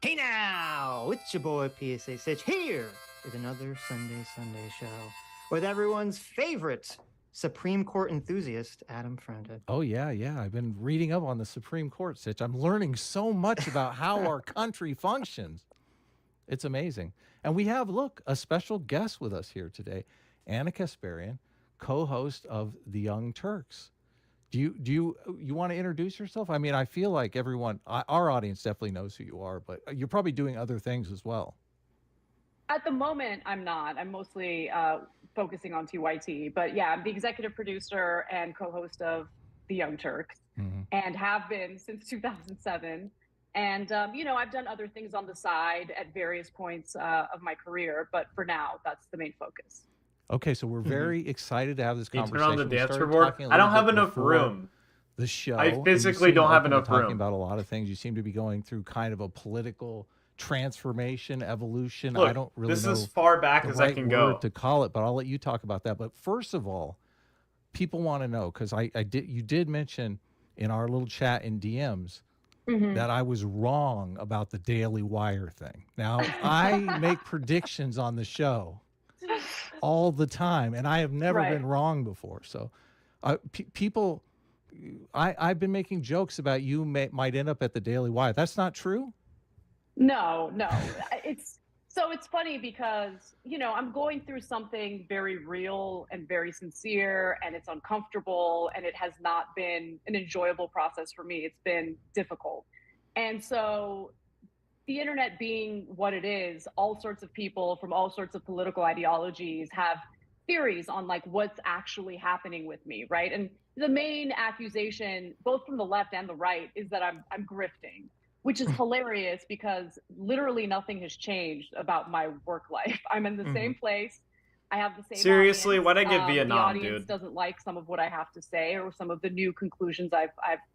Hey now, it's your boy PSA Sitch here with another Sunday show with everyone's favorite Supreme Court enthusiast, Adam Frended. Oh, yeah, yeah. I've been reading up on the Supreme Court, Sitch. I'm learning so much about how our country functions. It's amazing. And we have, look, a special guest with us here today, Anna Kasparian, co-host of The Young Turks. Do you want to introduce yourself? I mean, I feel like our audience definitely knows who you are, but you're probably doing other things as well. At the moment, I'm not. I'm mostly focusing on TYT. But yeah, I'm the executive producer and co-host of The Young Turks, and have been since 2007. And I've done other things on the side at various points of my career, but for now, that's the main focus. Okay, so we're very excited to have this Can you conversation. turn on the We dance started reward? talking a I little don't have bit enough before room. the show. I and you physically seem don't have open to enough talking room. about a lot of things. You seem to be going through kind of a political transformation, evolution. Look, I don't really this know is far back the as I right can word go. to call it, but I'll let you talk about that. But first of all, people want to know because you did mention in our little chat in DMs that I was wrong about the Daily Wire thing. Now I make predictions on the show all the time, and I have never Right. been wrong before. So, people, I've been making jokes about you might end up at the Daily Wire. That's not true. No, no. It's funny because, I'm going through something very real and very sincere, and it's uncomfortable, and it has not been an enjoyable process for me. It's been difficult. And so the internet being what it is, all sorts of people from all sorts of political ideologies have theories on like what's actually happening with me, right? And the main accusation, both from the left and the right, is that I'm grifting, which is hilarious because literally nothing has changed about my work life. I'm in the same place. I have the same Seriously, audience. why'd I get The Vietnam, audience dude? doesn't like some of what I have to say or some of the new conclusions I've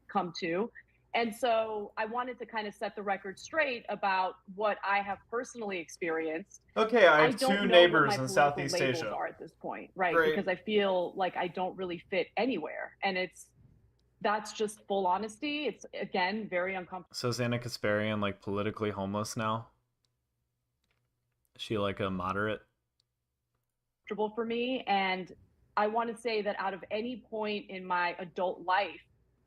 come to. And so I wanted to kind of set the record straight about what I have personally experienced. Okay, I I have don't two know what my neighbors in political Southeast labels Asia. are at this point, right? Great. Because I feel like I don't really fit anywhere. And that's just full honesty. It's again very uncomfortable So is Anna Kasparian like politically homeless now? Is she like a moderate? for me. And I want to say that out of any point in my adult life,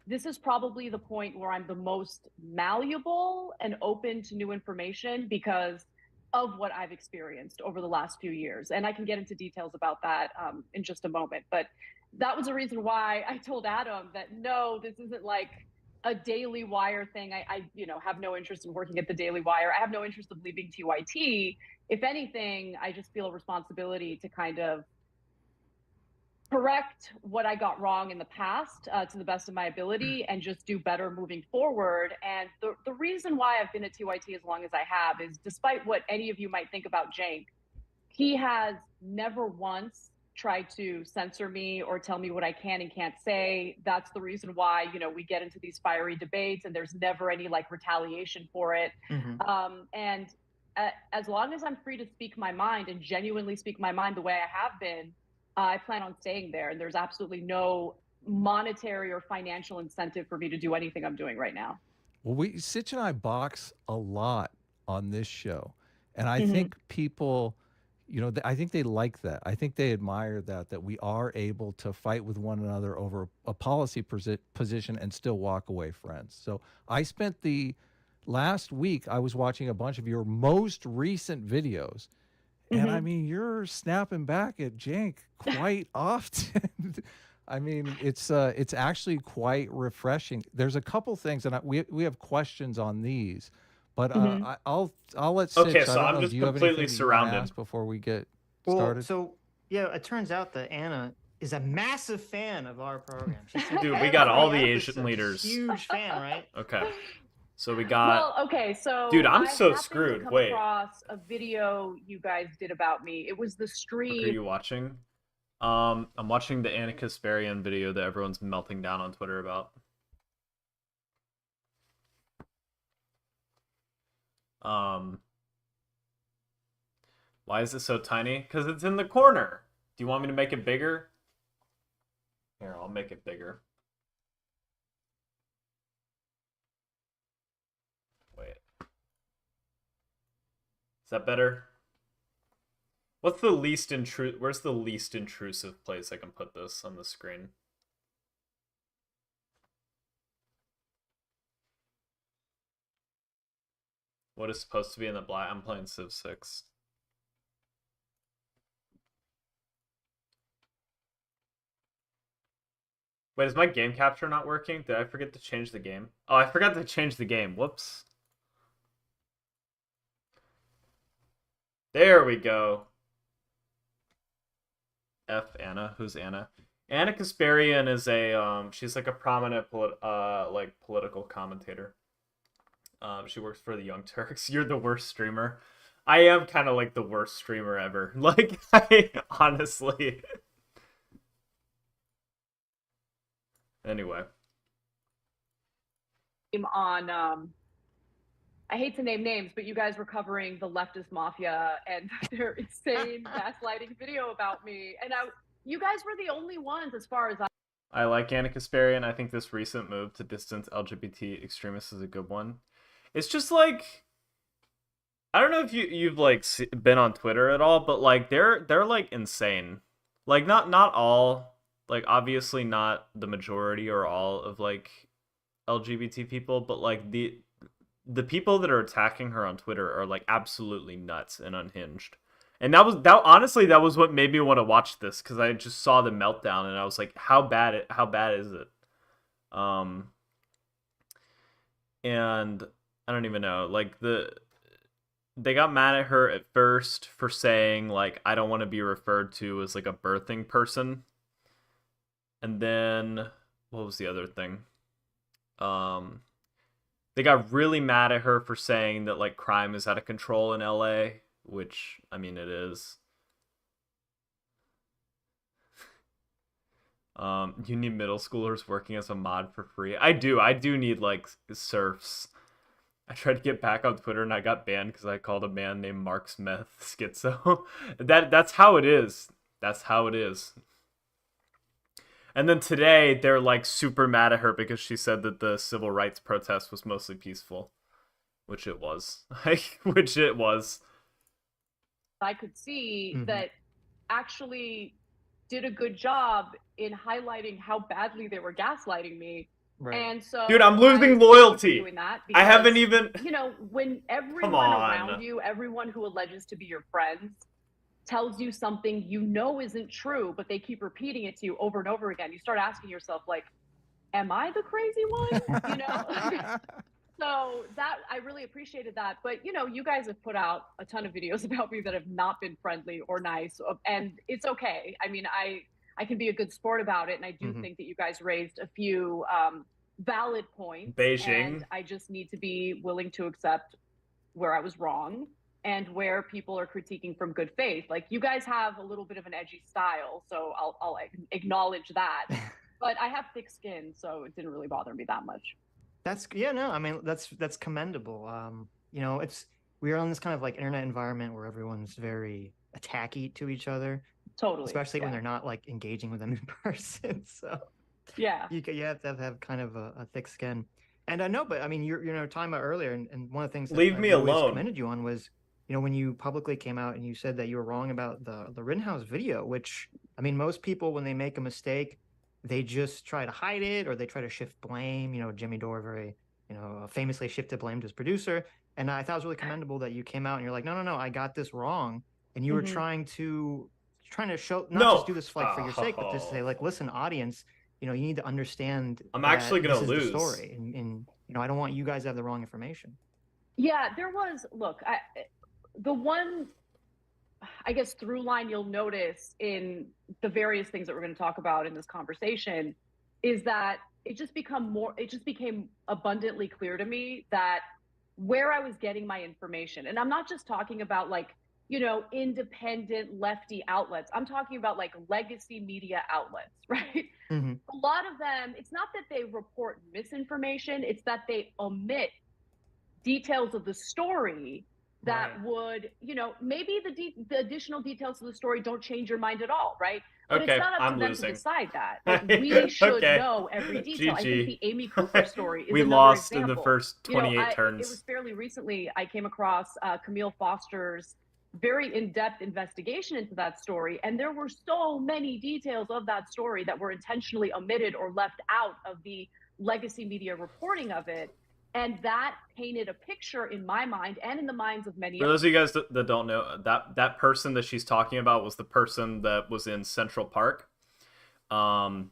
this is probably the point where I'm the most malleable and open to new information because of what I've experienced over the last few years. And I can get into details about that in just a moment. But that was a reason why I told Adam that no, this isn't like a Daily Wire thing. I have no interest in working at the Daily Wire. I have no interest of leaving TYT. If anything, I just feel a responsibility to kind of correct what I got wrong in the past to the best of my ability and just do better moving forward. And the reason why I've been at TYT as long as I have is despite what any of you might think about Jank, he has never once tried to censor me or tell me what I can and can't say. That's the reason why, we get into these fiery debates and there's never any like retaliation for it. And as long as I'm free to speak my mind and genuinely speak my mind the way I have been, I plan on staying there. And there's absolutely no monetary or financial incentive for me to do anything I'm doing right now. Well, Sitch and I box a lot on this show, and I Mm-hmm. think people, I think they like that. I think they admire that we are able to fight with one another over a policy position and still walk away friends. So I spent the last week I was watching a bunch of your most recent videos. And I Mm-hmm. mean, you're snapping back at Jank quite often. I mean, it's actually quite refreshing. There's a couple things, and we have questions on these, but Mm-hmm. I'll let Okay, Sitch. I so don't I'm know. Do just you have completely anything that you want to surrounded. ask before we get Well, started? so yeah, it turns out that Anna is a massive fan of our program. She's seen Dude, we got all every the Asian episode. leaders. Huge fan, right? Okay. So we got Well, okay, Dude, so I'm I so happened to screwed. come Wait. across a video you guys did about me. It was the What are stream. you watching? I'm watching the Anna Kasparian video that everyone's melting down on Twitter about. Um, why is it so tiny? Because it's in the corner. Do you want me to make it bigger? Here, I'll make it bigger. Wait. Is that better? What's the least intrusive? Where's the least intrusive place I can put this on the screen? What is supposed to be in the black? I'm playing Civ 6. Wait, is my game capture not working? Did I forget to change the game? Oh, I forgot to change the game. Whoops. There we go. F Anna. Who's Anna? Anna Kasparian is a she's like a prominent political commentator. She works for the Young Turks. You're the worst streamer. I am kind of like the worst streamer ever. Like, I honestly. Anyway. On I hate to name names, but you guys were covering the leftist mafia and their insane gaslighting video about me, and you guys were the only ones, as far as I like Anna Kasparian. I think this recent move to distance LGBT extremists is a good one. It's just like, I don't know if you've like been on Twitter at all, but like they're like insane. Like not all, like obviously not the majority or all of like LGBT people, but like the people that are attacking her on Twitter are like absolutely nuts and unhinged. And that was what made me want to watch this, because I just saw the meltdown and I was like, how bad is it? And I don't even know, like they got mad at her at first for saying like, I don't want to be referred to as like a birthing person. And then what was the other thing? They got really mad at her for saying that like crime is out of control in LA, which I mean it is. You need middle schoolers working as a mod for free. I do need like serfs. I tried to get back on Twitter and I got banned because I called a man named Mark Smith schizo. That's how it is. That's how it is. And then today they're like super mad at her because she said that the civil rights protest was mostly peaceful, which it was. Which it was. I could see that actually did a good job in highlighting how badly they were gaslighting me. Right. And so, dude, I'm losing loyalty. Doing that because, I haven't even. You know, when everyone around you, everyone who alleges to be your friends, tells you something you know isn't true, but they keep repeating it to you over and over again, you start asking yourself, like, am I the crazy one? You know? So that, I really appreciated that. But, you know, you guys have put out a ton of videos about me that have not been friendly or nice, and it's okay. I mean, I can be a good sport about it, and I do think that you guys raised a few valid points. Beijing. And I just need to be willing to accept where I was wrong and where people are critiquing from good faith. Like, you guys have a little bit of an edgy style, so I'll acknowledge that. But I have thick skin, so it didn't really bother me that much. I mean, that's commendable. You know, we're on this kind of like internet environment where everyone's very attacky to each other. Totally. Especially when they're not like engaging with them in person. So yeah, you have to have kind of a thick skin. And I know, but I mean, you're talking about earlier, and one of the things that Leave me alone commended you on was, you know, when you publicly came out and you said that you were wrong about the Rittenhouse video, which, I mean, most people, when they make a mistake, they just try to hide it or they try to shift blame. You know, Jimmy Dore very, you know, famously shifted blame to his producer. And I thought it was really commendable that you came out and you're like, no, I got this wrong. And you were trying to show, not just do this like for your sake, but just say like, listen, audience, you know, you need to understand. I'm actually going to lose the story, and you know, I don't want you guys to have the wrong information. Yeah, there was. Look, the one, I guess, through line you'll notice in the various things that we're going to talk about in this conversation is that it just became abundantly clear to me that where I was getting my information, and I'm not just talking about like, you know, independent lefty outlets. I'm talking about like legacy media outlets, right? A lot of them, it's not that they report misinformation, it's that they omit details of the story that would, you know, maybe the additional details of the story don't change your mind at all, right? But it's Okay, not up to I'm them to losing. decide that. Like, we should Okay. know every detail. I think GG. the Amy Cooper story is We another lost in the example. first 28 It turns. was fairly recently I came across Camille Foster's very in-depth investigation into that story, and there were so many details of that story that were intentionally omitted or left out of the legacy media reporting of it. And that painted a picture in my mind and in the minds of many. For those of you guys that don't know, that person that she's talking about was the person that was in Central Park. And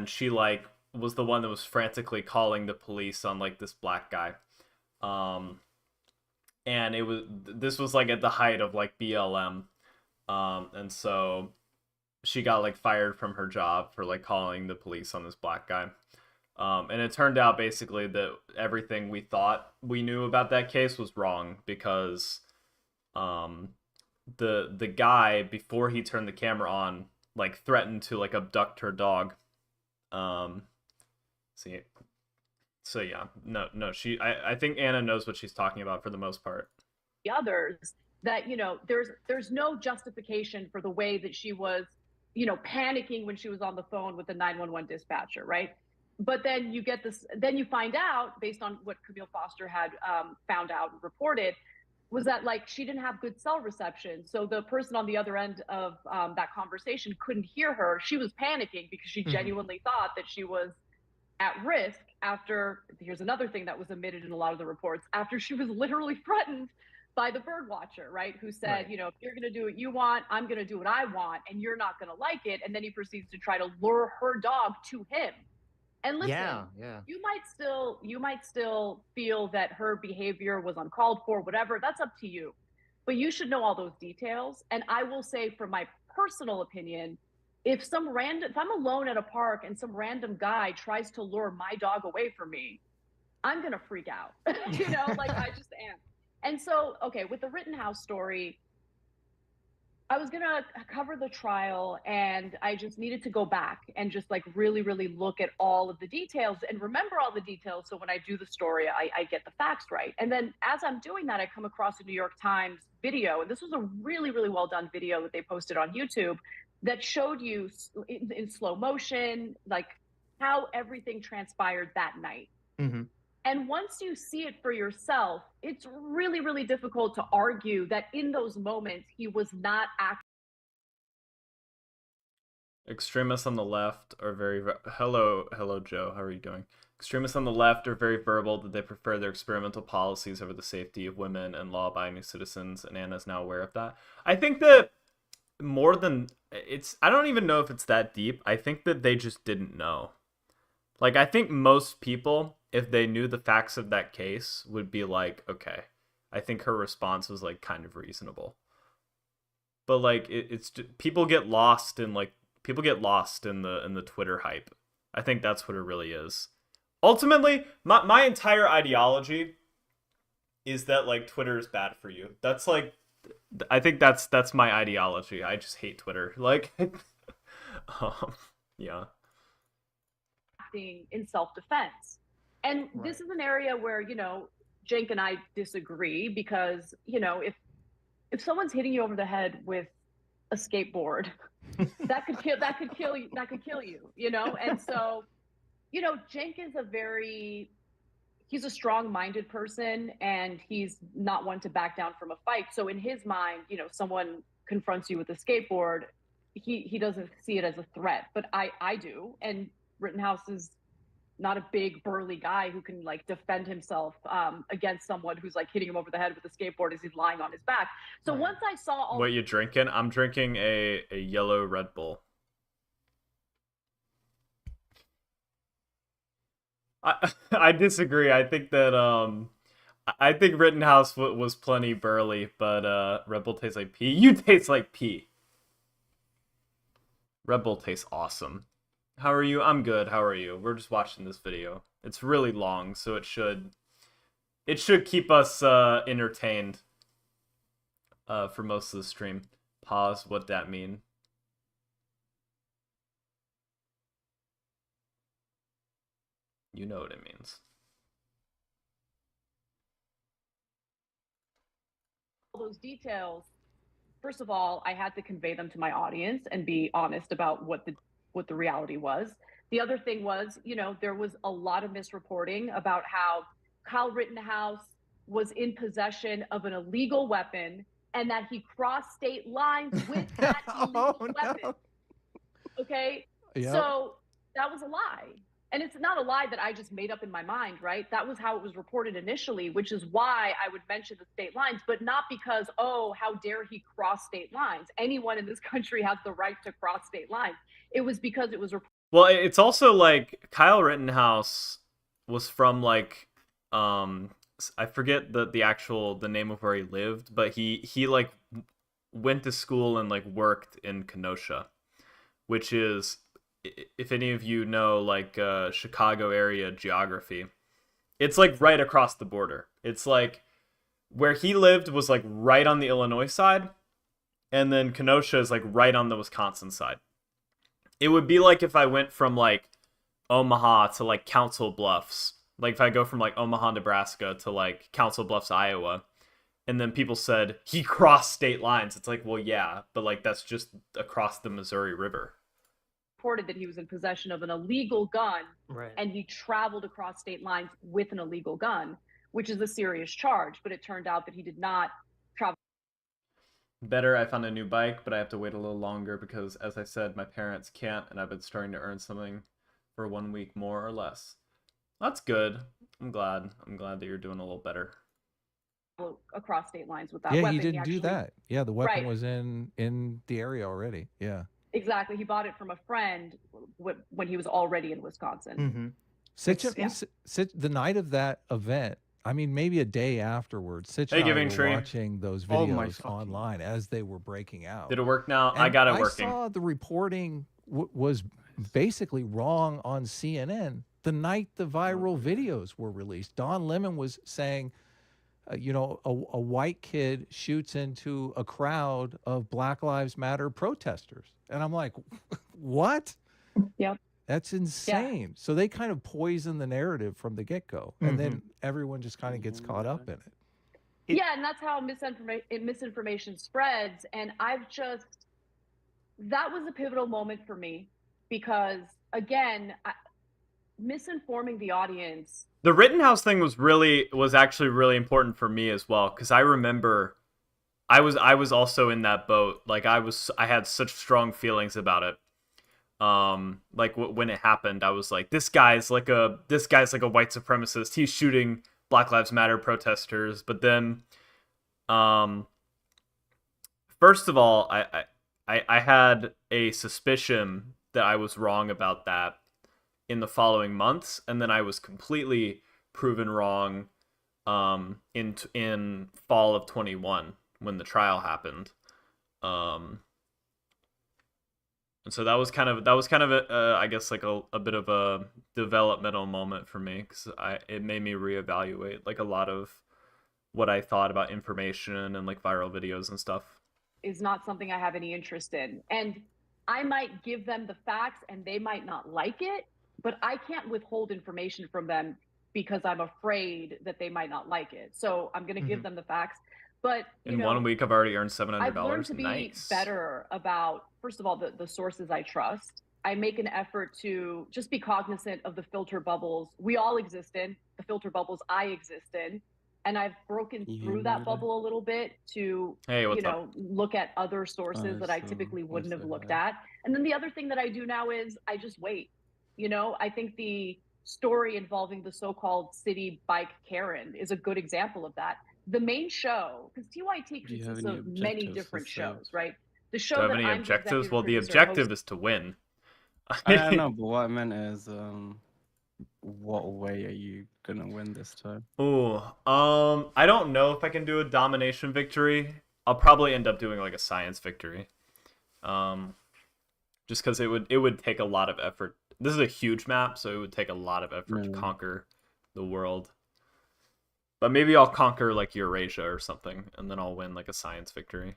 she like was the one that was frantically calling the police on like this black guy. And this was like at the height of like BLM. And so she got like fired from her job for like calling the police on this black guy. And it turned out basically that everything we thought we knew about that case was wrong, because the guy, before he turned the camera on, like threatened to like abduct her dog. See, so yeah, no, I think Anna knows what she's talking about for the most part. The others, that there's no justification for the way that she was panicking when she was on the phone with the 911 dispatcher, right? But then you find out, based on what Camille Foster had found out and reported, was that like she didn't have good cell reception. So the person on the other end of that conversation couldn't hear her. She was panicking because she genuinely thought that she was at risk after, here's another thing that was omitted in a lot of the reports, after she was literally threatened by the bird watcher, right? Who said, Right. if you're going to do what you want, I'm going to do what I want, and you're not going to like it. And then he proceeds to try to lure her dog to him. And listen, yeah. you might still feel that her behavior was uncalled for, whatever. That's up to you. But you should know all those details. And I will say, from my personal opinion, if I'm alone at a park and some random guy tries to lure my dog away from me, I'm gonna freak out. Like I just am. And so, okay, with the Rittenhouse story, I was gonna cover the trial, and I just needed to go back and just like really, really look at all of the details and remember all the details. So when I do the story, I get the facts right. And then as I'm doing that, I come across a New York Times video, and this was a really, really well done video that they posted on YouTube that showed you in slow motion, like how everything transpired that night. Mm-hmm. And once you see it for yourself, it's really, really difficult to argue that in those moments he was not acting. Extremists on the left are very hello Joe, how are you doing? Extremists on the left are very verbal that they prefer their experimental policies over the safety of women and law-abiding citizens, and Anna's now aware of that. I think that more than I don't even know if it's that deep. I think that they just didn't know. Like, I think most people, if they knew the facts of that case, would be like, okay. I think her response was like kind of reasonable. But like it's people get lost in the Twitter hype. I think that's what it really is. Ultimately, my entire ideology is that like Twitter is bad for you. That's like, I think that's my ideology. I just hate Twitter. Like, yeah. Acting in self-defense. And this is an area where, Jake and I disagree, because, if someone's hitting you over the head with a skateboard, that could kill you, And so, Jake is he's a strong-minded person, and he's not one to back down from a fight. So in his mind, someone confronts you with a skateboard, he doesn't see it as a threat, but I do. And Rittenhouse is not a big burly guy who can like defend himself against someone who's like hitting him over the head with a skateboard as he's lying on his back. So once I saw all. What you drinking? I'm drinking a yellow Red Bull. I disagree. I think that I think Rittenhouse was plenty burly, but Red Bull tastes like pee. You taste like pee. Red Bull tastes awesome. How are you? I'm good. How are you? We're just watching this video. It's really long, so it should keep us entertained for most of the stream. Pause. What that mean? You know what it means. All those details, first of all, I had to convey them to my audience and be honest about what the reality was. The other thing was, you know, there was a lot of misreporting about how Kyle Rittenhouse was in possession of an illegal weapon and that he crossed state lines with that illegal weapon. No. Okay? Yep. So that was a lie. And it's not a lie that I just made up in my mind, right? That was how it was reported initially, which is why I would mention the state lines, but not because, oh, how dare he cross state lines? Anyone in this country has the right to cross state lines. It was because it was Well, it's also like Kyle Rittenhouse was from like I forget the name of where he lived, but he like went to school and like worked in Kenosha, which is, if any of you know like Chicago area geography, it's like right across the border. It's like where he lived was like right on the Illinois side, and then Kenosha is like right on the Wisconsin side. It would be like if I went from like Omaha to like Council Bluffs. Like if I go from like Omaha, Nebraska to like Council Bluffs, Iowa, and then people said he crossed state lines. It's like, well, yeah, but like that's just across the Missouri River. reported that he was in possession of an illegal gun, Right. and he traveled across state lines with an illegal gun, which is a serious charge. But it turned out that he did not travel. Better, I found a new bike, but I have to wait a little longer because, as I said, my parents can't, and I've been starting to earn something for 1 week more or less. That's good. I'm glad that you're doing a little better. Across state lines with that Yeah, weapon. he didn't do that. Yeah, the weapon Right. was in the area already. Yeah. Exactly. He bought it from a friend when he was already in Wisconsin. Mm-hmm. The night of that event, I mean, maybe a day afterwards, Sitch Hey, and I Giving were Tree. watching those Oh my videos fucking online as they were breaking out. Did it work now? I And got it working. I saw the reporting was basically wrong on CNN the night the viral videos were released. Don Lemon was saying, you know, a white kid shoots into a crowd of Black Lives Matter protesters. And I'm like, what? Yep. That's insane. So they kind of poison the narrative from the get-go. And then everyone just kind of gets caught up in it. Yeah, and that's how misinformation spreads. And that was a pivotal moment for me because, again, misinforming the audience. The Rittenhouse thing was actually really important for me as well, because I remember I was also in that boat. Like I had such strong feelings about it. Like when it happened, I was like, this guy's like a white supremacist. He's shooting Black Lives Matter protesters. But then, first of all, I had a suspicion that I was wrong about that in the following months, and then I was completely proven wrong in fall of 21 when the trial happened. And so that was kind of I guess like a bit of a developmental moment for me, because it made me reevaluate like a lot of what I thought about information and like viral videos and stuff. Is not something I have any interest in. And I might give them the facts and they might not like it, but I can't withhold information from them because I'm afraid that they might not like it. So I'm going to give them the facts. But in 1 week, I've already earned $700. I've learned to be better about, first of all, the sources I trust. I make an effort to just be cognizant of the filter bubbles we all exist in, the filter bubbles I exist in. And I've broken through that bubble a little bit to, look at other sources that I typically wouldn't have looked at. And then the other thing that I do now is I just wait. I think the story involving the so-called city bike Karen is a good example of that. The main show, because TYT consists of many different shows, right? The show Do you have that any I'm objectives? Well, the executive producer objective is to win. I don't know, but what I meant is, what way are you gonna win this time? Ooh, I don't know if I can do a domination victory. I'll probably end up doing like a science victory. Just because it would take a lot of effort. This is a huge map, so it would take a lot of effort to conquer the world. But maybe I'll conquer like Eurasia or something, and then I'll win like a science victory.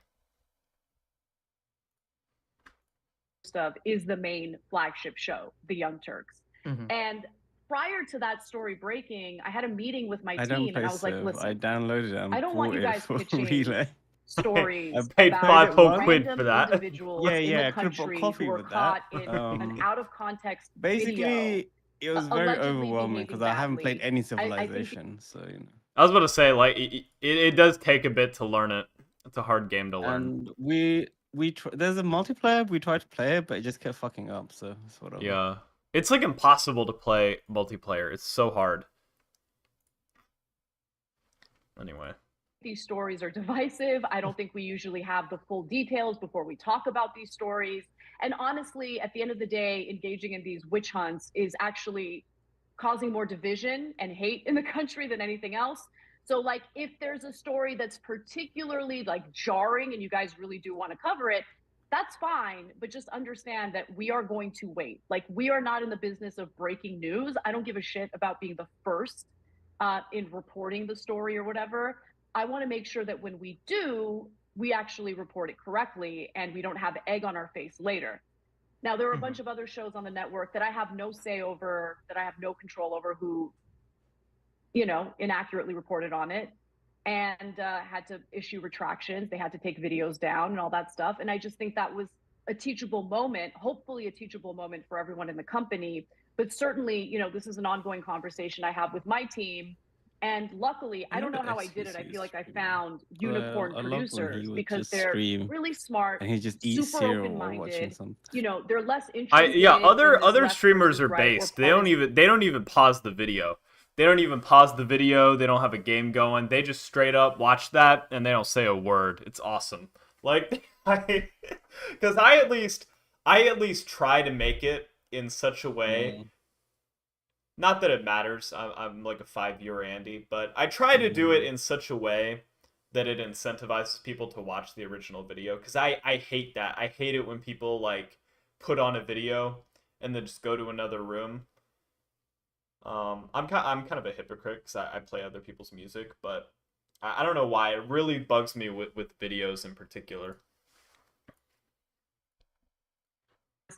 Stuff is the main flagship show, The Young Turks. And prior to that story breaking, I had a meeting with my team, and I was like, listen, I downloaded it. I don't want you guys pitching Relay. stories paid about 5 quid random for that. individuals Yeah, in yeah, the I could have bought country coffee who are with caught that. in an out of context video, Basically, it was very allegedly overwhelming behaving because I haven't played badly. any I think Civilization, so you know. I was about to say, like, it does take a bit to learn it. It's a hard game to learn. And there's a multiplayer. We tried to play it, but it just kept fucking up. So it's whatever. Yeah, it's like impossible to play multiplayer. It's so hard. Anyway. These stories are divisive. I don't think we usually have the full details before we talk about these stories. And honestly, at the end of the day, engaging in these witch hunts is actually causing more division and hate in the country than anything else. So like if there's a story that's particularly like jarring and you guys really do want to cover it, that's fine, but just understand that we are going to wait. Like we are not in the business of breaking news. I don't give a shit about being the first in reporting the story or whatever. I want to make sure that when we do, we actually report it correctly and we don't have egg on our face later. Now, there are a bunch of other shows on the network that I have no say over, that I have no control over, who, you know, inaccurately reported on it and had to issue retractions. They had to take videos down and all that stuff. And I just think that was a teachable moment, hopefully a teachable moment for everyone in the company. But certainly, you know, this is an ongoing conversation I have with my team. And luckily, I don't know how I did it. I feel like I found unicorn producers because they're really smart, and he just eats super cereal while watching open-minded. something. You know, they're less interested. Other streamers are based. They don't even pause the video. They don't even pause the video. They don't have a game going. They just straight up watch that and they don't say a word. It's awesome. Like because I at least try to make it in such a way. Not that it matters. I'm like a 5-year Andy, but I try to do it in such a way that it incentivizes people to watch the original video. Because I hate that. I hate it when people like put on a video and then just go to another room. I'm kind of a hypocrite because I play other people's music, but I don't know why. It really bugs me with videos in particular.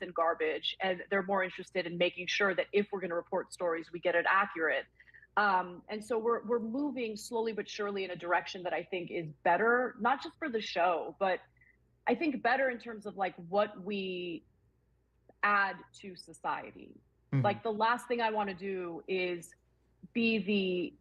And garbage, and they're more interested in making sure that if we're going to report stories, we get it accurate. And so we're moving slowly but surely in a direction that I think is better, not just for the show, but I think better in terms of like what we add to society. Like the last thing I want to do is be the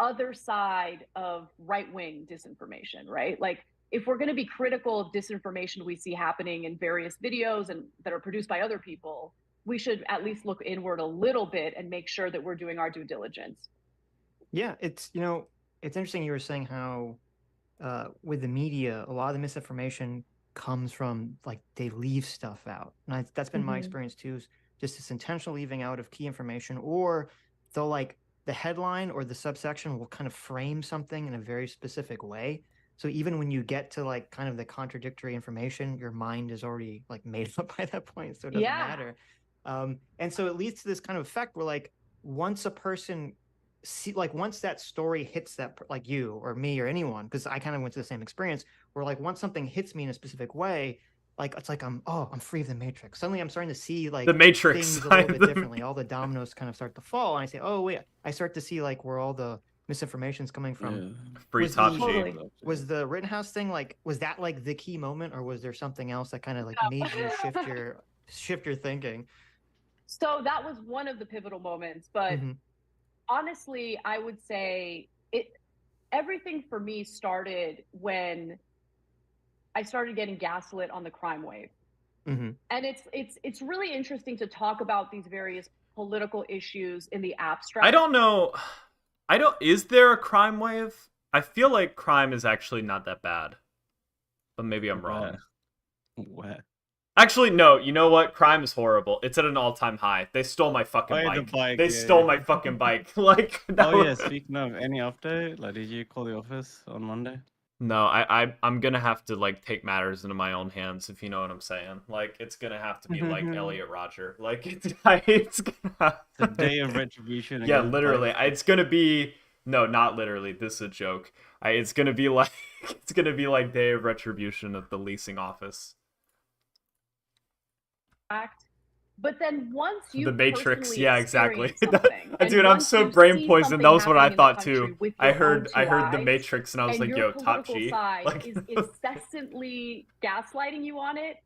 other side of right-wing disinformation, right? Like if we're going to be critical of disinformation we see happening in various videos and that are produced by other people, we should at least look inward a little bit and make sure that we're doing our due diligence. Yeah, it's, you know, it's interesting you were saying how with the media, a lot of the misinformation comes from like they leave stuff out. And that's been my experience too, is just this intentional leaving out of key information, or they'll like the headline or the subsection will kind of frame something in a very specific way. So even when you get to like kind of the contradictory information, your mind is already like made up by that point, so it doesn't matter. And so it leads to this kind of effect where like once a person once that story hits that, like you or me or anyone, because I kind of went to the same experience where like once something hits me in a specific way, like it's like I'm free of the matrix. Suddenly I'm starting to see like the Matrix Mm-hmm. things a little bit differently. All the dominoes kind of start to fall, and I say, oh wait, I start to see like where all the misinformation is coming from. Free Was top Totally. was the Rittenhouse thing like, was that like the key moment, or was there something else that kind of like made you shift your thinking? So that was one of the pivotal moments, but honestly, I would say everything for me started when I started getting gaslit on the crime wave. And it's really interesting to talk about these various political issues in the abstract. I don't know. Is there a crime wave? I feel like crime is actually not that bad. But maybe I'm wrong. Where? Actually, no. You know what? Crime is horrible. It's at an all-time high. They stole my fucking bike. They stole my fucking bike. Like. Yeah. Speaking of, any update? Like, did you call the office on Monday? No, I'm gonna have to like take matters into my own hands, if you know what I'm saying. Like it's gonna have to be like Elliot Rodger. Like it's gonna. The day of retribution. Yeah, literally. It's gonna be no, not literally. This is a joke. It's gonna be like day of retribution at the leasing office. But then once The you Matrix, personally yeah, exactly. experience something, and Dude, I'm once so you brain see poisoned. something That was what I happening in the thought country too. with I your own heard two The eyes, Matrix, and I was and like, your yo, top political G. side Like, is incessantly gaslighting you on it,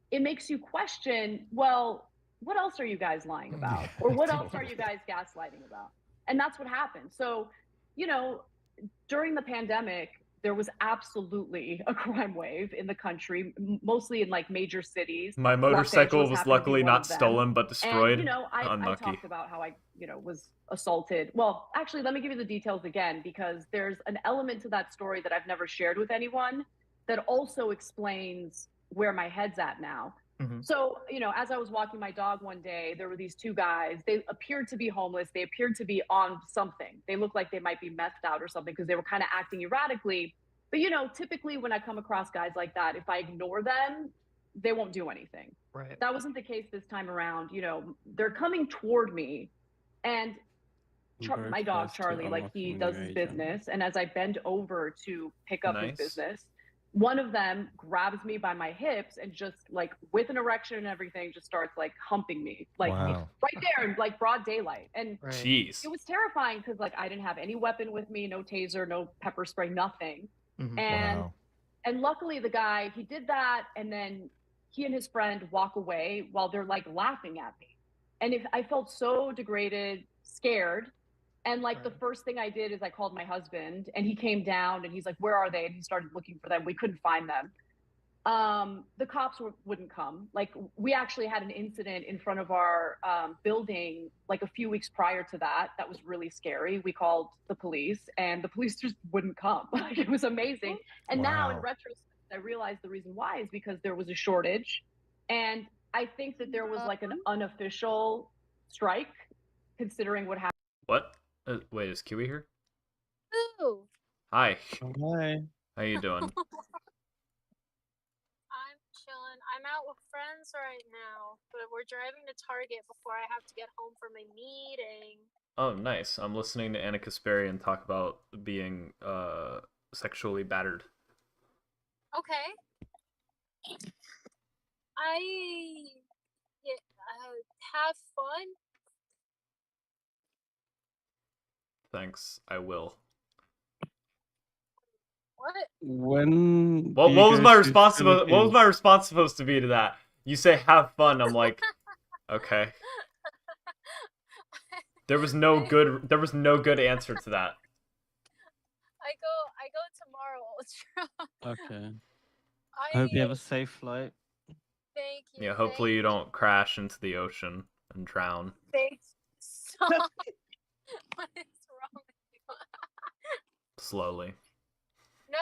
it makes you question, well, what else are you guys lying about? Yeah, Or what else are totally. you guys gaslighting about? And that's what happened. So, you know, during the pandemic, there was absolutely a crime wave in the country, mostly in like major cities. my Los motorcycle Angeles was happened to be luckily one not of them. stolen but And, destroyed. I Unlucky. talked about how I, was assaulted. Well, actually, let me give you the details again, because there's an element to that story that I've never shared with anyone that also explains where my head's at now. Mhm. So, as I was walking my dog one day, there were these two guys. They appeared to be homeless. They appeared to be on something. They looked like they might be methed out or something, because they were kind of acting erratically. But, typically when I come across guys like that, if I ignore them, they won't do anything. Right. That wasn't the case this time around. They're coming toward me, and Very my dog close to Charlie, like, he unlocking a does new his agent. business, and as I bend over to pick up his Nice. business, one of them grabs me by my hips and just, like, with an erection and everything, just starts like humping me, like, Wow. right there in like broad daylight. And Right. Jeez. it was terrifying because, like, I didn't have any weapon with me, no taser, no pepper spray, nothing. Mhm. And Wow. and luckily the guy, he did that, and then he and his friend walk away while they're like laughing at me. And if I felt so degraded, scared, and like the Right. first thing I did is I called my husband, and he came down and he's like, "Where are they?" And he started looking for them. We couldn't find them. The cops wouldn't come. Like, we actually had an incident in front of our building like a few weeks prior to that. That was really scary. We called the police, and the police just wouldn't come. Like, it was amazing. And now in Wow. retrospect, I realized the reason why is because there was a shortage, and I think that there was like an unofficial strike, considering what happened. What? Wait, is Kiwi here? Ooh, Hi. Oh, hi. How you doing? I'm chilling. I'm out with friends right now, but we're driving to Target before I have to get home from a meeting. Oh, nice. I'm listening to Anna Kasparian talk about being sexually battered. Okay. I yeah, have fun. Thanks. I will. What? When What do you what was go my to response supposed what was my Philippines? response supposed to be to that? You say have fun. I'm like, okay. There was no good answer to that. I go tomorrow, Ultra. Okay. I hope you have a safe flight. Thank you. Yeah, hopefully thank you don't crash into the ocean and drown. Thanks. Stop. What is wrong with you? Slowly. No.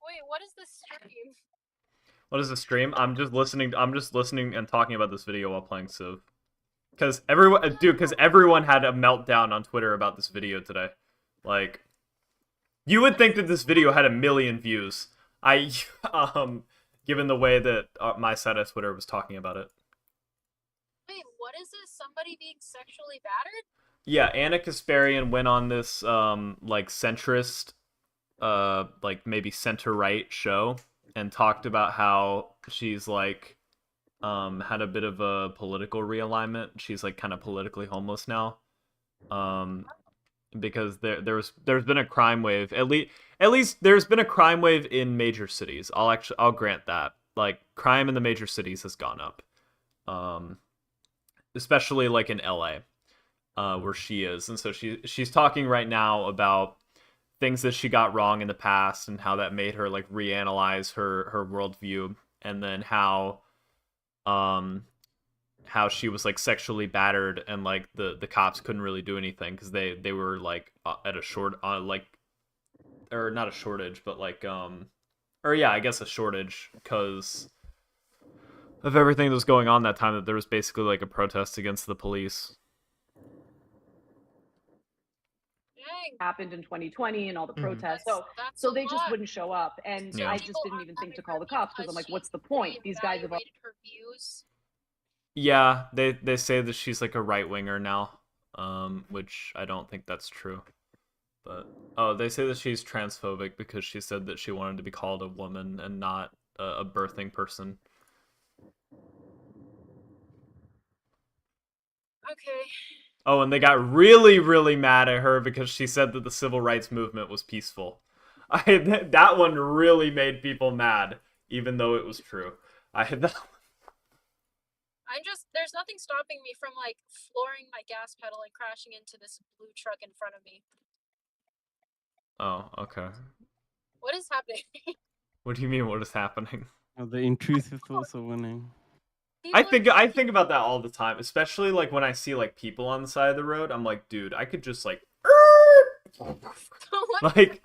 Wait, what is the stream? What is the stream? I'm just listening and talking about this video while playing Civ. Because everyone had a meltdown on Twitter about this video today. Like, you would think that this video had 1 million views. Given the way that my side of Twitter was talking about it. Wait, what is this? Somebody being sexually battered? Yeah, Anna Kasparian went on this like centrist, like maybe center-right show and talked about how she's like had a bit of a political realignment. She's like kind of politically homeless now. Because there's been a crime wave. At least there's been a crime wave in major cities. I'll grant that. Like, crime in the major cities has gone up. Especially like in LA, where she is. And so she's talking right now about things that she got wrong in the past and how that made her like reanalyze her worldview, and then how she was like sexually battered, and like the cops couldn't really do anything because they were like at a short like, or not a shortage, but like or yeah, I guess a shortage because of everything that was going on that time, that there was basically like a protest against the police. Dang. Happened in 2020 and all the Mhm. protests. That's So a they just lot. wouldn't show up, and Yeah. I just didn't even think to call the cops because I'm like, what's the point? These guys have Reevaluated her views. Yeah, they say that she's like a right winger now, which I don't think that's true. But they say that she's transphobic because she said that she wanted to be called a woman and not a birthing person. Okay. Oh, and they got really, really mad at her because she said that the civil rights movement was peaceful. That one really made people mad, even though it was true. There's nothing stopping me from like flooring my gas pedal and crashing into this blue truck in front of me. Oh, okay. What is happening? What do you mean? What is happening? Oh, the intrusive thoughts are winning. I think about that all the time, especially like when I see like people on the side of the road. I'm like, dude, I could just like, like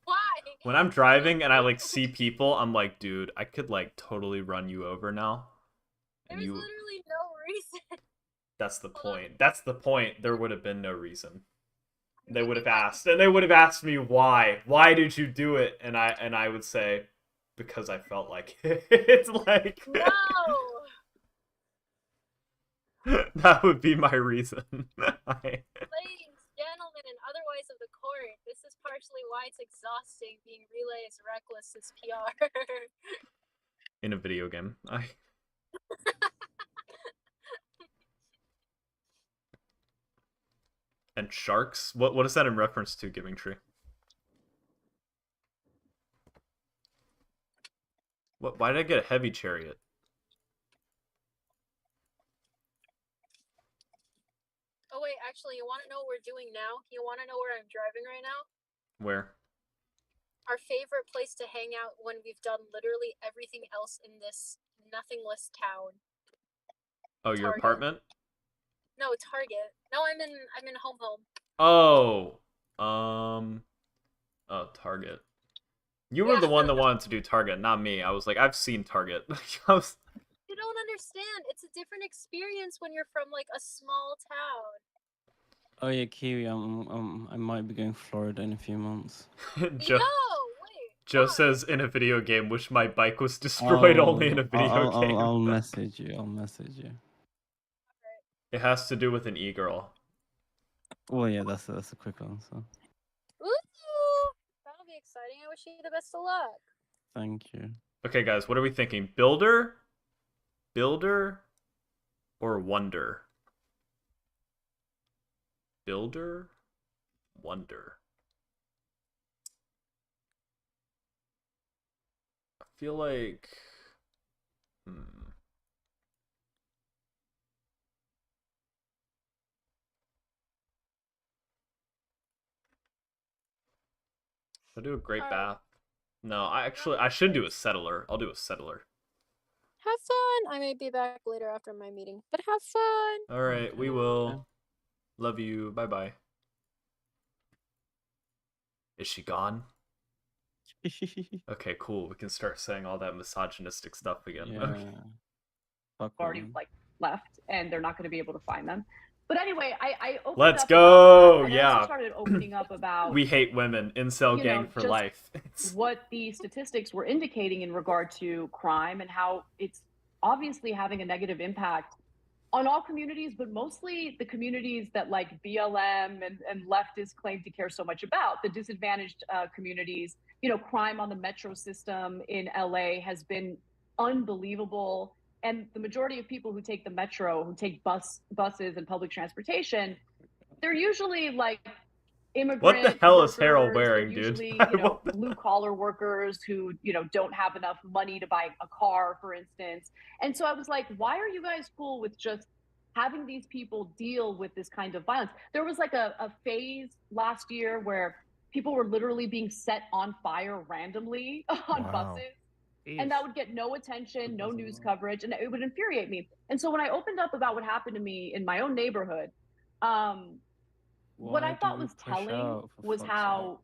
Why? when I'm driving and I like see people, I'm like, dude, I could like totally run you over now. And There's literally no reason. That's the point. That's the point. There would have been no reason. They would have asked, and they would have asked me why. Why did you do it? And I would say, because I felt like it. It's like No. that would be my reason. Ladies, gentlemen, and otherwise of the court, this is partially why it's exhausting being relayed as reckless as PR. In a video game, And sharks? What is that in reference to, Giving Tree? Why did I get a heavy chariot? Oh wait, actually, you want to know what we're doing now? You want to know where I'm driving right now? Where? Our favorite place to hang out when we've done literally everything else in this nothingless town. Oh, your Target. apartment? No, Target. No, I'm in home. Oh. Oh, Target. You were Yeah. the one that wanted to do Target, not me. I was like, I've seen Target. You don't understand. It's a different experience when you're from like a small town. Oh yeah, Kiwi. I might be going to Florida in a few months. Joe, No, wait. Joe why? says in a video game, wish my bike was destroyed only in a video game. I'll message you. I'll message you. It has to do with an e-girl. Well, yeah, that's a quick answer. Ooh, that'll be exciting. I wish you the best of luck. Thank you. Okay, guys, what are we thinking? Builder, or wonder? Builder, wonder. I feel like... Should I do a great bath? No, I should do a settler. I'll do a settler. Have fun. I may be back later after my meeting, but have fun. All right, we Okay. will. Love you. Bye-bye. Is she gone? Okay, cool. We can start saying all that misogynistic stuff again. Yeah. Okay. Fuck already women. like left, and they're not going to be able to find them. But anyway, I opened Let's up go! about that, and I Yeah. also started opening up about We hate women. Incel you gang know, for just life. what the statistics were indicating in regard to crime and how it's obviously having a negative impact on all communities, but mostly the communities that like BLM and leftists claim to care so much about, the disadvantaged communities. You know, crime on the metro system in LA has been unbelievable. And the majority of people who take the metro, who take buses and public transportation, they're usually like immigrant What the hell workers. is Harold They're wearing, dude? usually, you know, blue collar workers who, you know, don't have enough money to buy a car, for instance. And so I was like, why are you guys cool with just having these people deal with this kind of violence? There was like a phase last year where people were literally being set on fire randomly on Wow. buses. And that would get no attention, no news coverage, and it would infuriate me. And so when I opened up about what happened to me in my own neighborhood, what I thought was telling was how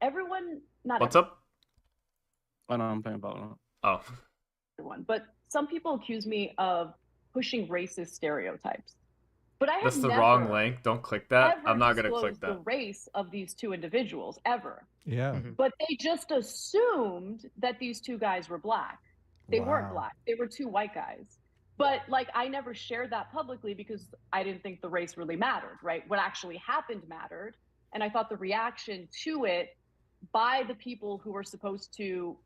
everyone, not What's up? Oh no, I'm playing Valorant. Oh. everyone, but some people accuse me of pushing racist stereotypes. But I had That's the never, wrong link. Don't click that. ever I'm not going to click disclosed the that. race of these two individuals, ever. Yeah. Mhm. But they just assumed that these two guys were black. They weren't Wow. black. They were two white guys. But like I never shared that publicly because I didn't think the race really mattered, right? What actually happened mattered. And I thought the reaction to it by the people who were supposed to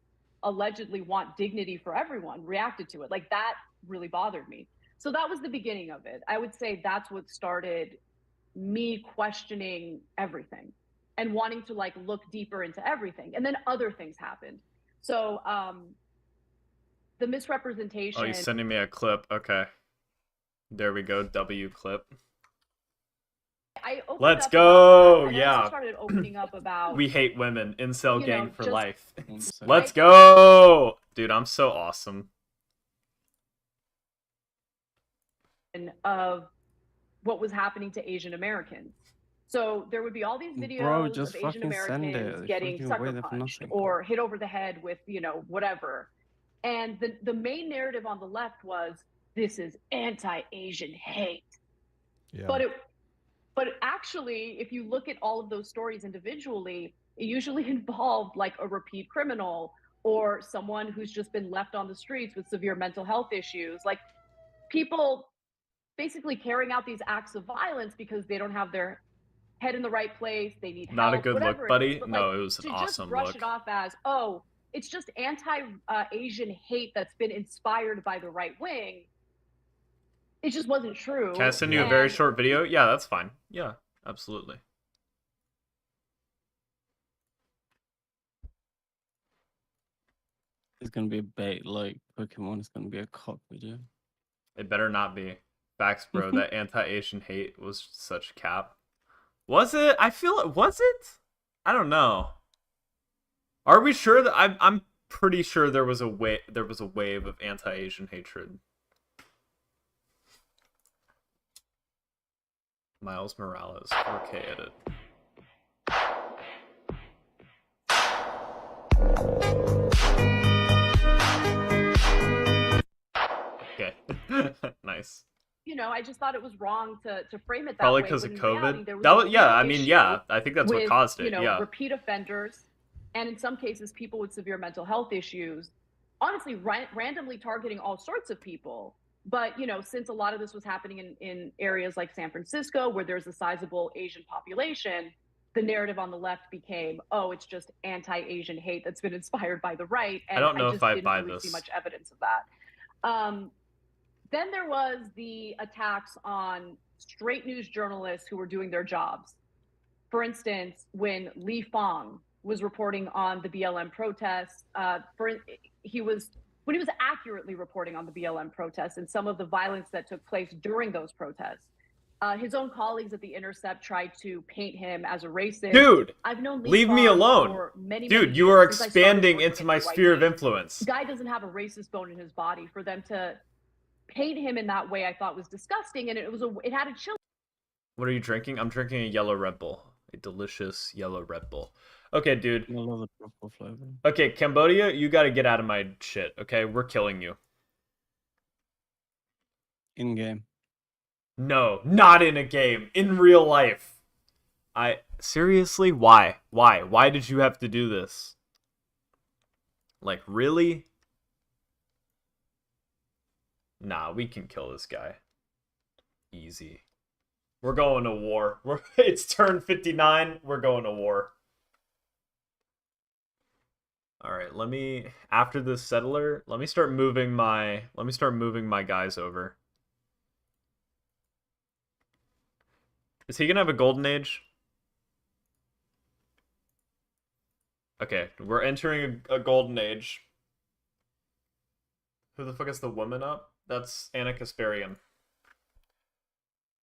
allegedly want dignity for everyone reacted to it. Like, that really bothered me. So that was the beginning of it. I would say that's what started me questioning everything and wanting to like look deeper into everything. And then other things happened. So the misrepresentation. Oh, he's sending me a clip. Okay. There we go. W clip. Let's go. Yeah. I started opening up about we hate women. Incel gang for life. So- Let's go. Dude, I'm so awesome. Of what was happening to Asian Americans. So there would be all these videos Bro, just of Asian fucking send Americans it. getting Fucking sucker wait there for punched nothing. or hit over the head with, you know, whatever. And the main narrative on the left was, this is anti-Asian hate. Yeah. But actually, if you look at all of those stories individually, it usually involved like a repeat criminal or someone who's just been left on the streets with severe mental health issues. Like, people basically carrying out these acts of violence because they don't have their head in the right place, they need Not help, a good whatever look, buddy. But, No, like, it was an to awesome just brush look. it off as, oh, it's just anti-Asian hate that's been inspired by the right wing. It just wasn't true. Can I send you a very short video? Yeah, that's fine. Yeah, absolutely. It's gonna be a bait like Pokemon. It's gonna be a cock video. It better not be. Facts, bro. That anti-Asian hate was such cap. Was it? I feel it. Was it? I don't know. Are we sure that I'm pretty sure there was a wave of anti-Asian hatred. Miles Morales 4K edit. Okay. Nice. You know, I just thought it was wrong to frame it that Probably way. because of when in COVID. reality, there was That a was, yeah, real I mean, issue yeah, I think that's what with, caused it. you know, yeah. repeat offenders, and in some cases, people with severe mental health issues. Honestly, randomly targeting all sorts of people. But, you know, since a lot of this was happening in areas like San Francisco, where there's a sizable Asian population, the narrative on the left became, oh, it's just anti-Asian hate that's been inspired by the right. And I don't know just if I didn't buy really this. see much evidence of that. Then there was the attacks on straight news journalists who were doing their jobs. For instance, when Li Fong was reporting on the BLM protests, when he was accurately reporting on the BLM protests and some of the violence that took place during those protests, his own colleagues at The Intercept tried to paint him as a racist. Dude, I've known Li leave me Fong alone. for many, Dude, many you years, are since I started expanding working into at my NYC. sphere of influence. The guy doesn't have a racist bone in his body. For them to paint him in that way, I thought was disgusting, and it had a chill. What are you drinking? I'm drinking a yellow Red Bull. A delicious yellow Red Bull. Okay, dude. I love the purple flavor. Okay, Cambodia, you gotta get out of my shit, okay? We're killing you. In game. No, not in a game. In real life. Seriously? Why? Why? Why did you have to do this? Like, really? Nah, we can kill this guy. Easy. We're going to war. It's turn 59. We're going to war. All right, after this settler, let me start moving my guys over. Is he gonna have a golden age? Okay, we're entering a golden age. Who the fuck is the woman up? That's Anna Kasparian.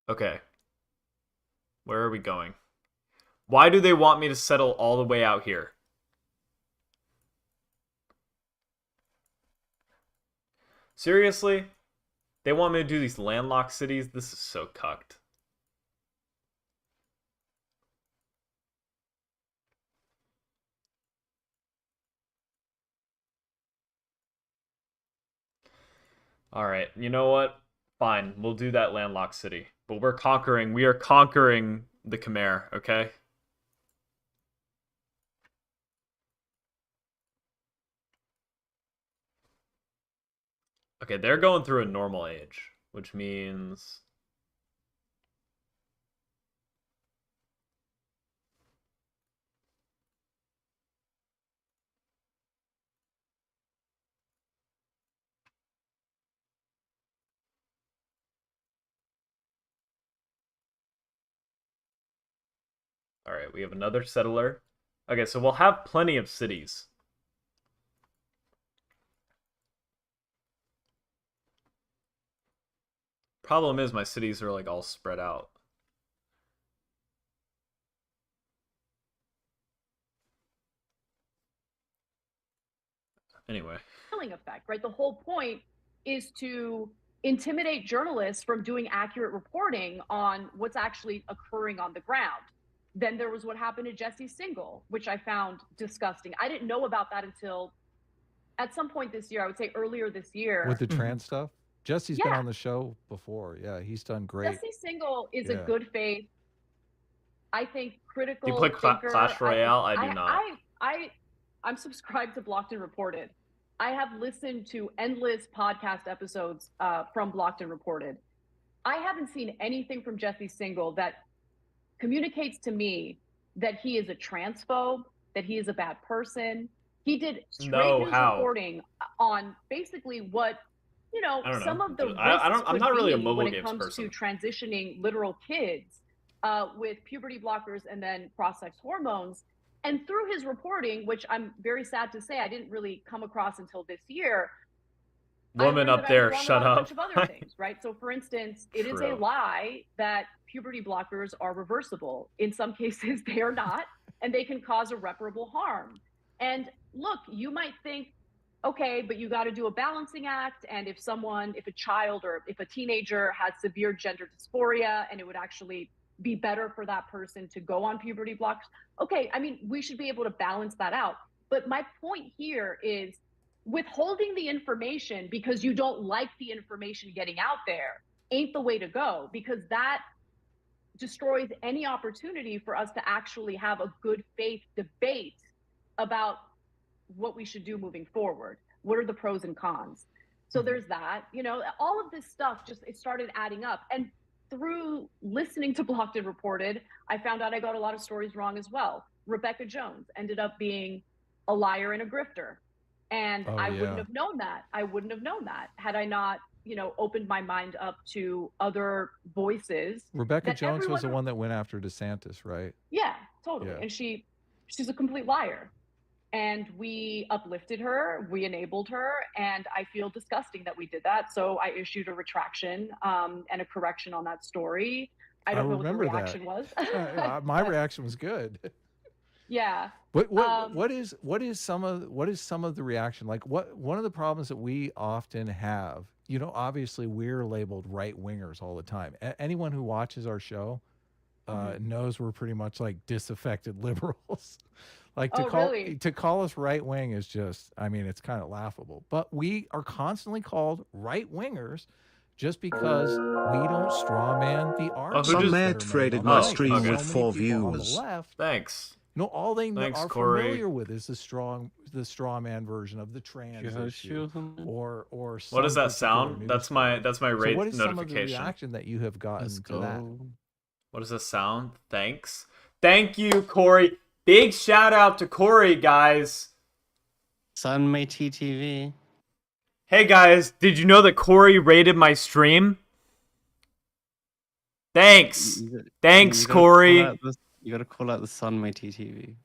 Okay. Where are we going? Why do they want me to settle all the way out here? Seriously? They want me to do these landlocked cities? This is so cucked. Alright, you know what? Fine, we'll do that landlocked city. But we are conquering the Khmer, okay? Okay, they're going through a normal age, which means... All right, we have another settler. Okay, so we'll have plenty of cities. Problem is, my cities are like all spread out. Anyway. Chilling effect, right? The whole point is to intimidate journalists from doing accurate reporting on what's actually occurring on the ground. Then there was what happened to Jesse Singal, which I found disgusting. I didn't know about that until at some point this year. I would say earlier this year. With the trans stuff? Jesse's been on the show before. Yeah, he's done great. Jesse Singal is a good faith, I think, critical Do you play Clash Royale? I do not. I'm subscribed to Blocked and Reported. I have listened to endless podcast episodes from Blocked and Reported. I haven't seen anything from Jesse Singal that communicates to me that he is a transphobe, that he is a bad person. He did straight news reporting on basically what, you know, some of the risks I'm not really a mobile when it games comes person. to transitioning literal kids with puberty blockers and then cross-sex hormones. And through his reporting, which I'm very sad to say I didn't really come across until this year. Woman up there, shut up. A bunch of other things, right? So, for instance, it is a lie that puberty blockers are reversible. In some cases, they are not, and they can cause irreparable harm. And look, you might think, okay, but you got to do a balancing act. And if a child or if a teenager has severe gender dysphoria, and it would actually be better for that person to go on puberty blockers. Okay, I mean, we should be able to balance that out. But my point here is withholding the information because you don't like the information getting out there ain't the way to go, because that destroys any opportunity for us to actually have a good faith debate about what we should do moving forward. What are the pros and cons? So there's that, you know, all of this stuff it started adding up. And through listening to Blocked and Reported, I found out I got a lot of stories wrong as well. Rebecca Jones ended up being a liar and a grifter. And I wouldn't have known that. I wouldn't have known that had I not, you know, opened my mind up to other voices. Rebecca Jones was the one that went after DeSantis, right? Yeah, totally. Yeah. And she's a complete liar. And we uplifted her, we enabled her, and I feel disgusting that we did that. So I issued a retraction and a correction on that story. I don't know what the reaction was. My reaction was good. Yeah. What is some of the reaction like? One of the problems that we often have, you know, obviously we're labeled right wingers all the time. Anyone who watches our show knows we're pretty much like disaffected liberals. Like to call us right wing is just, I mean, it's kind of laughable. But we are constantly called right wingers just because we don't straw man the arguments. Some mad traded my stream with 4 views. Thanks. No, all they are familiar with is the straw man version of the trans issue, or what does that sound? That's my rate notification. What is some of the reaction that you have gotten to that? What does that sound? Thanks. Thank you, Corey. Big shout out to Corey, guys. Sammmmmmm. Hey guys, did you know that Corey rated my stream? Thanks. Thanks, Corey. You gotta call out the Sammmmmmm.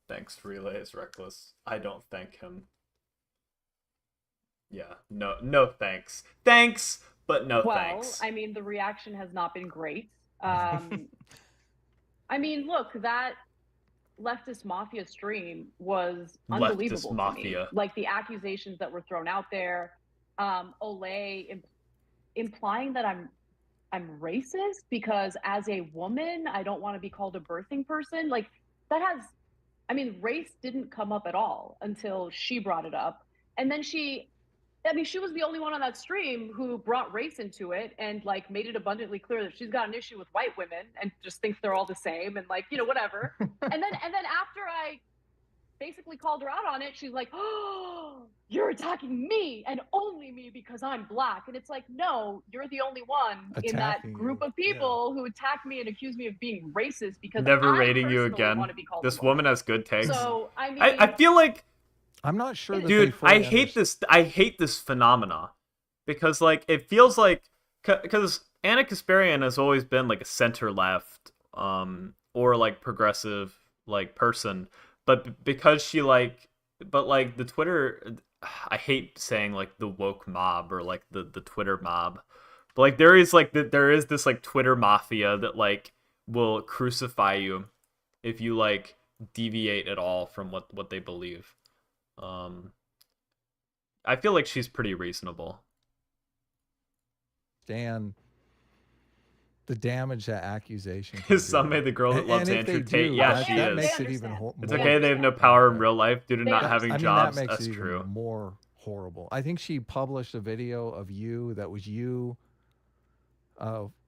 Thanks, Relay is reckless. I don't thank him. Yeah, no thanks. Thanks, but no thanks. Well, I mean, the reaction has not been great. I mean, look, that leftist mafia stream was unbelievable to me. Like the accusations that were thrown out there, Olay implying that I'm racist because as a woman I don't want to be called a birthing person. Like that has, I mean, race didn't come up at all until she brought it up, and then she was the only one on that stream who brought race into it and like made it abundantly clear that she's got an issue with white women and just thinks they're all the same and like, you know, whatever. and then after I basically called her out on it, she's like, oh, you're attacking me and only me because I'm black. And it's like, no, you're the only one in that group of people who attack me and accuse me of being racist because never rating you again. This woman has good takes. So I mean, I feel like I'm not sure that dude, I hate this phenomena because like it feels like because Anna Kasparian has always been like a center left, or like progressive like person, but because she like, but like the Twitter, I hate saying like the woke mob or like the Twitter mob, but like there is like there is this like Twitter mafia that like will crucify you if you like deviate at all from what they believe. Um, I feel like she's pretty reasonable. Dan, the damage that accusation can Is Some do. made the girl that loves And if Andrew they Tate? do, Yeah, she that is. makes it even It's more. okay. They have no power in real life due to not having I mean, jobs. that makes That's it even true. more horrible. I think she published a video of you that was you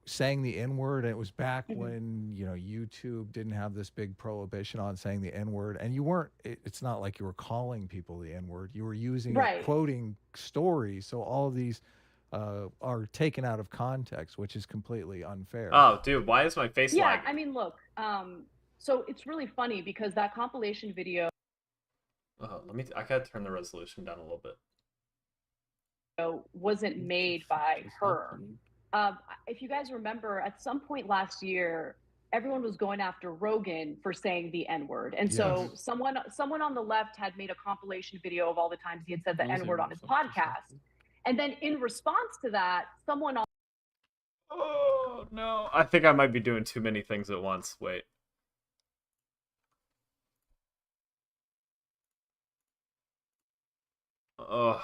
saying the N-word, and it was back when, you know, YouTube didn't have this big prohibition on saying the N-word, and you weren't, it's not like you were calling people the N-word. You were using it, quoting stories, so all of these are taken out of context, which is completely unfair. Oh, dude, why is my face lagging? I mean, look, so it's really funny because that compilation video I gotta turn the resolution down a little bit. wasn't made by her. If you guys remember, at some point last year, everyone was going after Rogan for saying the N-word. And so someone on the left had made a compilation video of all the times he had said the N-word on his podcast. And then in response to that, someone on Oh, no. I think I might be doing too many things at once. Wait. Oh.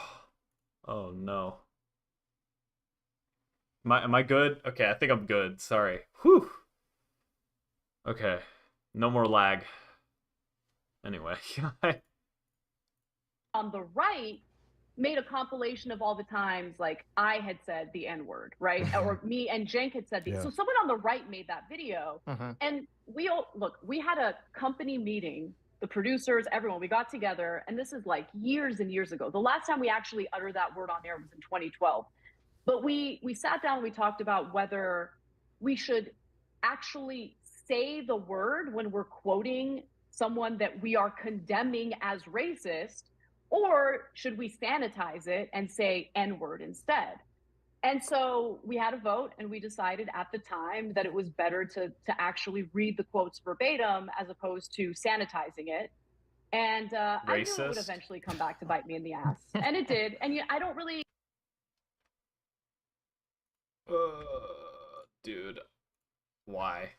Oh, no. Am I good? Okay, I think I'm good. Sorry. Whew. Okay. No more lag. Anyway. on the right made a compilation of all the times like I had said the N-word, right? Or me and Cenk had said the so someone on the right made that video. And we all we had a company meeting, the producers, everyone, we got together, and this is like years and years ago. The last time we actually uttered that word on air was in 2012. But we sat down and we talked about whether we should actually say the word when we're quoting someone that we are condemning as racist, or should we sanitize it and say N-word instead? And so we had a vote, and we decided at the time that it was better to actually read the quotes verbatim as opposed to sanitizing it. And I knew it would eventually come back to bite me in the ass, and it did. And I don't really. Dude, why?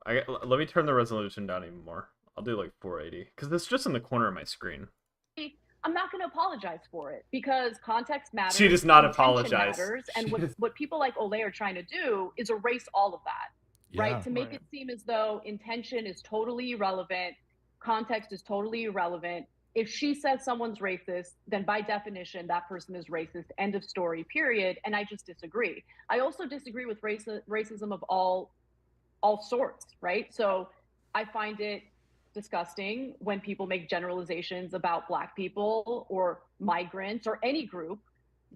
Let me turn the resolution down even more. I'll do like 480 because it's just in the corner of my screen. I'm not going to apologize for it because context matters. She does not apologize. Matters, and what people like Olay are trying to do is erase all of that, right? To make it seem as though intention is totally irrelevant, context is totally irrelevant. If she says someone's racist, then by definition, that person is racist. End of story, period. And I just disagree. I also disagree with racism of all sorts, right? So I find it disgusting when people make generalizations about Black people or migrants or any group.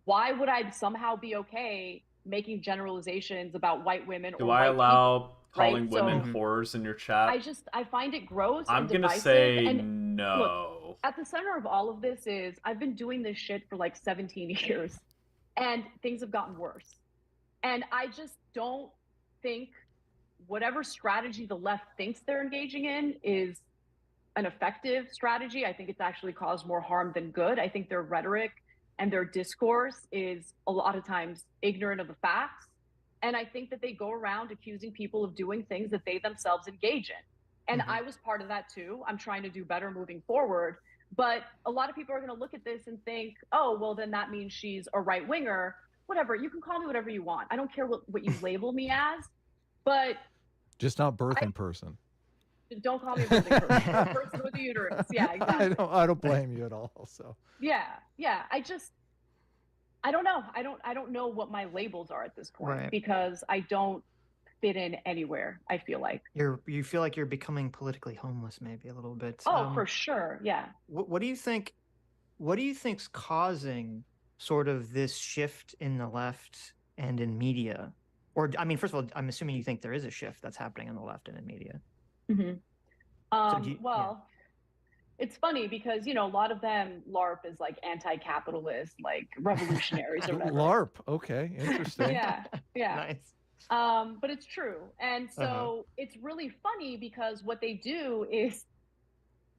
Why would I somehow be okay making generalizations about white women or white people? Do I allow calling right? women whores in your chat? I find it gross. I'm and gonna divisive. say and no. Look, at the center of all of this is I've been doing this shit for like 17 years, and things have gotten worse. And I just don't think whatever strategy the left thinks they're engaging in is an effective strategy. I think it's actually caused more harm than good. I think their rhetoric and their discourse is a lot of times ignorant of the facts. And I think that they go around accusing people of doing things that they themselves engage in. And I was part of that too. I'm trying to do better moving forward. But a lot of people are going to look at this and think, oh, well, then that means she's a right winger. Whatever. You can call me whatever you want. I don't care what you label me as. But just not birthing person. Don't call me a birthing person. A person with a uterus. Yeah, exactly. I don't blame you at all. So yeah. I don't know. I don't know what my labels are at this point because I don't fit in anywhere. I feel like you feel like you're becoming politically homeless, maybe a little bit. Oh, for sure. Yeah. What do you think? What do you think's causing sort of this shift in the left and in media? Or I mean, first of all, I'm assuming you think there is a shift that's happening on the left and in media. Mm-hmm. it's funny because, you know, a lot of them LARP is like anti-capitalist, like revolutionaries or whatever. LARP. Okay, interesting. Yeah, yeah. Nice. But it's true. And so it's really funny because what they do is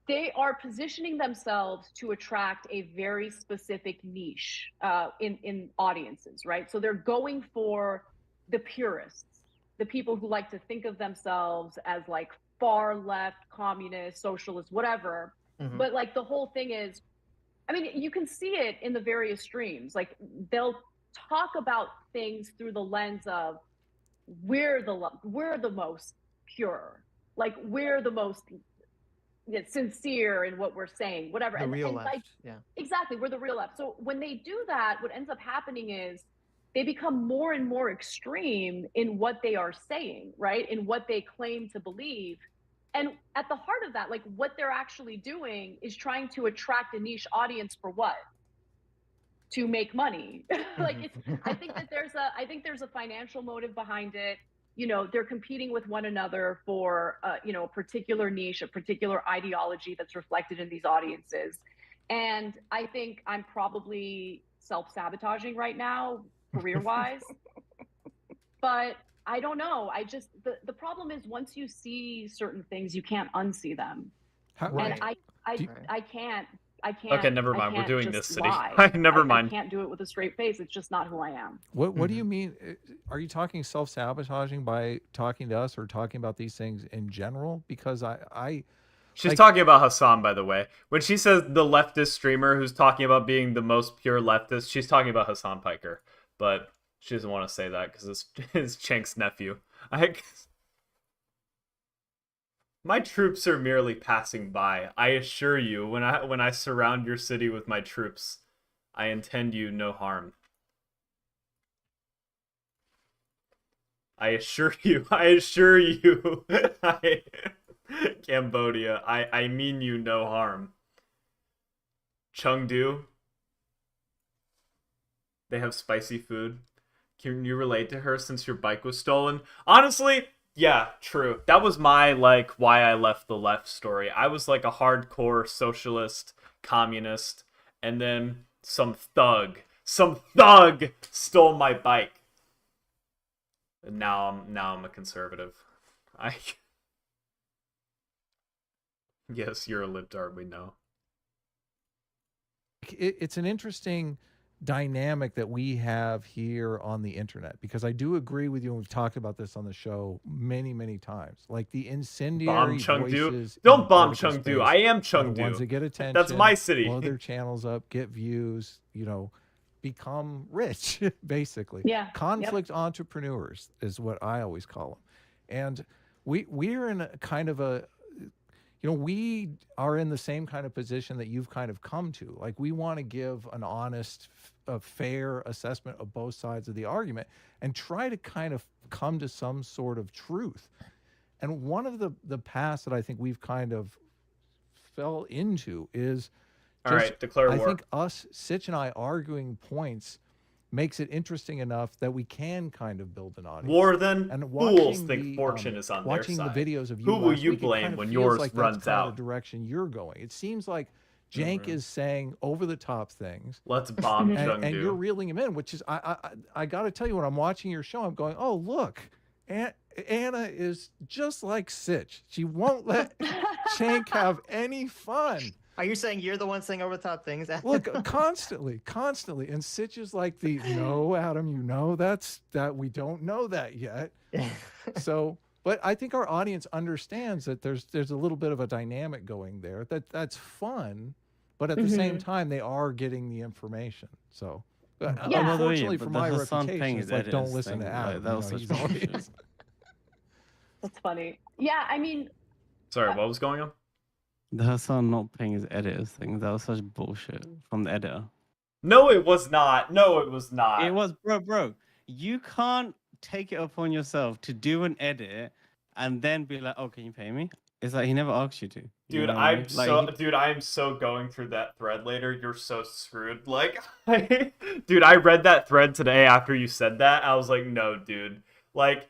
they are positioning themselves to attract a very specific niche in audiences, right? So they're going for the purists, the people who like to think of themselves as like far left, communist, socialist, whatever. But like the whole thing is, I mean, you can see it in the various streams. Like they'll talk about things through the lens of we're the most pure, like we're the most sincere in what we're saying, whatever. The real left. Like, yeah. Exactly, we're the real left. So when they do that, what ends up happening is they become more and more extreme in what they are saying, right? In what they claim to believe. And at the heart of that, like what they're actually doing is trying to attract a niche audience for what? To make money. Like I think there's a financial motive behind it. You know, they're competing with one another for you know, a particular niche, a particular ideology that's reflected in these audiences. And I think I'm probably self-sabotaging right now, career-wise. But I don't know. I just the problem is once you see certain things, you can't unsee them. Right. And I can't. Okay, never mind. We're can't doing just this, City. lie. Never mind. I can't do it with a straight face. It's just not who I am. What do you mean? Are you talking self-sabotaging by talking to us or talking about these things in general? Because She's like, talking about Hassan, by the way. When she says the leftist streamer who's talking about being the most pure leftist, she's talking about Hassan Piker. But she doesn't want to say that because it's Chank's nephew. My troops are merely passing by. I assure you, when I surround your city with my troops, I intend you no harm. I assure you, Cambodia, I mean you no harm. Chengdu, they have spicy food. Can you relate to her since your bike was stolen? Honestly, yeah, true. That was my, like, why I left the left story. I was like a hardcore socialist, communist, and then some thug stole my bike. And now I'm a conservative. Yes, you're a libtard, we know. it's an interesting dynamic that we have here on the internet, because I do agree with you, and we've talked about this on the show many times. Like the incendiary voices. Don't bomb Chengdu. I am Chengdu. The ones that get attention. That's my city. Blow their channels up, get views, you know, become rich, basically. Yeah. Conflict entrepreneurs is what I always call them. And we're in a kind of a, you know, we are in the same kind of position that you've kind of come to. Like, we want to give an honest, a fair assessment of both sides of the argument and try to kind of come to some sort of truth. And one of the paths that I think we've kind of fell into is all right, declare war. I think us, Sitch and I, arguing points makes it interesting enough that we can kind of build an audience. War, then, and fools think fortune is on their watching side. the videos of you, who will you week, blame when yours like runs that's kind out? of the direction you're going. It seems like Jank is saying over the top things. Let's bomb and you're reeling him in, which is I got to tell you, when I'm watching your show, I'm going, oh look, Anna is just like Sitch. She won't let Jank have any fun. Are you saying you're the one saying over the top things? Look, constantly. And Sitch is like no, Adam, you know that we don't know that yet. So, but I think our audience understands that there's a little bit of a dynamic going there. That's fun, but at the same time, they are getting the information. So, unfortunately for my reputation, it's like, don't listen to Adam. That was such bullshit. That's funny. Yeah, I mean. Sorry, what was going on? The Hassan not paying his editors thing, that was such bullshit from the editor. No, it was not. No, it was not. It was, bro. You can't take it upon yourself to do an edit and then be like, oh, can you pay me? It's like he never asked you to. Dude, I am so going through that thread later. You're so screwed. Like, dude, I read that thread today after you said that. I was like, no, dude. Like,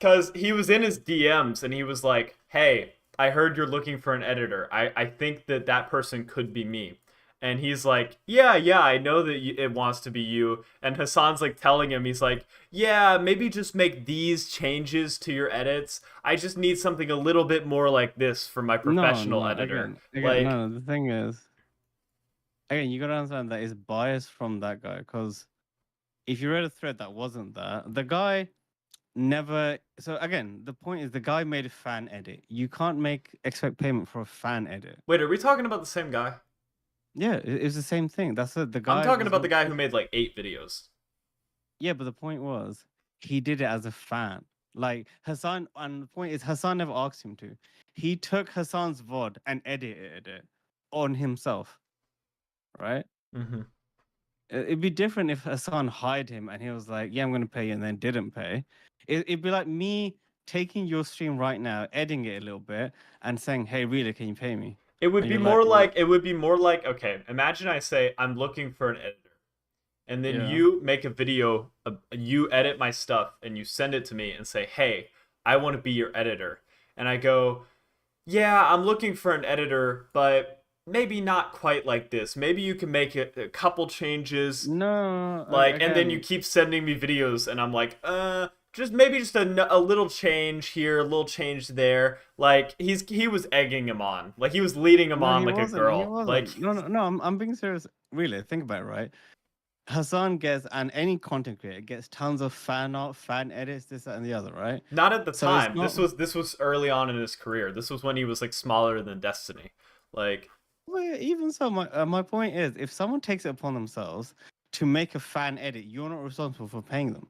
because he was in his DMs and he was like, hey, I heard you're looking for an editor. I think that person could be me. And he's like, yeah, I know that it wants to be you. And Hassan's like telling him, he's like, yeah, maybe just make these changes to your edits. I just need something a little bit more like this for my professional editor. No, the thing is, again, you gotta understand that it's biased from that guy, because if you read a thread that wasn't there, the guy never. So again, the point is the guy made a fan edit. You can't expect payment for a fan edit. Wait, are we talking about the same guy? Yeah, it's the same thing. That's the guy. I'm talking about the guy who made like 8 videos. Yeah, but the point was he did it as a fan. Like Hassan, and the point is Hassan never asked him to. He took Hassan's VOD and edited it on himself. Right? Mm-hmm. It'd be different if Hassan hired him and he was like, yeah, I'm going to pay you, and then didn't pay. It'd be like me taking your stream right now, editing it a little bit, and saying, hey, really, can you pay me? It would be more like, okay, imagine I say I'm looking for an editor. And then you make a video, you edit my stuff, and you send it to me and say, hey, I want to be your editor. And I go, yeah, I'm looking for an editor, but maybe not quite like this. Maybe you can make it a couple changes. No. And then you keep sending me videos, and I'm like, just a little change here, a little change there. Like he was egging him on, like he was leading him on like a girl. Like no, I'm being serious. Really, think about it, right? Hassan gets, and any content creator gets, tons of fan art, fan edits, this, that, and the other, right? Not at the time. This was early on in his career. This was when he was like smaller than Destiny. Like, well, even so, my point is, if someone takes it upon themselves to make a fan edit, you're not responsible for paying them.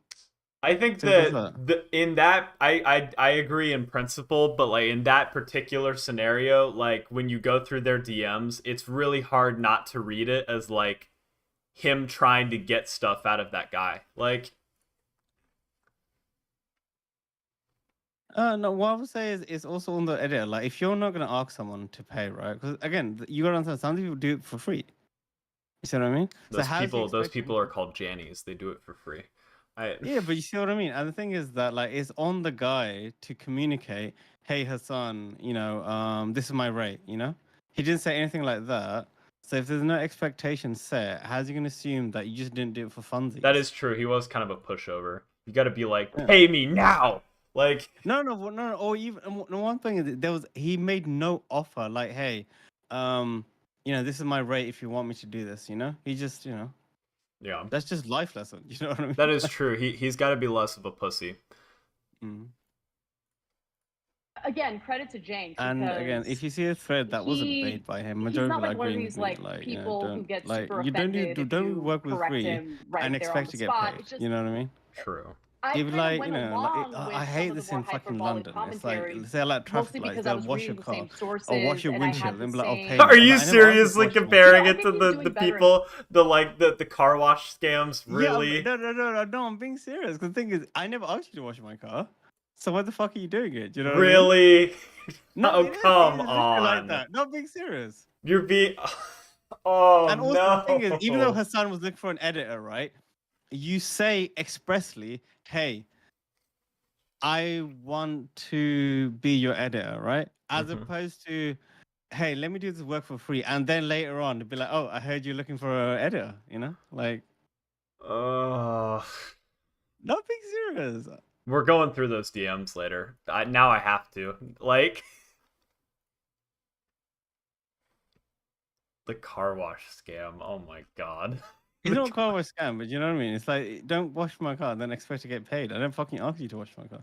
I think that I agree in principle, but like in that particular scenario, like when you go through their DMs, it's really hard not to read it as like him trying to get stuff out of that guy. Like, no, what I would say is it's also on the editor. Like, if you're not gonna ask someone to pay, right? Because again, you gotta understand, some people do it for free. You see what I mean? Those people are called Jannies. They do it for free. Yeah, but you see what I mean? And the thing is that, like, it's on the guy to communicate, hey, Hassan, this is my rate, He didn't say anything like that. So if there's no expectation set, how's he going to assume that you just didn't do it for funsies? That is true. He was kind of a pushover. You got to be like, pay me now! Like... No. Or even, one thing is, he made no offer, like, hey, this is my rate if you want me to do this, He just, Yeah. That's just life lesson. You know what I mean? That is true. He's got to be less of a pussy. Mm. Again, credit to James. And again, if you see a thread that wasn't made by him, he's not like one of these people who get super offended. Don't work with free and expect to get paid. You know what I mean? True. Even like, I hate this in fucking London. It's like, say like traffic lights, they'll wash your car or wash your windshield and be like, oh, pay me. Are you seriously comparing it to the people, the car wash scams? Really? Yeah, no, I'm being serious. Because the thing is, I never asked you to wash my car. So what the fuck are you doing it? Do you know what really? I mean? No, oh, come on. Like that. Not being serious. You're being... Oh, and also the thing is, even though Hassan was looking for an editor, right? You say expressly, hey, I want to be your editor, right? As opposed to, hey, let me do this work for free. And then later on, to be like, oh, I heard you're looking for an editor, Like... Not being serious. We're going through those DMs later. Now I have to. Like... The car wash scam. Oh my god. It's not a car wash scam, but you know what I mean? It's like, don't wash my car and then expect to get paid. I don't fucking ask you to wash my car.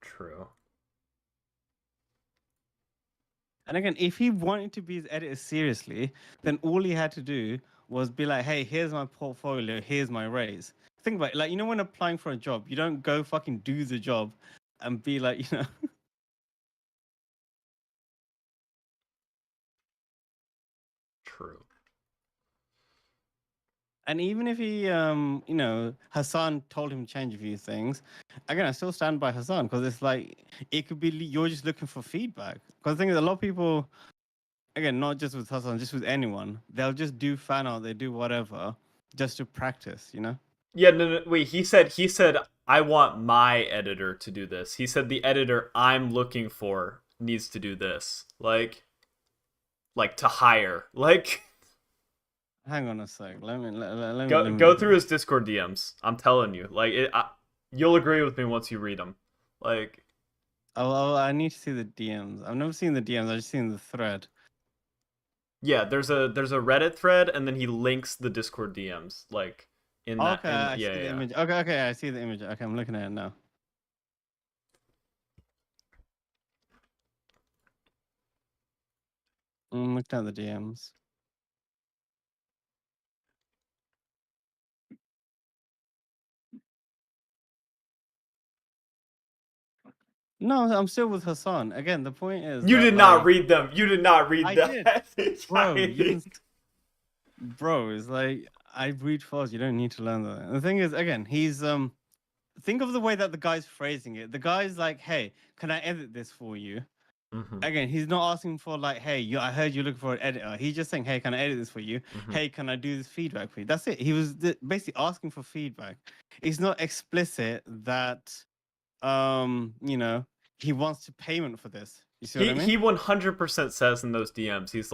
True. And again, if he wanted to be his editor seriously, then all he had to do was be like, hey, here's my portfolio, here's my raise. Think about it, like, when applying for a job, you don't go fucking do the job and be like, True. And even if he, Hassan told him to change a few things, again, I still stand by Hassan, because it's like, it could be you're just looking for feedback. Because the thing is, a lot of people, again, not just with Hassan, just with anyone, they'll just do fan art, they do whatever, just to practice, Yeah, no, wait, he said, I want my editor to do this. He said the editor I'm looking for needs to do this. Like to hire. Like Hang on a sec. Let me go through his Discord DMs. I'm telling you. Like you'll agree with me once you read them. Like oh, I need to see the DMs. I've never seen the DMs. I've just seen the thread. yeah, there's a Reddit thread, and then he links the Discord DMs like in that. Okay, I see the image. Okay, I see the image. Okay, I'm looking at it now. I'm looking at the DMs. No, I'm still with Hassan. Again, the point is you that, did not read them. You did not read I that. did. Bro, it's like I read fast. You don't need to learn that. And the thing is, again, he's think of the way that the guy's phrasing it. The guy's like, "Hey, can I edit this for you?" Again, he's not asking for like, "Hey, I heard you're looking for an editor." He's just saying, "Hey, can I edit this for you? Hey, can I do this feedback for you?" That's it. He was basically asking for feedback. It's not explicit that, you know, he wants to payment for this. You see what I mean? He 100% says in those DMs, he's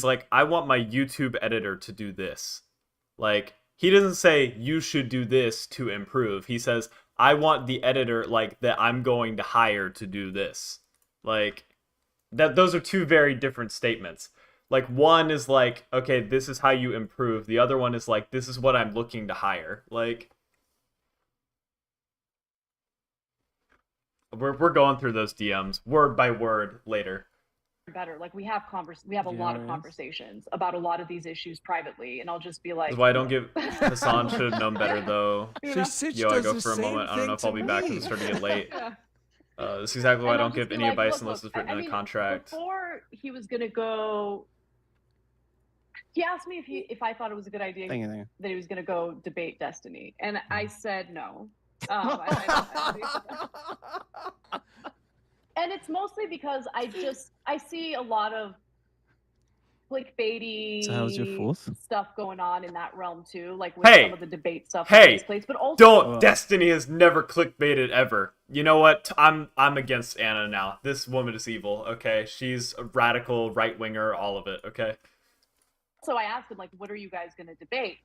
like, I want my YouTube editor to do this. Like, he doesn't say you should do this to improve. He says, I want the editor like that I'm going to hire to do this. Like, those are two very different statements. Like, one is like, okay, this is how you improve. The other one is like, this is what I'm looking to hire. Like, we're going through those DMs word by word later. Better, like we have a lot of conversations about a lot of these issues privately, and I'll just be like, that's why I don't give Hassan should have known better though. You know? Yo, I go for a moment. I don't know if I'll be back because it's starting to get late. This is exactly why I don't give any advice unless it's written in a contract. Before he was gonna go, he asked me if I thought it was a good idea that he was gonna go debate Destiny, and I said no. And it's mostly because I see a lot of clickbaity stuff going on in that realm too, like with some of the debate stuff that takes place. But also, Destiny has never clickbaited ever. You know what? I'm against Anna now. This woman is evil. Okay, she's a radical right winger. All of it. Okay. So I asked him, like, what are you guys going to debate?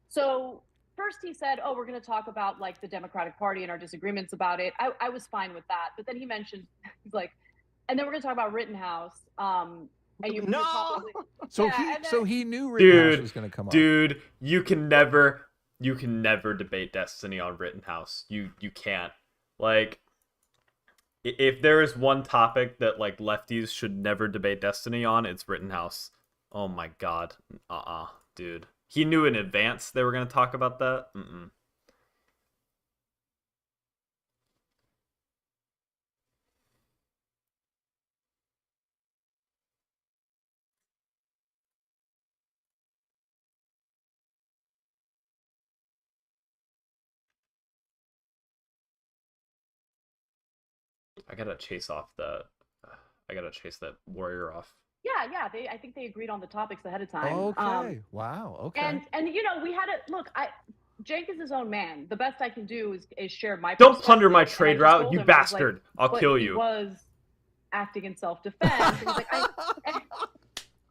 So first he said, oh, we're going to talk about like the Democratic Party and our disagreements about it. I was fine with that. But then he mentioned, he's like, and then we're going to talk about Rittenhouse. And you probably, so he knew Rittenhouse was going to come up. Dude, you can never debate Destiny on Rittenhouse. You can't. Like, if there is one topic that like lefties should never debate Destiny on, it's Rittenhouse. Oh my god. Dude. He knew in advance they were going to talk about that? I gotta chase that warrior off. Yeah. I think they agreed on the topics ahead of time. Okay. Wow. Okay. And you know, we had a look. Jake is his own man. The best I can do is share my. Don't plunder my trade route, you bastard! I'll kill you. He was acting in self-defense.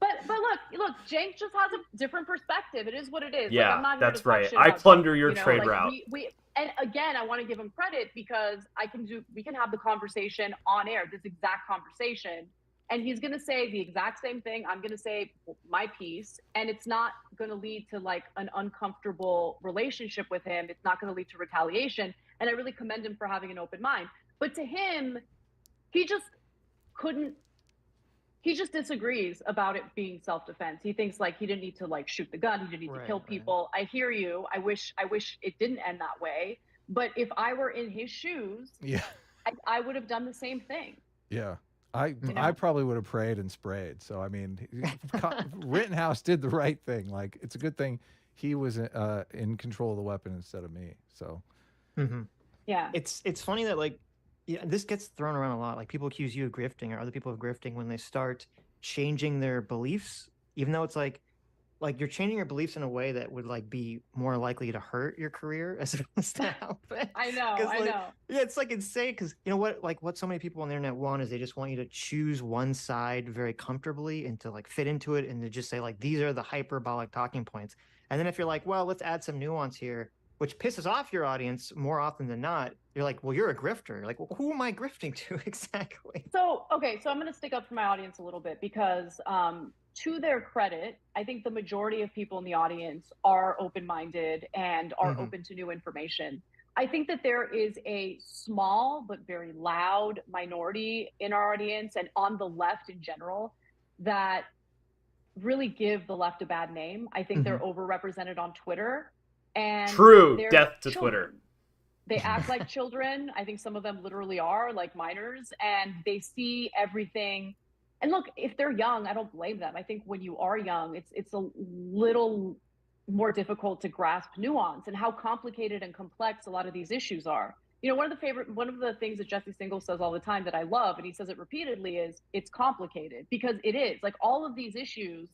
But look, Jake just has a different perspective. It is what it is. Yeah, like, I'm not that's here to right. I plunder your trade route. And again, I want to give him credit because we can have the conversation on air, this exact conversation, and he's going to say the exact same thing. I'm going to say my piece, and it's not going to lead to like an uncomfortable relationship with him. It's not going to lead to retaliation. And I really commend him for having an open mind. But to him, he just disagrees about it being self-defense. He thinks like he didn't need to like shoot the gun. He didn't need to kill people. I hear you. I wish it didn't end that way. But if I were in his shoes, I would have done the same thing. Yeah. I probably would have prayed and sprayed. So, I mean, Rittenhouse did the right thing. Like, it's a good thing he was in control of the weapon instead of me. So, yeah. It's funny that, like, this gets thrown around a lot. Like, people accuse you of grifting or other people of grifting when they start changing their beliefs, even though it's like, like you're changing your beliefs in a way that would like be more likely to hurt your career as opposed to help it. I know, I Like, know. yeah, it's like insane because you know what so many people on the internet want is they just want you to choose one side very comfortably and to like fit into it and to just say like these are the hyperbolic talking points. And then if you're like, well, let's add some nuance here, which pisses off your audience more often than not, you're like, well, you're a grifter. You're like, well, who am I grifting to exactly? So, okay, so I'm going to stick up for my audience a little bit because, to their credit, I think the majority of people in the audience are open-minded and are open to new information. I think that there is a small but very loud minority in our audience and on the left in general that really give the left a bad name. I think they're overrepresented on Twitter. And True. Death to children. Twitter. They act like children. I think some of them literally are like minors, and they see everything. And look, if they're young, I don't blame them. I think when you are young, it's a little more difficult to grasp nuance and how complicated and complex a lot of these issues are. You know, one of the things that Jesse Singles says all the time that I love, and he says it repeatedly, is it's complicated, because it is. Like, all of these issues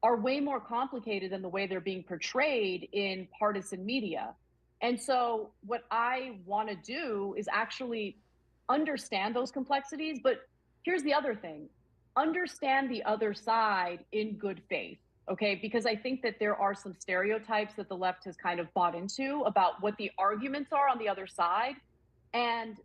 are way more complicated than the way they're being portrayed in partisan media. And so what I want to do is actually understand those complexities. But here's the other thing: understand the other side in good faith. Okay, because I think that there are some stereotypes that the left has kind of bought into about what the arguments are on the other side. And,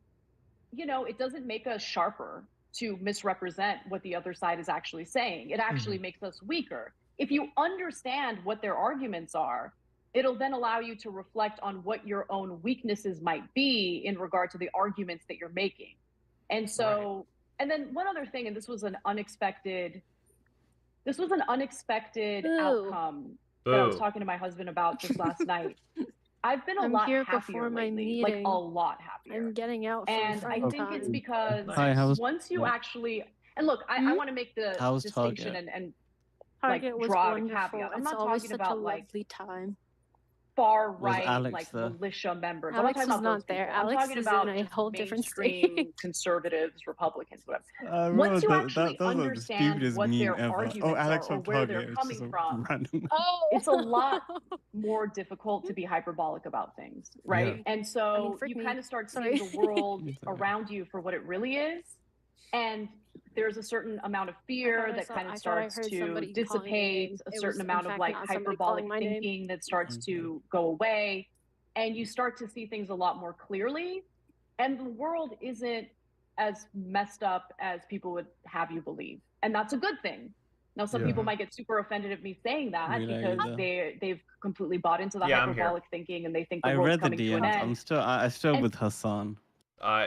you know, it doesn't make us sharper to misrepresent what the other side is actually saying. It actually makes us weaker. If you understand what their arguments are, it'll then allow you to reflect on what your own weaknesses might be in regard to the arguments that you're making. And so, and then one other thing, and this was an unexpected outcome that I was talking to my husband about just last night. I've been a lot happier lately, like a lot happier. I'm getting out from and I think it's because once you actually, and look, I want to make the distinction and like draw a caveat. I'm not talking about like time. far right, like militia members. Alex I'm not talking about not there. people. Alex I'm talking about in a whole different mainstream conservatives, Republicans, whatever. Once you actually understand what their arguments are or where they're coming from, it's a lot more difficult to be hyperbolic about things, right? Yeah. And so you kind of start seeing the world around you for what it really is. And there's a certain amount of fear that kind of starts to dissipate, a certain amount of like hyperbolic thinking that starts to go away, and you start to see things a lot more clearly. And the world isn't as messed up as people would have you believe. And that's a good thing. Now, some people might get super offended of me saying that because they've completely bought into the hyperbolic thinking and they think the world's coming to an end. I'm still with Hassan.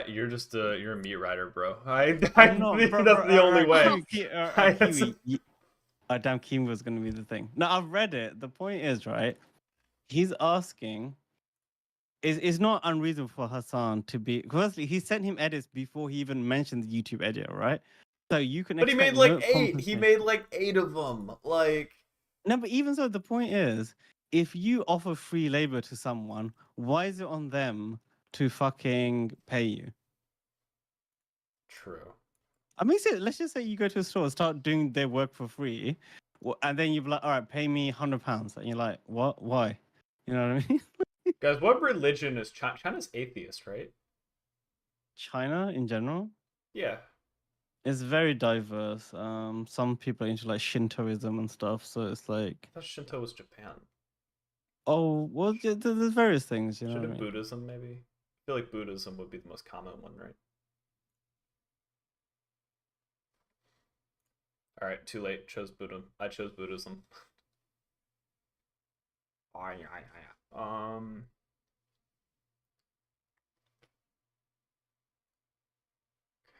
You're just you're a meat rider, bro. I think that's the only way. Damn, Keem was gonna be the thing. No, I've read it. The point is, right? He's asking. It's not unreasonable for Hassan to be. Firstly, he sent him edits before he even mentioned the YouTube edit, right? So you can. But he made like 8. He made like 8 of them. Like. No, but even so, the point is, if you offer free labor to someone, why is it on them to fucking pay you? True. I mean, let's just say you go to a store and start doing their work for free, and then you're like, all right, pay me £100. And you're like, what? Why? You know what I mean? Guys, what religion is China? China's atheist, right? China in general? Yeah. It's very diverse. Some people are into like Shintoism and stuff, so it's like... I thought Shinto was Japan. Oh, well, there's various things, you know. Shouldn't Buddhism, maybe? I feel like Buddhism would be the most common one, right? Alright, too late. Chose Buddhism. I chose Buddhism.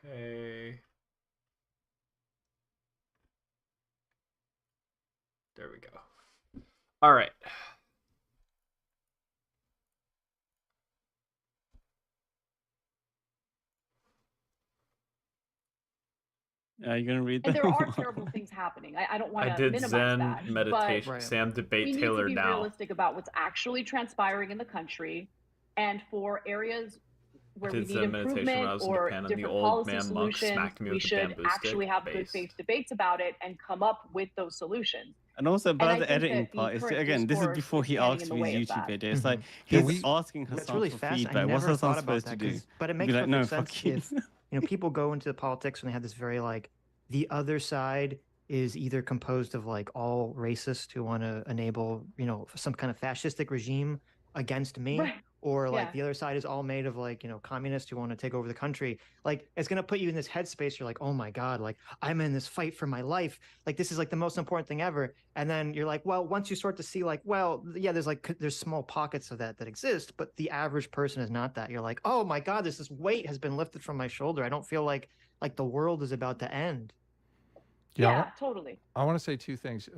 Okay. There we go. Alright. Are you gonna read that? And there are terrible things happening. I don't want to minimize Zen that. meditation. But Sam debate we need Taylor to be now. realistic about what's actually transpiring in the country, and for areas where we need improvement or different policy solutions, we should actually have good faith debates about it and come up with those solutions. And also And I about the think editing that the part, is current again, this is discourse before is he standing asks in for the his way of YouTube that. video. It's like Yeah, he's asking That's Hassan really for fast. I feedback. What's never Hassan thought about supposed to that do? but it Be makes like, perfect no, sense fuck you. if people go into politics and they have this very like the other side is either composed of like all racists who want to enable some kind of fascistic regime against me, Right. or like Yeah. the other side is all made of like communists who want to take over the country. Like it's going to put you in this headspace. You're like, oh my god, like I'm in this fight for my life, like this is like the most important thing ever. And then you're like, well, once you start to see like, well, yeah, there's small pockets of that exist, but the average person is not that. You're like, oh my god, this weight has been lifted from my shoulder. I don't feel like the world is about to end. Yeah, totally. I want to say two things.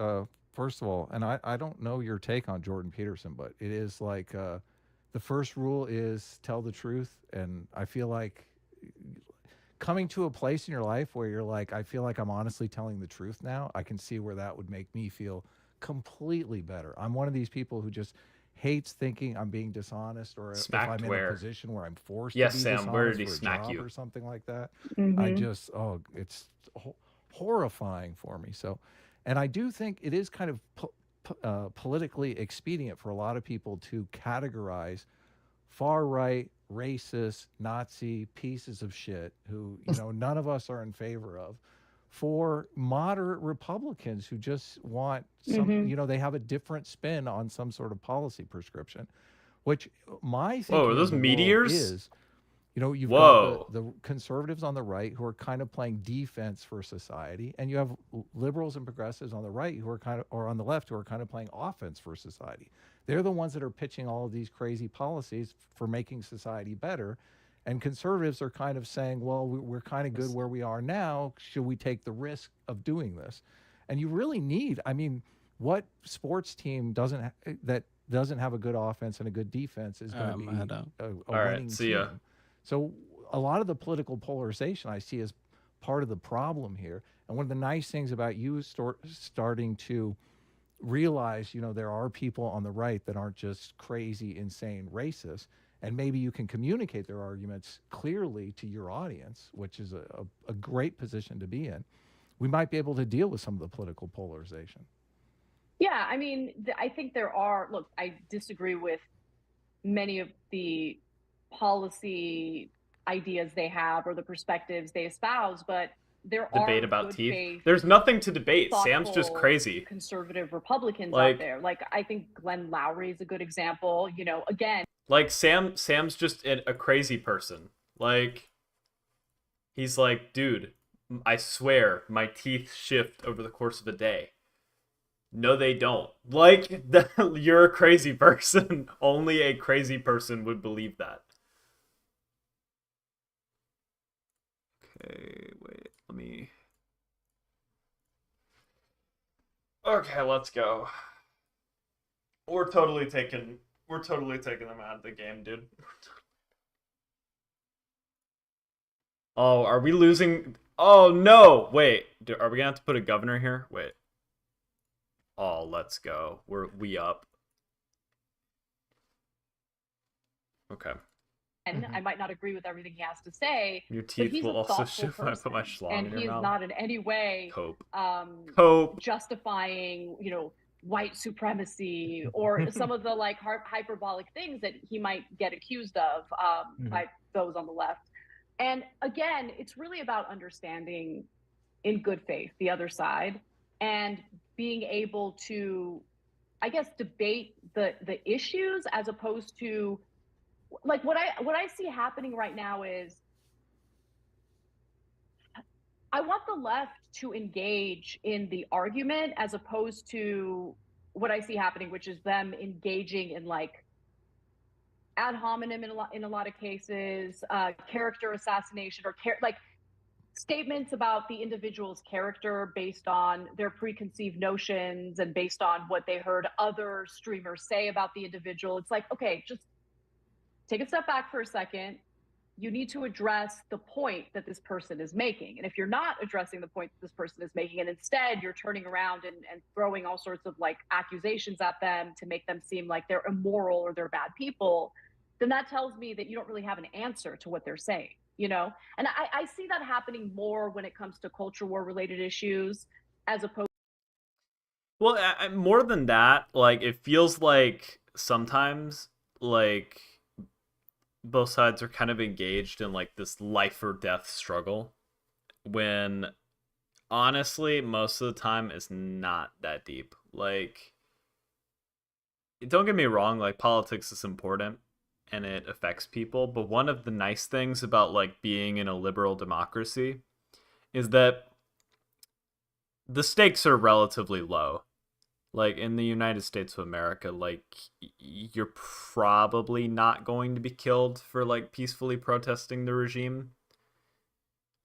First of all, and I don't know your take on Jordan Peterson, but it is like the first rule is tell the truth. And I feel like coming to a place in your life where you're like, I feel like I'm honestly telling the truth now, I can see where that would make me feel completely better. I'm one of these people who just hates thinking I'm being dishonest, or if I'm in a position where I'm forced to be Sam, where did he dishonest for a smack job you? or something like that. Mm-hmm. I just, it's horrifying for me. So, and I do think it is kind of politically expedient for a lot of people to categorize far right, racist, Nazi pieces of shit who, none of us are in favor of, for moderate Republicans who just want some, they have a different spin on some sort of policy prescription, which my thinking Whoa, are those of the world meteors? is, you've Whoa. got the conservatives on the right who are kind of playing defense for society, and you have liberals and progressives on the right who are or on the left who are kind of playing offense for society. They're the ones that are pitching all of these crazy policies for making society better. And conservatives are kind of saying, well, we're kind of good where we are now. Should we take the risk of doing this? And you really need, I mean, what sports team doesn't have a good offense and a good defense is going to be a winning team. So a lot of the political polarization I see as part of the problem here. And one of the nice things about you starting to realize, there are people on the right that aren't just crazy, insane racists, and maybe you can communicate their arguments clearly to your audience, which is a great position to be in. We might be able to deal with some of the political polarization. Yeah, I mean, I think there are, look, I disagree with many of the policy ideas they have or the perspectives they espouse, but there debate are about good teeth. faith, there's nothing to debate. Sam's just crazy. Conservative Republicans out there. Like, I think Glenn Lowry is a good example. Again, like Sam's just a crazy person. Like, he's like, dude, I swear my teeth shift over the course of a day. No, they don't. Like, you're a crazy person. Only a crazy person would believe that. Okay, wait, let me... Okay, let's go. We're totally taking them out of the game, dude. Oh, are we losing? Oh, no! Wait, are we gonna have to put a governor here? Wait. Oh, let's go. We up. Okay. And I might not agree with everything he has to say. Your teeth will also shift when I put my schlong in your mouth. And he is not in any way justifying, white supremacy or some of the like hyperbolic things that he might get accused of by those on the left. And again, it's really about understanding in good faith the other side and being able to, I guess, debate the issues as opposed to, like, what I see happening right now is I want the left to engage in the argument as opposed to what I see happening, which is them engaging in like ad hominem in a lot of cases, character assassination or like statements about the individual's character based on their preconceived notions and based on what they heard other streamers say about the individual. It's like, okay, just take a step back for a second. You need to address the point that this person is making. And if you're not addressing the point that this person is making, and instead you're turning around and throwing all sorts of like accusations at them to make them seem like they're immoral or they're bad people, then that tells me that you don't really have an answer to what they're saying, And I see that happening more when it comes to culture war related issues as opposed Well, more than that, like it feels like sometimes like both sides are kind of engaged in like this life or death struggle when honestly most of the time it's not that deep. Like don't get me wrong, like politics is important and it affects people, but one of the nice things about like being in a liberal democracy is that the stakes are relatively low. Like in the United States of America, like you're probably not going to be killed for like peacefully protesting the regime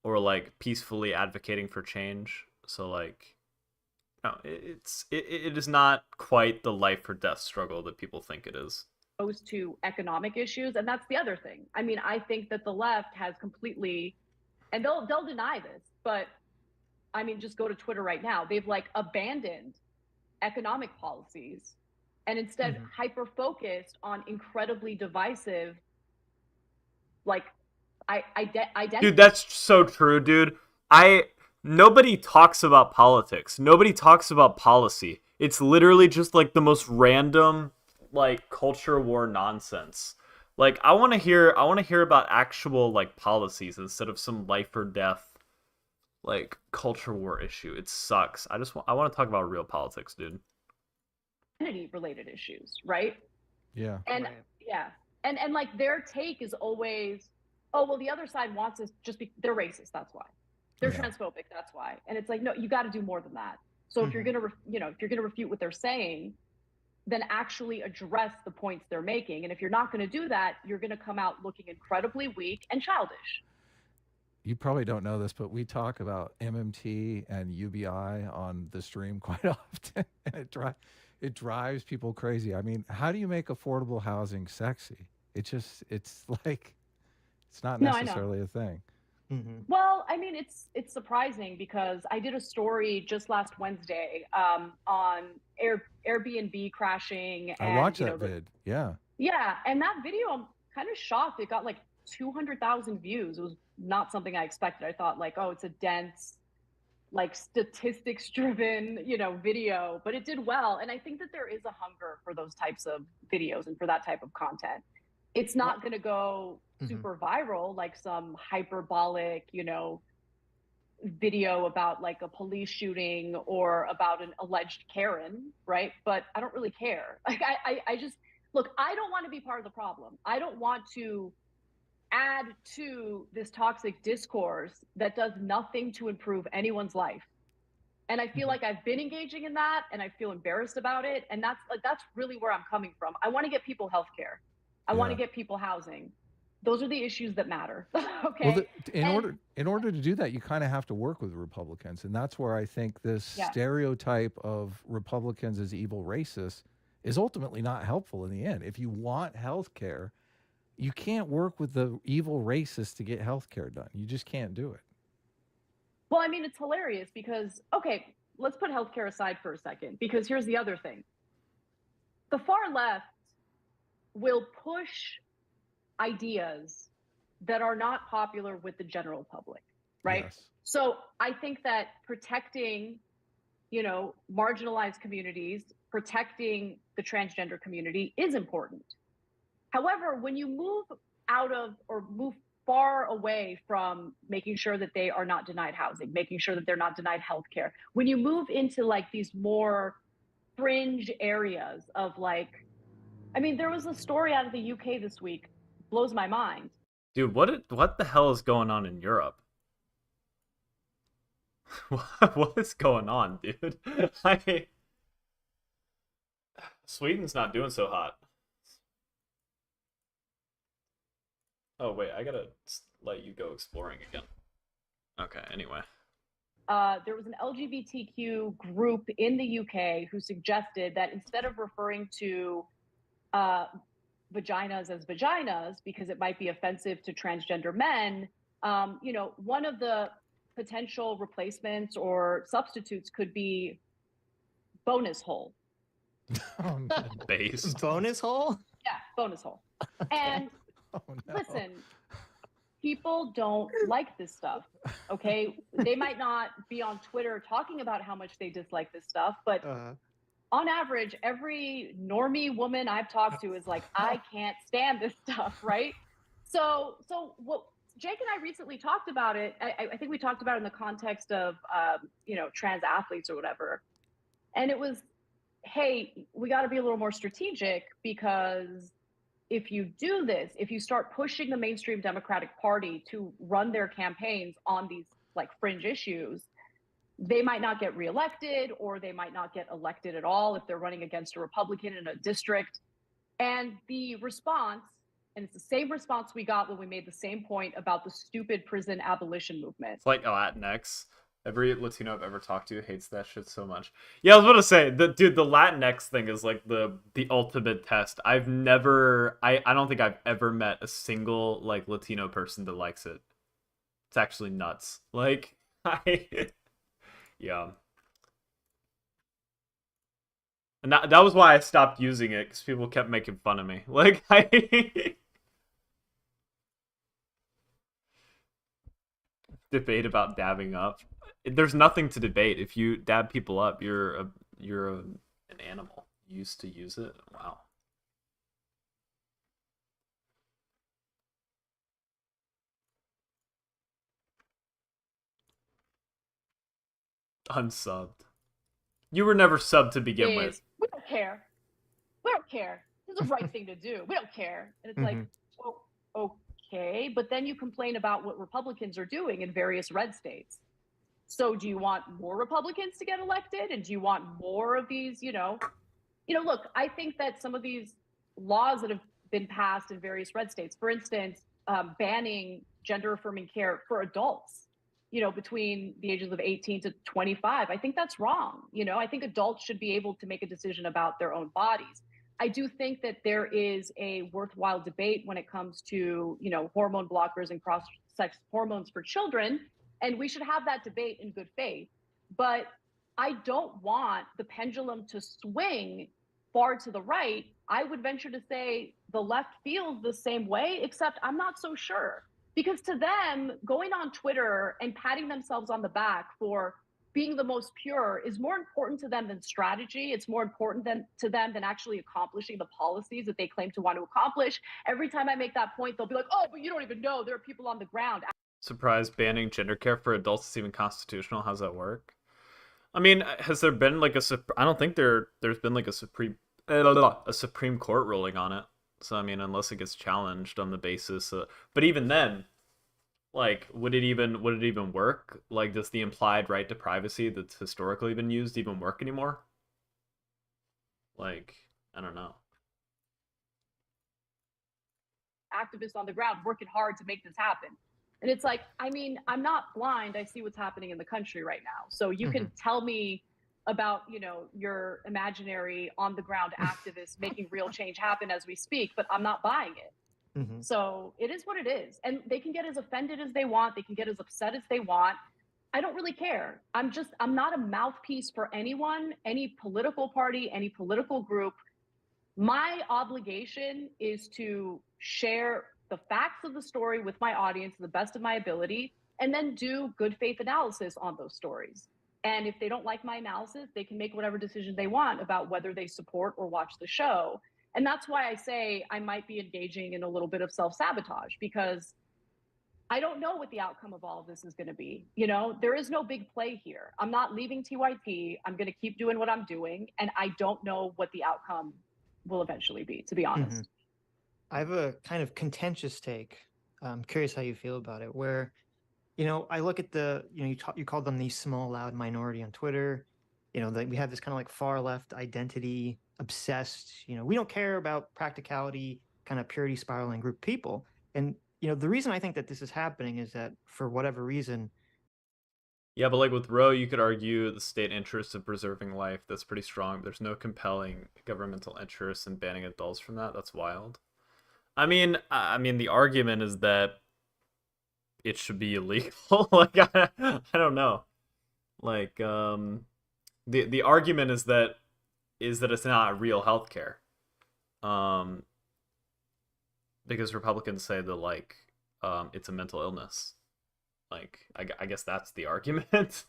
or like peacefully advocating for change. So like no, it is not quite the life or death struggle that people think it is. Opposed to economic issues, and that's the other thing. I mean, I think that the left has completely, and they'll deny this, but I mean, just go to Twitter right now. They've like abandoned economic policies and instead hyper focused on incredibly divisive like identity. Dude, that's so true, dude. Nobody talks about politics. Nobody talks about policy. It's literally just like the most random like culture war nonsense. Like I want to hear about actual like policies instead of some life or death like culture war issue. It sucks. I want to talk about real politics, dude. Identity related issues, right? Yeah. And Right. yeah. And like their take is always, oh well, the other side wants us just they're racist, that's why. They're transphobic, that's why. And it's like, no, you got to do more than that. So if you're gonna if you're gonna refute what they're saying, then actually address the points they're making. And if you're not going to do that, you're going to come out looking incredibly weak and childish. You probably don't know this, but we talk about MMT and UBI on the stream quite often. And it drives people crazy. I mean, how do you make affordable housing sexy? It's like, it's not necessarily a thing. Well, I mean, it's surprising because I did a story just last Wednesday on Airbnb crashing. And, I watched that vid. Yeah. Yeah. And that video, I'm kind of shocked. It got like 200,000 views. It was not something I expected. I thought like, oh, it's a dense, like statistics driven, video, but it did well. And I think that there is a hunger for those types of videos and for that type of content. It's not going to go super viral like some hyperbolic, video about like a police shooting or about an alleged Karen, right? But I don't really care. Like I just look, I don't want to be part of the problem. I don't want to add to this toxic discourse that does nothing to improve anyone's life. And I feel like I've been engaging in that and I feel embarrassed about it. And that's really where I'm coming from. I want to get people healthcare. I want to get people housing. Those are the issues that matter. Okay. Well, in order to do that, you kind of have to work with Republicans, and that's where I think this stereotype of Republicans as evil racists is ultimately not helpful in the end. If you want health care, you can't work with the evil racists to get health care done. You just can't do it. Well, I mean, it's hilarious because, okay, let's put healthcare aside for a second, because here's the other thing. The far left will push ideas that are not popular with the general public, right? Yes. So I think that protecting, marginalized communities, protecting the transgender community is important. However, when you move out of or move far away from making sure that they are not denied housing, making sure that they're not denied healthcare, when you move into like these more fringe areas of like, I mean, there was a story out of the UK this week, blows my mind. Dude, what the hell is going on in Europe? What is going on, dude? Sweden's not doing so hot. Oh wait, I gotta let you go exploring again. Okay, anyway. There was an LGBTQ group in the UK who suggested that instead of referring to vaginas as vaginas because it might be offensive to transgender men, one of the potential replacements or substitutes could be bonus hole. Oh, no. Base. Bonus hole? Yeah, bonus hole. And listen, people don't like this stuff, okay? They might not be on Twitter talking about how much they dislike this stuff, but on average, every normie woman I've talked to is like, I can't stand this stuff, right? So what Jake and I recently talked about it. I think we talked about it in the context of trans athletes or whatever, and it was, hey, we got to be a little more strategic, because if you do this, if you start pushing the mainstream Democratic Party to run their campaigns on these like fringe issues, they might not get reelected, or they might not get elected at all if they're running against a Republican in a district. And the response, and it's the same response we got when we made the same point about the stupid prison abolition movement. It's like Latinx. Every Latino I've ever talked to hates that shit so much. Yeah, I was about to say, the Latinx thing is like the ultimate test. I don't think I've ever met a single like Latino person that likes it. It's actually nuts. Like, yeah. And that was why I stopped using it, because people kept making fun of me. Like, debate about dabbing up. There's nothing to debate. If you dab people up, you're an animal. You used to use it. Wow. Unsubbed. You were never subbed to begin with. We don't care. We don't care. This is the right thing to do. We don't care. And it's like, oh, okay. But then you complain about what Republicans are doing in various red states. So do you want more Republicans to get elected? And do you want more of these, look, I think that some of these laws that have been passed in various red states, for instance, banning gender affirming care for adults, between the ages of 18 to 25, I think that's wrong. I think adults should be able to make a decision about their own bodies. I do think that there is a worthwhile debate when it comes to, hormone blockers and cross-sex hormones for children. And we should have that debate in good faith. But I don't want the pendulum to swing far to the right. I would venture to say the left feels the same way, except I'm not so sure. Because to them, going on Twitter and patting themselves on the back for being the most pure is more important to them than strategy. It's more important to them than actually accomplishing the policies that they claim to want to accomplish. Every time I make that point, they'll be like, oh, but you don't even know. There are people on the ground. Surprised banning gender care for adults is even constitutional. How's that work? I mean, has there been like I don't think there's been like a Supreme Court ruling on it. So I mean, unless it gets challenged on the basis but even then, like, would it even work? Like, does the implied right to privacy that's historically been used even work anymore? Like, I don't know. Activists on the ground working hard to make this happen. And it's like, I mean, I'm not blind. I see what's happening in the country right now. So you can tell me about, your imaginary on the ground activists making real change happen as we speak, but I'm not buying it. So it is what it is. And they can get as offended as they want. They can get as upset as they want. I don't really care. I'm not a mouthpiece for anyone, any political party, any political group. My obligation is to share the facts of the story with my audience to the best of my ability, and then do good faith analysis on those stories. And if they don't like my analysis, they can make whatever decision they want about whether they support or watch the show. And that's why I say I might be engaging in a little bit of self-sabotage, because I don't know what the outcome of all of this is going to be. There is no big play here. I'm not leaving TYT. I'm going to keep doing what I'm doing. And I don't know what the outcome will eventually be, to be honest. I have a kind of contentious take. I'm curious how you feel about it, where, I look at you called them the small, loud minority on Twitter. We have this kind of like far left identity obsessed, we don't care about practicality, kind of purity spiraling group people. And, the reason I think that this is happening is that for whatever reason. Yeah, but like with Roe, you could argue the state interest of preserving life. That's pretty strong. There's no compelling governmental interest in banning adults from that. That's wild. I mean, the argument is that it should be illegal. Like, I don't know. Like, the argument is that it's not real healthcare. Because Republicans say that like, it's a mental illness. Like, I guess that's the argument.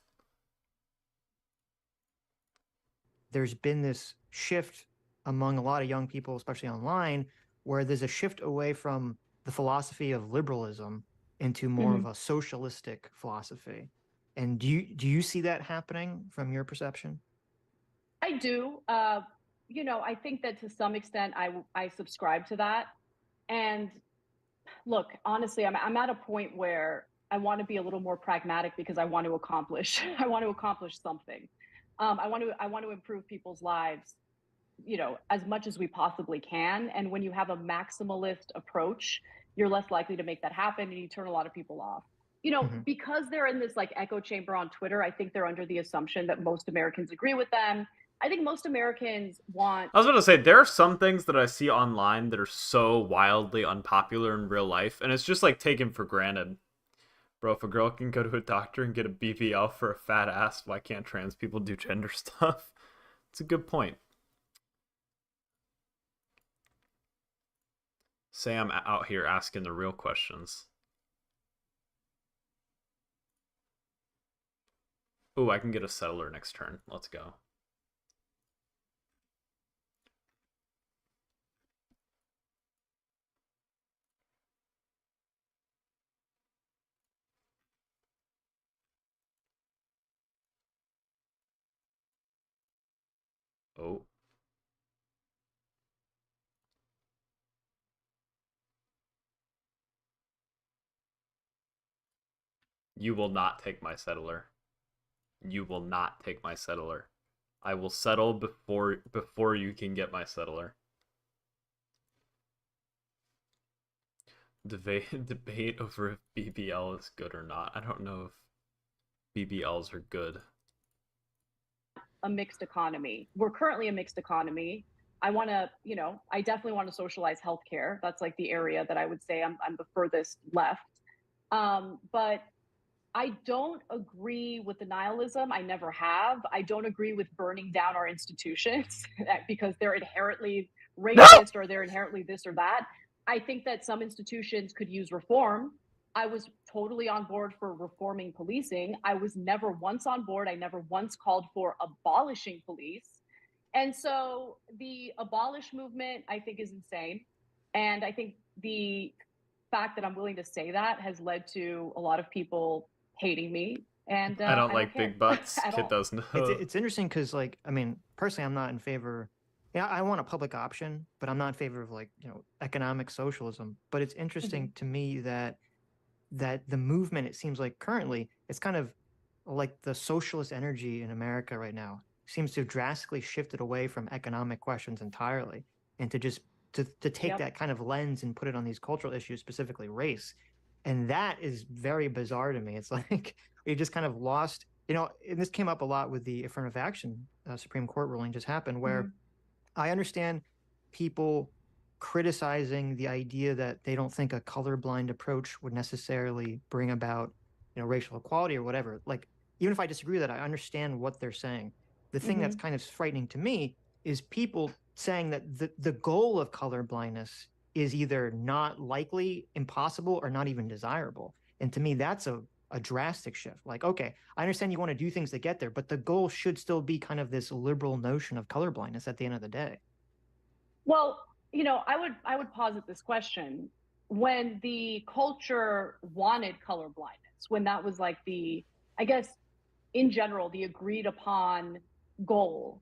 there's been this shift among a lot of young people, especially online, where there's a shift away from the philosophy of liberalism into more of a socialistic philosophy. And do you see that happening from your perception? I do. You know, I think that to some extent I subscribe to that. And look, honestly, I'm at a point where I want to be a little more pragmatic because I want to accomplish I want to accomplish something. I want to improve people's lives, you know, as much as we possibly can. And when you have a maximalist approach, you're less likely to make that happen, and you turn a lot of people off. You know, because they're in this like echo chamber on Twitter, I think they're under the assumption that most Americans agree with them. I think most Americans want. I was going to say, there are some things that I see online that are so wildly unpopular in real life, and it's just like taken for granted. Bro, if a girl can go to a doctor and get a BBL for a fat ass, why can't trans people do gender stuff? It's a good point. Sam out here asking the real questions. Ooh, I can get a settler next turn. Let's go. Oh. You will not take my settler. You will not take my settler. I will settle before you can get my settler. Debate over if BBL is good or not. I don't know if BBLs are good. A mixed economy. We're currently a mixed economy. I want to, you know, I definitely want to socialize healthcare. That's like the area that I would say I'm the furthest left. But I don't agree with the nihilism. I never have. I don't agree with burning down our institutions because they're inherently racist or they're inherently this or that. I think that some institutions could use reform. I was totally on board for reforming policing. I was never once on board. I never once called for abolishing police. And so the abolish movement, I think, is insane. And I think the fact that I'm willing to say that has led to a lot of people hating me. And I don't like big butts. Kid does know. It's interesting because, like, I mean, personally, I'm not in favor. Yeah, I want a public option, but I'm not in favor of, like, you know, economic socialism. But it's interesting to me that the movement, it seems like currently, it's kind of like the socialist energy in America right now seems to have drastically shifted away from economic questions entirely, and to just to take that kind of lens and put it on these cultural issues, specifically race. And that is very bizarre to me. It's like we just kind of lost, you know, and this came up a lot with the affirmative action Supreme Court ruling just happened, where I understand people criticizing the idea that they don't think a colorblind approach would necessarily bring about, you know, racial equality or whatever. Like, even if I disagree with that, I understand what they're saying. The thing that's kind of frightening to me is people saying that the goal of colorblindness is either not likely, impossible, or not even desirable. And to me, that's a drastic shift. Like, okay, I understand you want to do things to get there, but the goal should still be kind of this liberal notion of colorblindness at the end of the day. Well, you know, I would posit this question. When the culture wanted color blindness, when that was like the, I guess, in general, the agreed upon goal,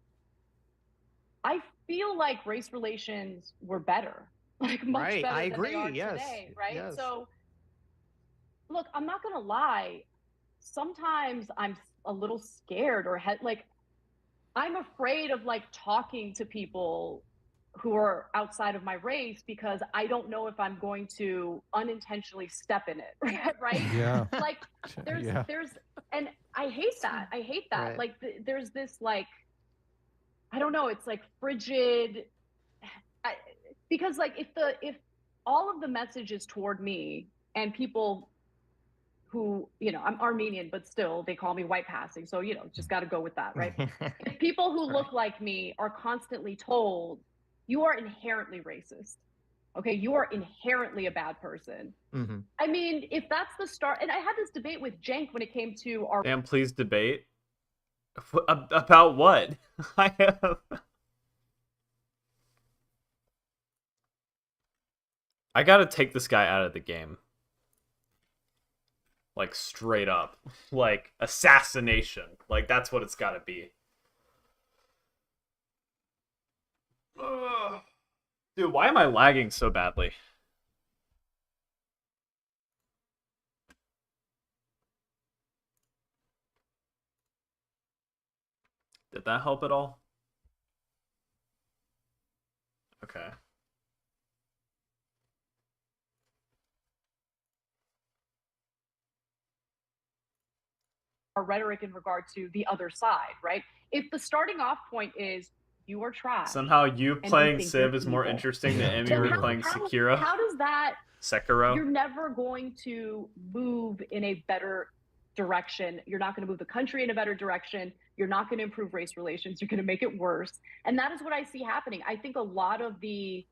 I feel like race relations were better, like much better I agree. than they are today, right? So, look, I'm not gonna lie. Sometimes I'm a little scared or like I'm afraid of like talking to people who are outside of my race because I don't know if I'm going to unintentionally step in it, right? Yeah. Like there's and I hate that. I hate that. Right. Like there's this like I don't know, it's like frigid because like if all of the message is toward me and people who, you know, I'm Armenian, but still they call me white passing. So, you know, just got to go with that, right? If people who look like me are constantly told, you are inherently racist. Okay, you are inherently a bad person. I mean, if that's the start, and I had this debate with Cenk when it came to our. Damn, please debate. About what? I have. I gotta take this guy out of the game. Like, straight up. Like, assassination. Like, that's what it's gotta be. Ugh. Dude, why am I lagging so badly? Did that help at all? Okay. Our rhetoric in regard to the other side, right? If the starting off point is you are trash. Somehow you playing Civ is more interesting than Amy playing Sekiro. How does that... Sekiro? You're never going to move in a better direction. You're not going to move the country in a better direction. You're not going to improve race relations. You're going to make it worse. And that is what I see happening. I think a lot of the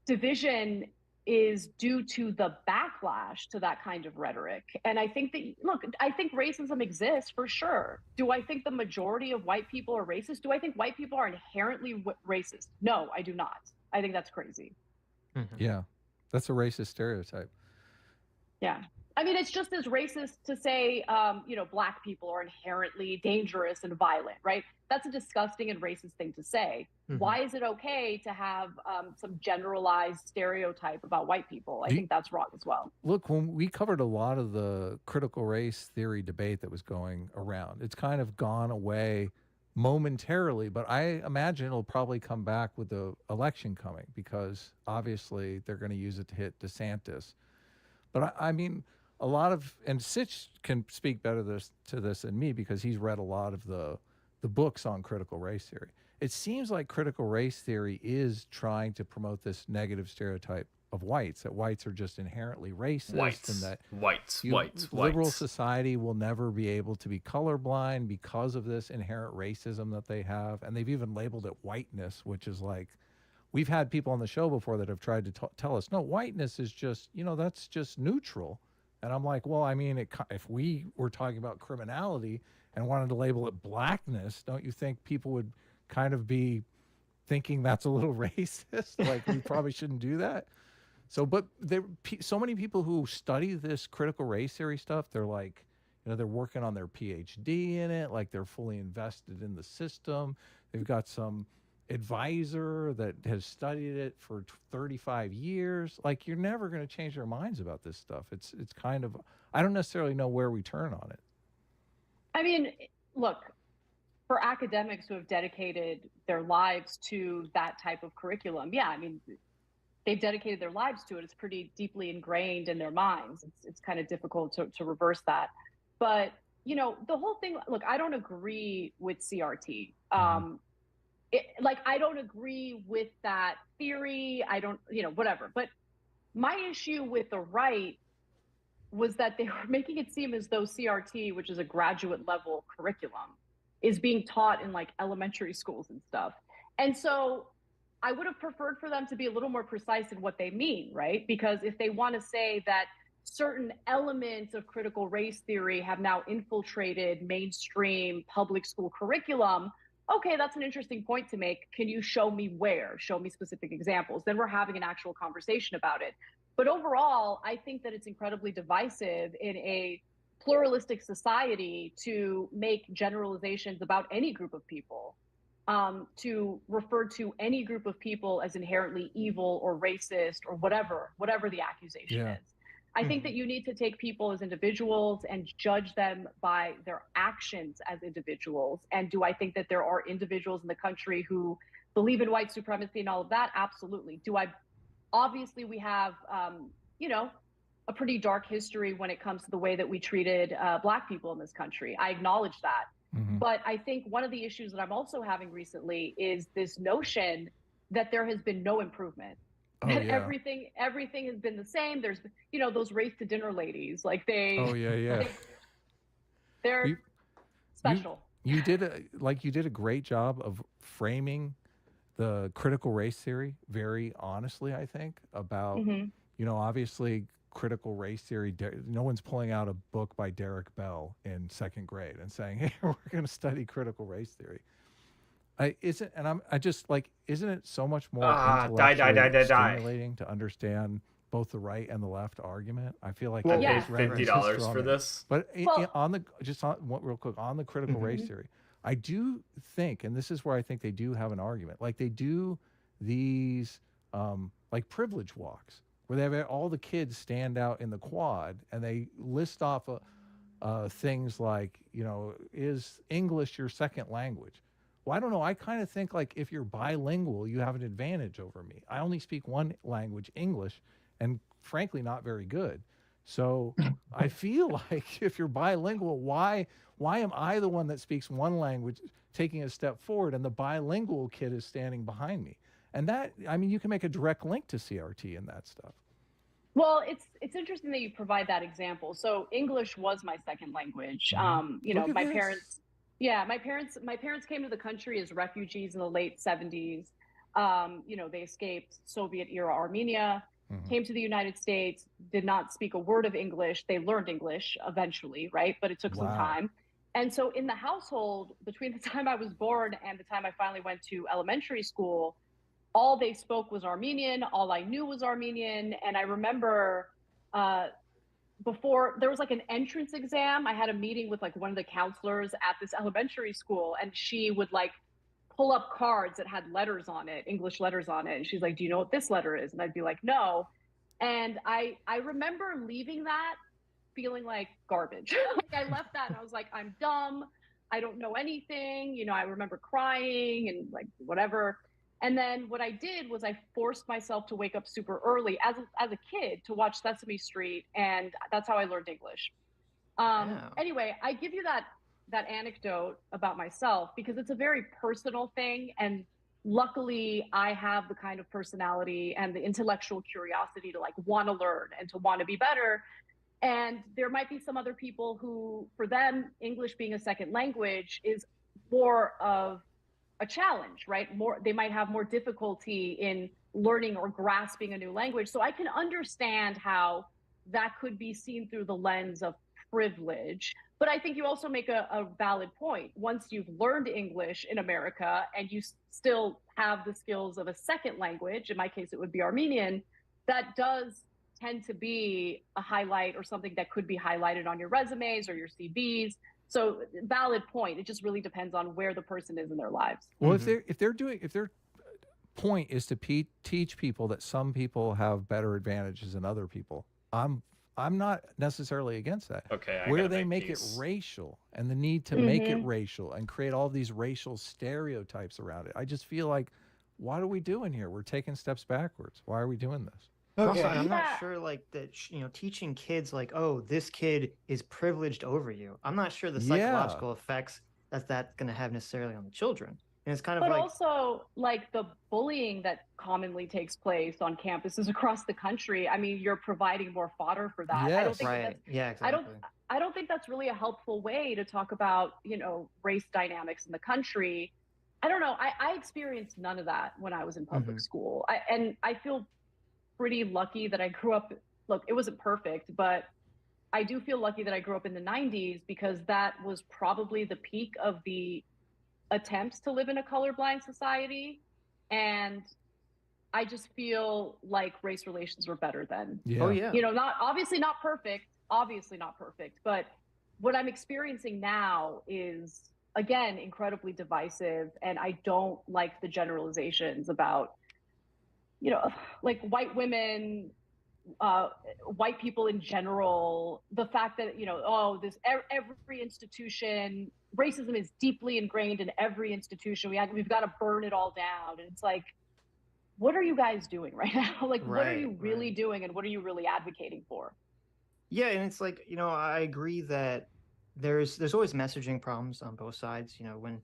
division is due to the backlash to that kind of rhetoric. And I think that, look, I think racism exists for sure. Do I think the majority of white people are racist? Do I think white people are inherently racist? No, I do not. I think that's crazy. Yeah, that's a racist stereotype. Yeah. I mean, it's just as racist to say, you know, Black people are inherently dangerous and violent, right? That's a disgusting and racist thing to say. Why is it okay to have some generalized stereotype about white people? I think that's wrong as well. Look, when we covered a lot of the critical race theory debate that was going around, it's kind of gone away momentarily, but I imagine it'll probably come back with the election coming, because obviously they're going to use it to hit DeSantis. But I mean, a lot of, and Sitch can speak better to this than me, because he's read a lot of the books on critical race theory. It seems like critical race theory is trying to promote this negative stereotype of whites, that whites are just inherently racist, and that liberal society will never be able to be colorblind because of this inherent racism that they have. And they've even labeled it whiteness, which is like, we've had people on the show before that have tried to tell us, no, whiteness is just, you know, that's just neutral. And I'm like, well, I mean, if we were talking about criminality and wanted to label it blackness, don't you think people would kind of be thinking that's a little racist? Like, we probably shouldn't do that. So, but there, so many people who study this critical race theory stuff, they're like, you know, they're working on their PhD in it, like they're fully invested in the system. They've got some advisor that has studied it for 35 years. Like, you're never going to change their minds about this stuff. It's kind of, I don't necessarily know where we turn on it. I mean, look, for academics who have dedicated their lives to that type of curriculum, yeah, I mean, they've dedicated their lives to it. It's pretty deeply ingrained in their minds. It's kind of difficult to reverse that. But, you know, the whole thing, look, I don't agree with CRT. Like, I don't agree with that theory. I don't, you know, whatever. But my issue with the right was that they were making it seem as though CRT, which is a graduate level curriculum, is being taught in like elementary schools and stuff. And so I would have preferred for them to be a little more precise in what they mean, right? Because if they want to say that certain elements of critical race theory have now infiltrated mainstream public school curriculum, okay, that's an interesting point to make. Can you show me where? Show me specific examples. Then we're having an actual conversation about it. But overall, I think that it's incredibly divisive in a pluralistic society to make generalizations about any group of people, to refer to any group of people as inherently evil or racist or whatever the accusation is. I think that you need to take people as individuals and judge them by their actions as individuals. And do I think that there are individuals in the country who believe in white supremacy and all of that? Absolutely. Obviously we have, you know, a pretty dark history when it comes to the way that we treated Black people in this country. I acknowledge that. But I think one of the issues that I'm also having recently is this notion that there has been no improvement. Everything has been the same. There's, you know, those race to dinner ladies, like they're special. You did a great job of framing the critical race theory very honestly, I think, about, you know, obviously critical race theory. No one's pulling out a book by Derek Bell in second grade and saying, "Hey, we're going to study critical race theory." I just like, isn't it so much more intellectually stimulating to understand both the right and the left argument? I feel like I yeah. paid $50 for this. But real quick on the critical race theory, I do think, and this is where I think they do have an argument. Like they do these like privilege walks where they have all the kids stand out in the quad and they list off things like, is English your second language? Well, I don't know. I kind of think like if you're bilingual, you have an advantage over me. I only speak one language, English, and frankly, not very good. So I feel like if you're bilingual, why am I the one that speaks one language taking a step forward and the bilingual kid is standing behind me? And that, I mean, you can make a direct link to CRT and that stuff. Well, it's interesting that you provide that example. So English was my second language. My parents, my parents came to the country as refugees in the late 70s. They escaped Soviet era Armenia, came to the United States, did not speak a word of English. They learned English eventually, right? But it took some time. And so in the household, between the time I was born and the time I finally went to elementary school, all they spoke was Armenian. All I knew was Armenian. And I remember before there was like an entrance exam, I had a meeting with like one of the counselors at this elementary school, and she would like pull up cards that had letters on it, English letters on it. And she's like, "Do you know what this letter is?" And I'd be like, "No." And I remember leaving that feeling like garbage. Like I left that and I was like, I'm dumb. I don't know anything. I remember crying and like whatever. And then what I did was I forced myself to wake up super early as a kid to watch Sesame Street, and that's how I learned English. Anyway, I give you that anecdote about myself because it's a very personal thing, and luckily I have the kind of personality and the intellectual curiosity to like want to learn and to want to be better. And there might be some other people who, for them, English being a second language is more of a challenge, right? They might have more difficulty in learning or grasping a new language. So I can understand how that could be seen through the lens of privilege. But I think you also make a valid point. Once you've learned English in America and you still have the skills of a second language, in my case, it would be Armenian, that does tend to be a highlight or something that could be highlighted on your resumes or your CVs. So valid point. It just really depends on where the person is in their lives. Well, if their point is to teach people that some people have better advantages than other people, I'm not necessarily against that. Okay, where they make it racial and the need to make it racial and create all these racial stereotypes around it, I just feel like, what are we doing here? We're taking steps backwards. Why are we doing this? Okay. Also, I'm not sure like that, teaching kids like, oh, this kid is privileged over you. I'm not sure the psychological effects that's going to have necessarily on the children. And it's kind of but also like the bullying that commonly takes place on campuses across the country. I mean, you're providing more fodder for that. Yes. I don't think exactly. I don't think that's really a helpful way to talk about, race dynamics in the country. I don't know. I experienced none of that when I was in public school. I feel pretty lucky that I grew up. Look, it wasn't perfect, but I do feel lucky that I grew up in the 90s because that was probably the peak of the attempts to live in a colorblind society. And I just feel like race relations were better then. Yeah. Oh yeah. Obviously not perfect, but what I'm experiencing now is, again, incredibly divisive. And I don't like the generalizations about, like white women, white people in general, the fact that, every institution, racism is deeply ingrained in every institution. We've got to burn it all down. And it's like, what are you guys doing right now? Like, what are you really doing and what are you really advocating for? Yeah. And it's like, I agree that there's always messaging problems on both sides, when,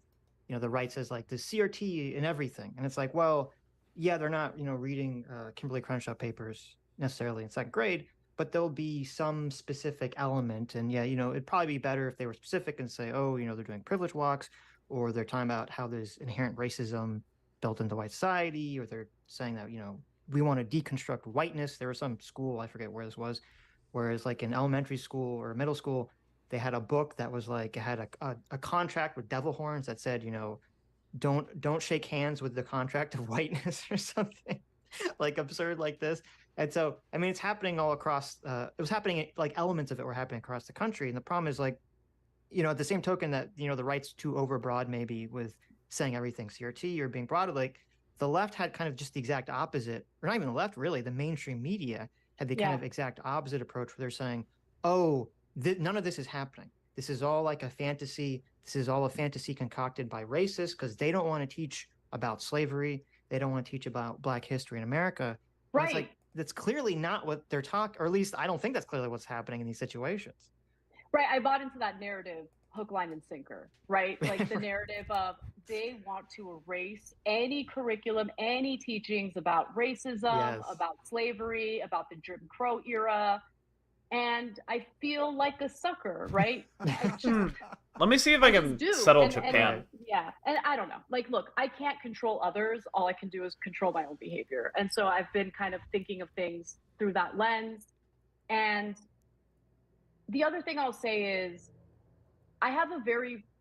the right says like the CRT and everything. And it's like, well, yeah, they're not, reading Kimberly Crenshaw papers necessarily in second grade, but there'll be some specific element. And yeah, it'd probably be better if they were specific and say, oh, they're doing privilege walks, or they're talking about how there's inherent racism built into white society, or they're saying that, we want to deconstruct whiteness. There was some school, I forget where this was, Whereas like in elementary school or middle school, they had a book that was like, it had a contract with devil horns that said, you know, don't shake hands with the contract of whiteness or something like absurd like this. And so, I mean, it's happening all across, it was happening, like elements of it were happening across the country. And the problem is like, you know, at the same token that, you know, the right's too overbroad, maybe with saying everything CRT or being broad, like the left had kind of just the exact opposite, or not even the left, really. The mainstream media had the kind Yeah. of exact opposite approach where they're saying, oh, none of this is happening. This is all like a fantasy. This is all a fantasy concocted by racists because they don't want to teach about slavery. They don't want to teach about Black history in America. But it's Right. like, that's clearly not what they're talking, or at least I don't think that's clearly what's happening in these situations. Right. I bought into that narrative, hook, line, and sinker, right? Like the narrative of they want to erase any curriculum, any teachings about racism, Yes. about slavery, about the Jim Crow era. And I feel like a sucker, right? Let me see if I can settle Japan. Yeah. And I don't know. Like, look, I can't control others. All I can do is control my own behavior. And so I've been kind of thinking of things through that lens. And the other thing I'll say is I have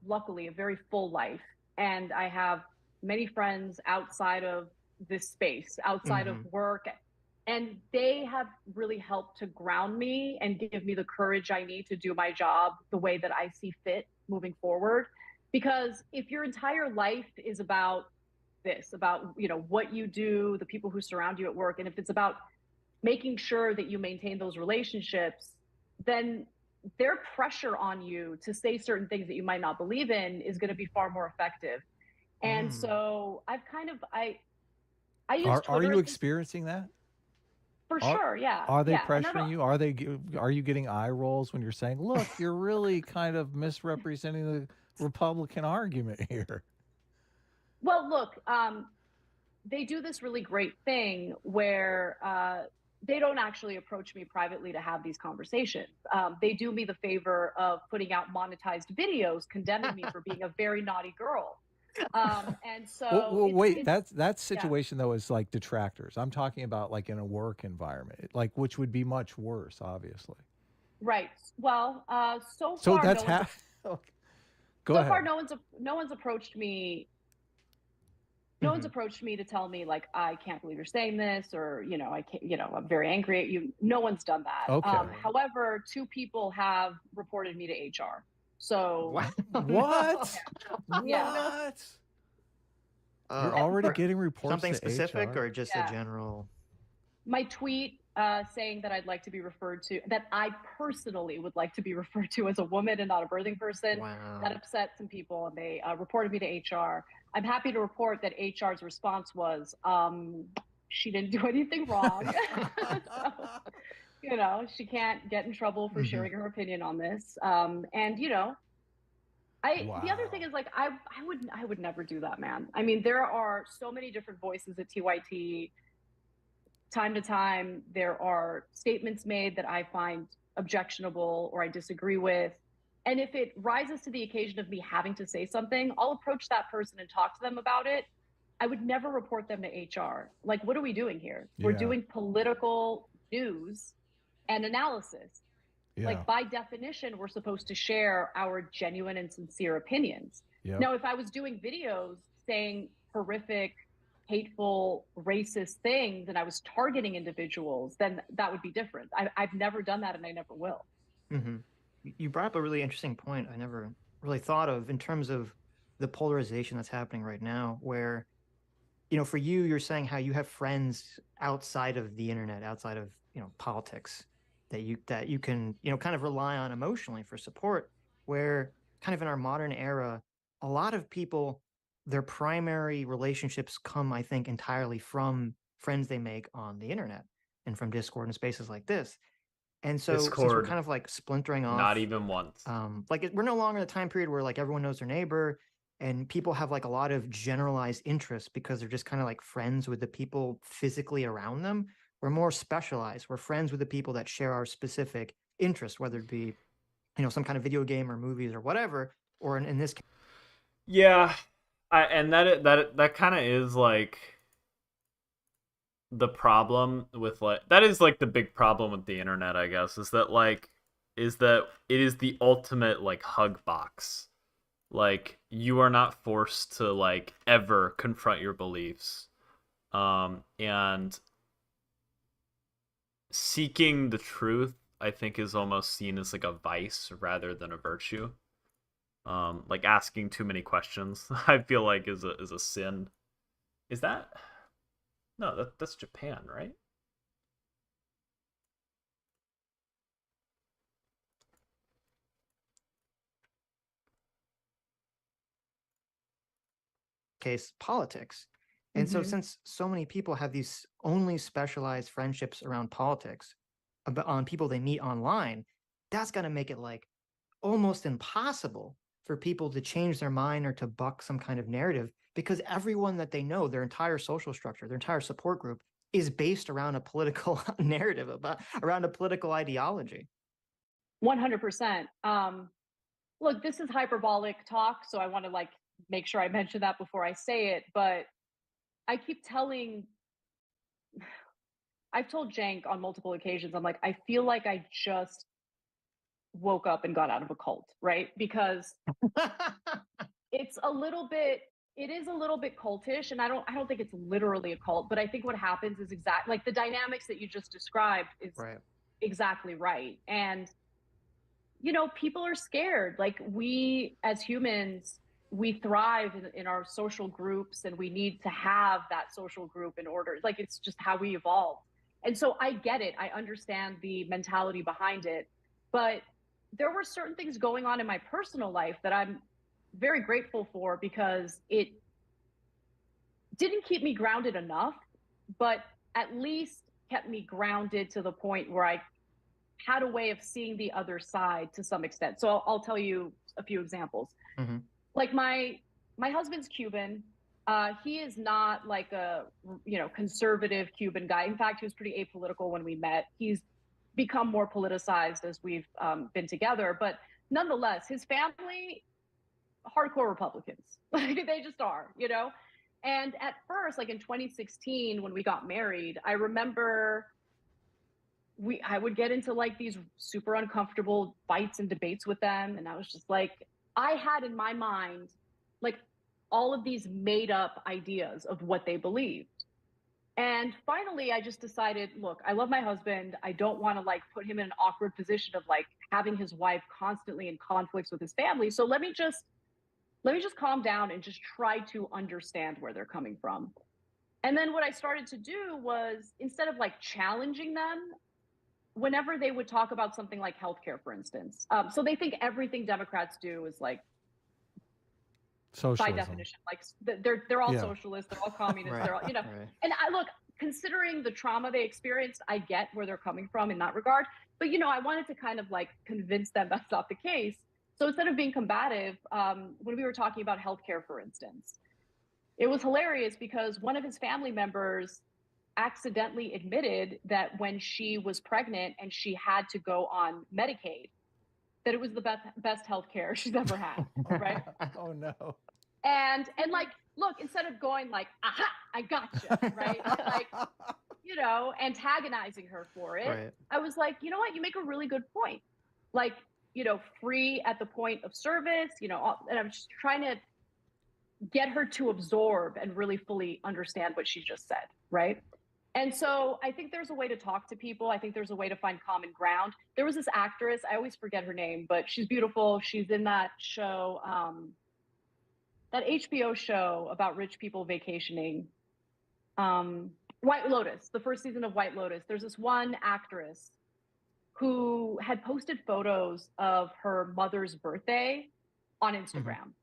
luckily, a very full life. And I have many friends outside of this space, outside of work. And they have really helped to ground me and give me the courage I need to do my job the way that I see fit moving forward. Because if your entire life is about this, about, you know, what you do, the people who surround you at work, and if it's about making sure that you maintain those relationships, then their pressure on you to say certain things that you might not believe in is going to be far more effective. And so I've kind of, I use Twitter. Are you experiencing that? For sure, yeah. Are they yeah. pressuring you? Are you getting eye rolls when you're saying, "Look, you're really kind of misrepresenting the Republican argument here"? Well, look, they do this really great thing where they don't actually approach me privately to have these conversations. They do me the favor of putting out monetized videos condemning me for being a very naughty girl. And so well, wait, that situation though is like detractors. I'm talking about like in a work environment, like which would be much worse, obviously. Right. Well, so So far, that's no one's, Go so ahead. far no one's approached me. No one's approached me to tell me like I can't believe you're saying this, or you know I can't, you know, I'm very angry at you. No one's done that. Okay. However, 2 people have reported me to HR. So what? Yeah. What? You're already getting reports something to specific HR? or just a general? My tweet saying that I'd like to be referred to, that I personally would like to be referred to as a woman and not a birthing person. Wow. That upset some people, and they reported me to HR. I'm happy to report that HR's response was, she didn't do anything wrong. So, you know, she can't get in trouble for sharing her opinion on this. And you know, the other thing is like I would never do that, man. I mean, there are so many different voices at TYT. Time to time, there are statements made that I find objectionable or I disagree with. And if it rises to the occasion of me having to say something, I'll approach that person and talk to them about it. I would never report them to HR. Like, what are we doing here? We're doing political news and analysis. Yeah. Like, by definition, we're supposed to share our genuine and sincere opinions. Yep. Now, if I was doing videos saying horrific, hateful, racist things and I was targeting individuals, then that would be different. I've never done that and I never will. You brought up a really interesting point I never really thought of in terms of the polarization that's happening right now, where, you know, for you, you're saying how you have friends outside of the internet, outside of, you know, politics, that you can, you know, kind of rely on emotionally for support, where kind of in our modern era, a lot of people, their primary relationships come, I think, entirely from friends they make on the internet and from Discord and spaces like this. And so since we're kind of like splintering off, not even once. Like we're no longer in a time period where like everyone knows their neighbor and people have like a lot of generalized interests because they're just kind of like friends with the people physically around them. We're more specialized. We're friends with the people that share our specific interest, whether it be, you know, some kind of video game or movies or whatever, or in this case. Yeah. And that kind of is like the problem with like that is like the big problem with the internet, I guess, is that it is the ultimate like hug box. Like you are not forced to like ever confront your beliefs. And seeking the truth, I think, is almost seen as like a vice rather than a virtue. Like asking too many questions, I feel like is a sin. Is that no? That's Japan, right? Case politics. And so since so many people have these only specialized friendships around politics, on people they meet online, that's going to make it like almost impossible for people to change their mind or to buck some kind of narrative, because everyone that they know, their entire social structure, their entire support group is based around a political narrative, around a political ideology. 100%. Look, this is hyperbolic talk, so I want to like make sure I mention that before I say it, but I keep telling I've told Jank on multiple occasions, I'm like, I feel like I just woke up and got out of a cult, right? Because it's a little bit, it is a little bit cultish, and I don't think it's literally a cult, but I think what happens is like the dynamics that you just described is exactly right. And you know, people are scared. Like we as humans, we thrive in our social groups, and we need to have that social group in order. Like it's just how we evolved. And so I get it. I understand the mentality behind it. But there were certain things going on in my personal life that I'm very grateful for, because it didn't keep me grounded enough, but at least kept me grounded to the point where I had a way of seeing the other side to some extent. So I'll tell you a few examples. Like my husband's Cuban. He is not like a conservative Cuban guy. In fact, he was pretty apolitical when we met. He's become more politicized as we've been together, but nonetheless, his family, hardcore Republicans. Like they just are, you know? And at first, like in 2016, when we got married, I remember I would get into like these super uncomfortable fights and debates with them. And I was just like, I had in my mind, like all of these made up ideas of what they believed. And finally, I just decided, look, I love my husband. I don't want to like put him in an awkward position of like having his wife constantly in conflicts with his family. So let me just calm down and just try to understand where they're coming from. And then what I started to do was, instead of like challenging them, whenever they would talk about something like healthcare, for instance, so they think everything Democrats do is like socialism. By definition, like they're all socialists, they're all communists, they're all, you know. And I look, considering the trauma they experienced, I get where they're coming from in that regard. But you know, I wanted to kind of like convince them that's not the case. So instead of being combative, when we were talking about healthcare, for instance, it was hilarious because one of his family members accidentally admitted that when she was pregnant and she had to go on Medicaid, that it was the best healthcare she's ever had, right? Oh no. And like, look, instead of going like, aha, I gotcha, right? Like, you know, antagonizing her for it, I was like, you know what, you make a really good point. Like, you know, free at the point of service, you know, and I'm just trying to get her to absorb and really fully understand what she just said, right? And so I think there's a way to talk to people. I think there's a way to find common ground. There was this actress, I always forget her name, but she's beautiful. She's in that show, that HBO show about rich people vacationing. White Lotus, the first season of White Lotus. There's this one actress who had posted photos of her mother's birthday on Instagram.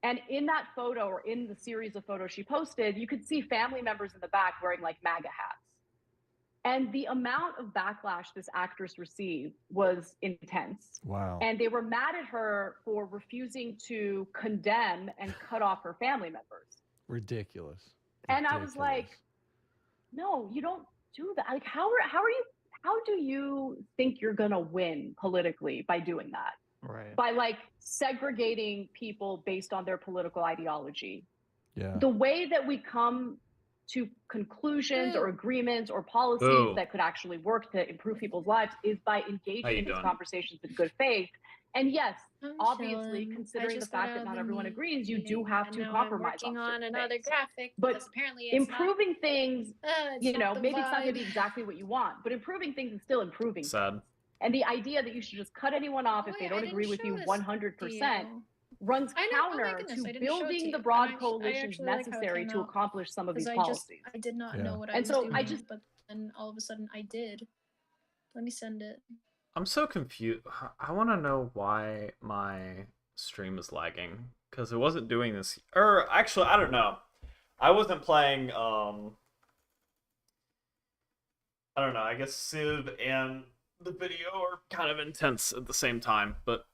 And in that photo, or in the series of photos she posted, you could see family members in the back wearing like MAGA hats. And the amount of backlash this actress received was intense. Wow. And they were mad at her for refusing to condemn and cut off her family members. Ridiculous. And I was like, no, you don't do that. Like, how do you think you're gonna win politically by doing that? Right. By like segregating people based on their political ideology. Yeah. The way that we come to conclusions or agreements or policies Boo. that could actually work to improve people's lives is by How you engaging in these doing? conversations in good faith. And yes, I'm obviously, chilling. I considering the just got fact out that of not the everyone agrees, you do meeting, have and to now I'm compromise working on certain another things. graphic But because apparently it's improving things, it's you know, not the maybe it's not going to vibe. be exactly what you want, but improving things is still improving Sad. things. And the idea that you should just cut anyone off if they Wait, don't I agree didn't with you show this 100% to you. runs I know. Oh my counter goodness, to I didn't show it to building you. the And broad I coalitions actually like how it necessary came to out accomplish some of because these I policies. did not know what I And was so doing, I just but then all of a sudden I did. Let me send it. I'm so confused. I want to know why my stream is lagging because it wasn't doing this. Or actually, I don't know. I wasn't playing. I don't know. I guess Civ and the video are kind of intense at the same time, but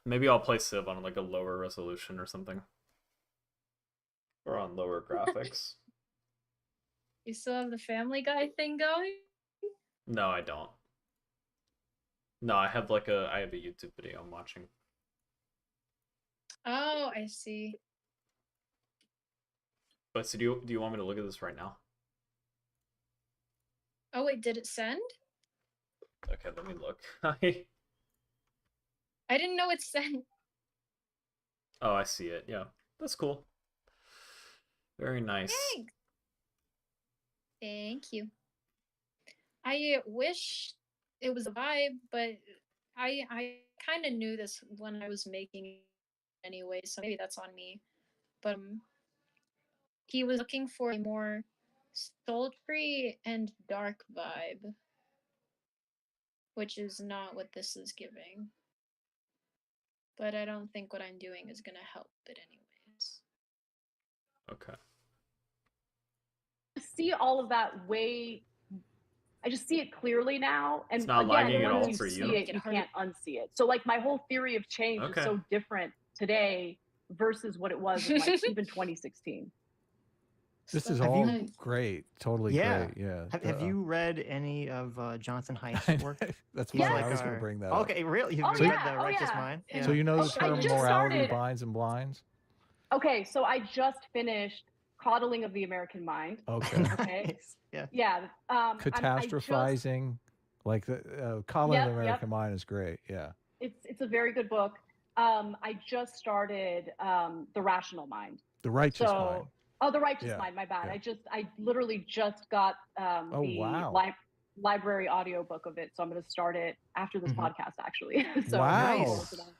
maybe I'll play Civ on like a lower resolution or something, or on lower graphics. You still have the Family Guy thing going? No, I don't. No, I have like I have a YouTube video I'm watching. Oh, I see. But so do you want me to look at this right now? Oh wait, did it send? Okay, let me look. I didn't know it sent. Oh, I see it. Yeah, that's cool. Very nice. Thanks. Thank you. I wish it was a vibe, but I kind of knew this when I was making it anyway, so maybe that's on me. But he was looking for a more sultry and dark vibe, which is not what this is giving. But I don't think what I'm doing is gonna help it anyways. Okay. See all of that way. I just see it clearly now. And It's not again, lagging at all once for you you? see it, you can't unsee it. So like my whole theory of change Okay. is so different today versus what it was in like even 2016. This is Have all you- great. Totally Yeah. great. Yeah. Have you read any of Jonathan Haidt's work? That's Yes. why I was going to bring that Okay, really? You've Oh, read yeah. The Oh, Righteous yeah. Mind? up. So you know the I term just morality started- binds and blinds? Okay, so I just finished Coddling of the American Mind. Okay. Okay. Nice. Yeah. Yeah. Catastrophizing, like the Colin Yep, of the American Mind is great. Yeah. It's a very good book. I just started The Rational Mind. The Righteous So- Mind. Oh, The Righteous Yeah, Mind. My bad. yeah. I literally just got Oh, the wow. library audiobook of it, so I'm going to start it after this Mhm. podcast, actually. So Wow. I'm looking forward to that.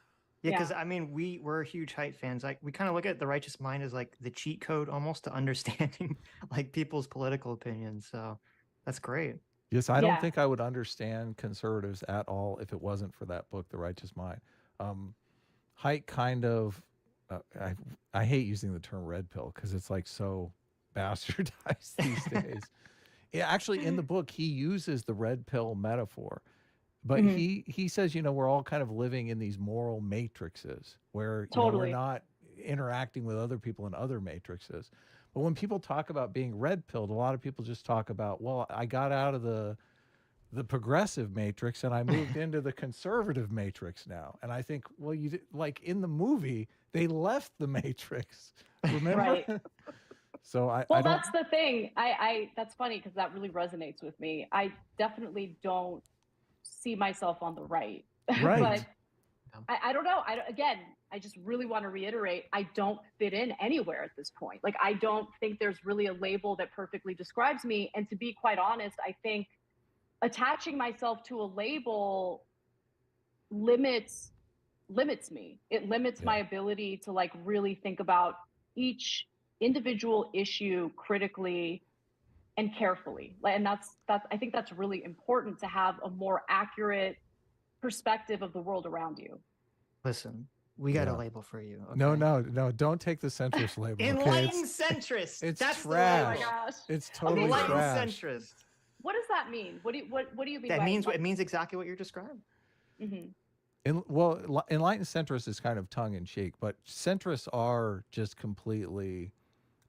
Yeah, because Yeah. I mean, we're huge Height fans. Like, we kind of look at The Righteous Mind as like the cheat code almost to understanding like people's political opinions. So that's great. Yes, I don't Yeah. think I would understand conservatives at all if it wasn't for that book, The Righteous Mind. Haidt kind of, I hate using the term red pill because it's like so bastardized these days. Yeah, actually, in the book, he uses the red pill metaphor, but Mhm. he says, you know, we're all kind of living in these moral matrices where you know, we're Totally. not interacting with other people in other matrices. But when people talk about being red pilled, a lot of people just talk about, well, I got out of the progressive matrix and I moved into the conservative matrix now. And I think, well, like in the movie, they left the matrix. Remember? Right. So I Well, don't. that's the thing. I that's funny because that really resonates with me. I definitely don't see myself on the right. Right. But I don't know. Again, I just really want to reiterate, I don't fit in anywhere at this point. Like, I don't think there's really a label that perfectly describes me. And to be quite honest, I think attaching myself to a label limits me. It limits my ability to like really think about each individual issue critically and carefully. And that's I think that's really important to have a more accurate perspective of the world around you. Listen, we got Yeah. a label for you. No, okay? no, don't take the centrist label. Okay? Enlightened centrist. it's That's the trash. Oh my label. gosh. It's totally Enlightened trash. centrist. What does that mean? What do you mean That by means it enlightened? means exactly what you're describing. Mhm. Enlightened centrist is kind of tongue in cheek, but centrists are just completely.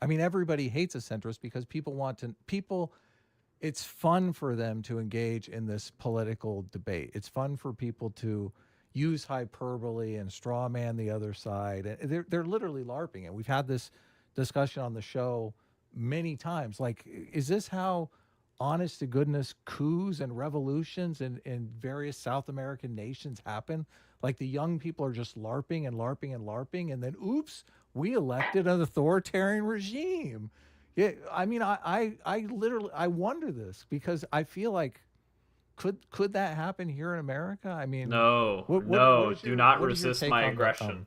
I mean, everybody hates a centrist because people. It's fun for them to engage in this political debate. It's fun for people to use hyperbole and straw man the other side. And they're literally LARPing it. We've had this discussion on the show many times. Like, is this how honest to goodness coups and revolutions in various South American nations happen? Like the young people are just LARPing and LARPing and LARPing, and then oops, we elected an authoritarian regime. Yeah, I mean, I literally I wonder this because I feel like could that happen here in America? I mean, No, what no, is do your not what is your resist take my on the aggression.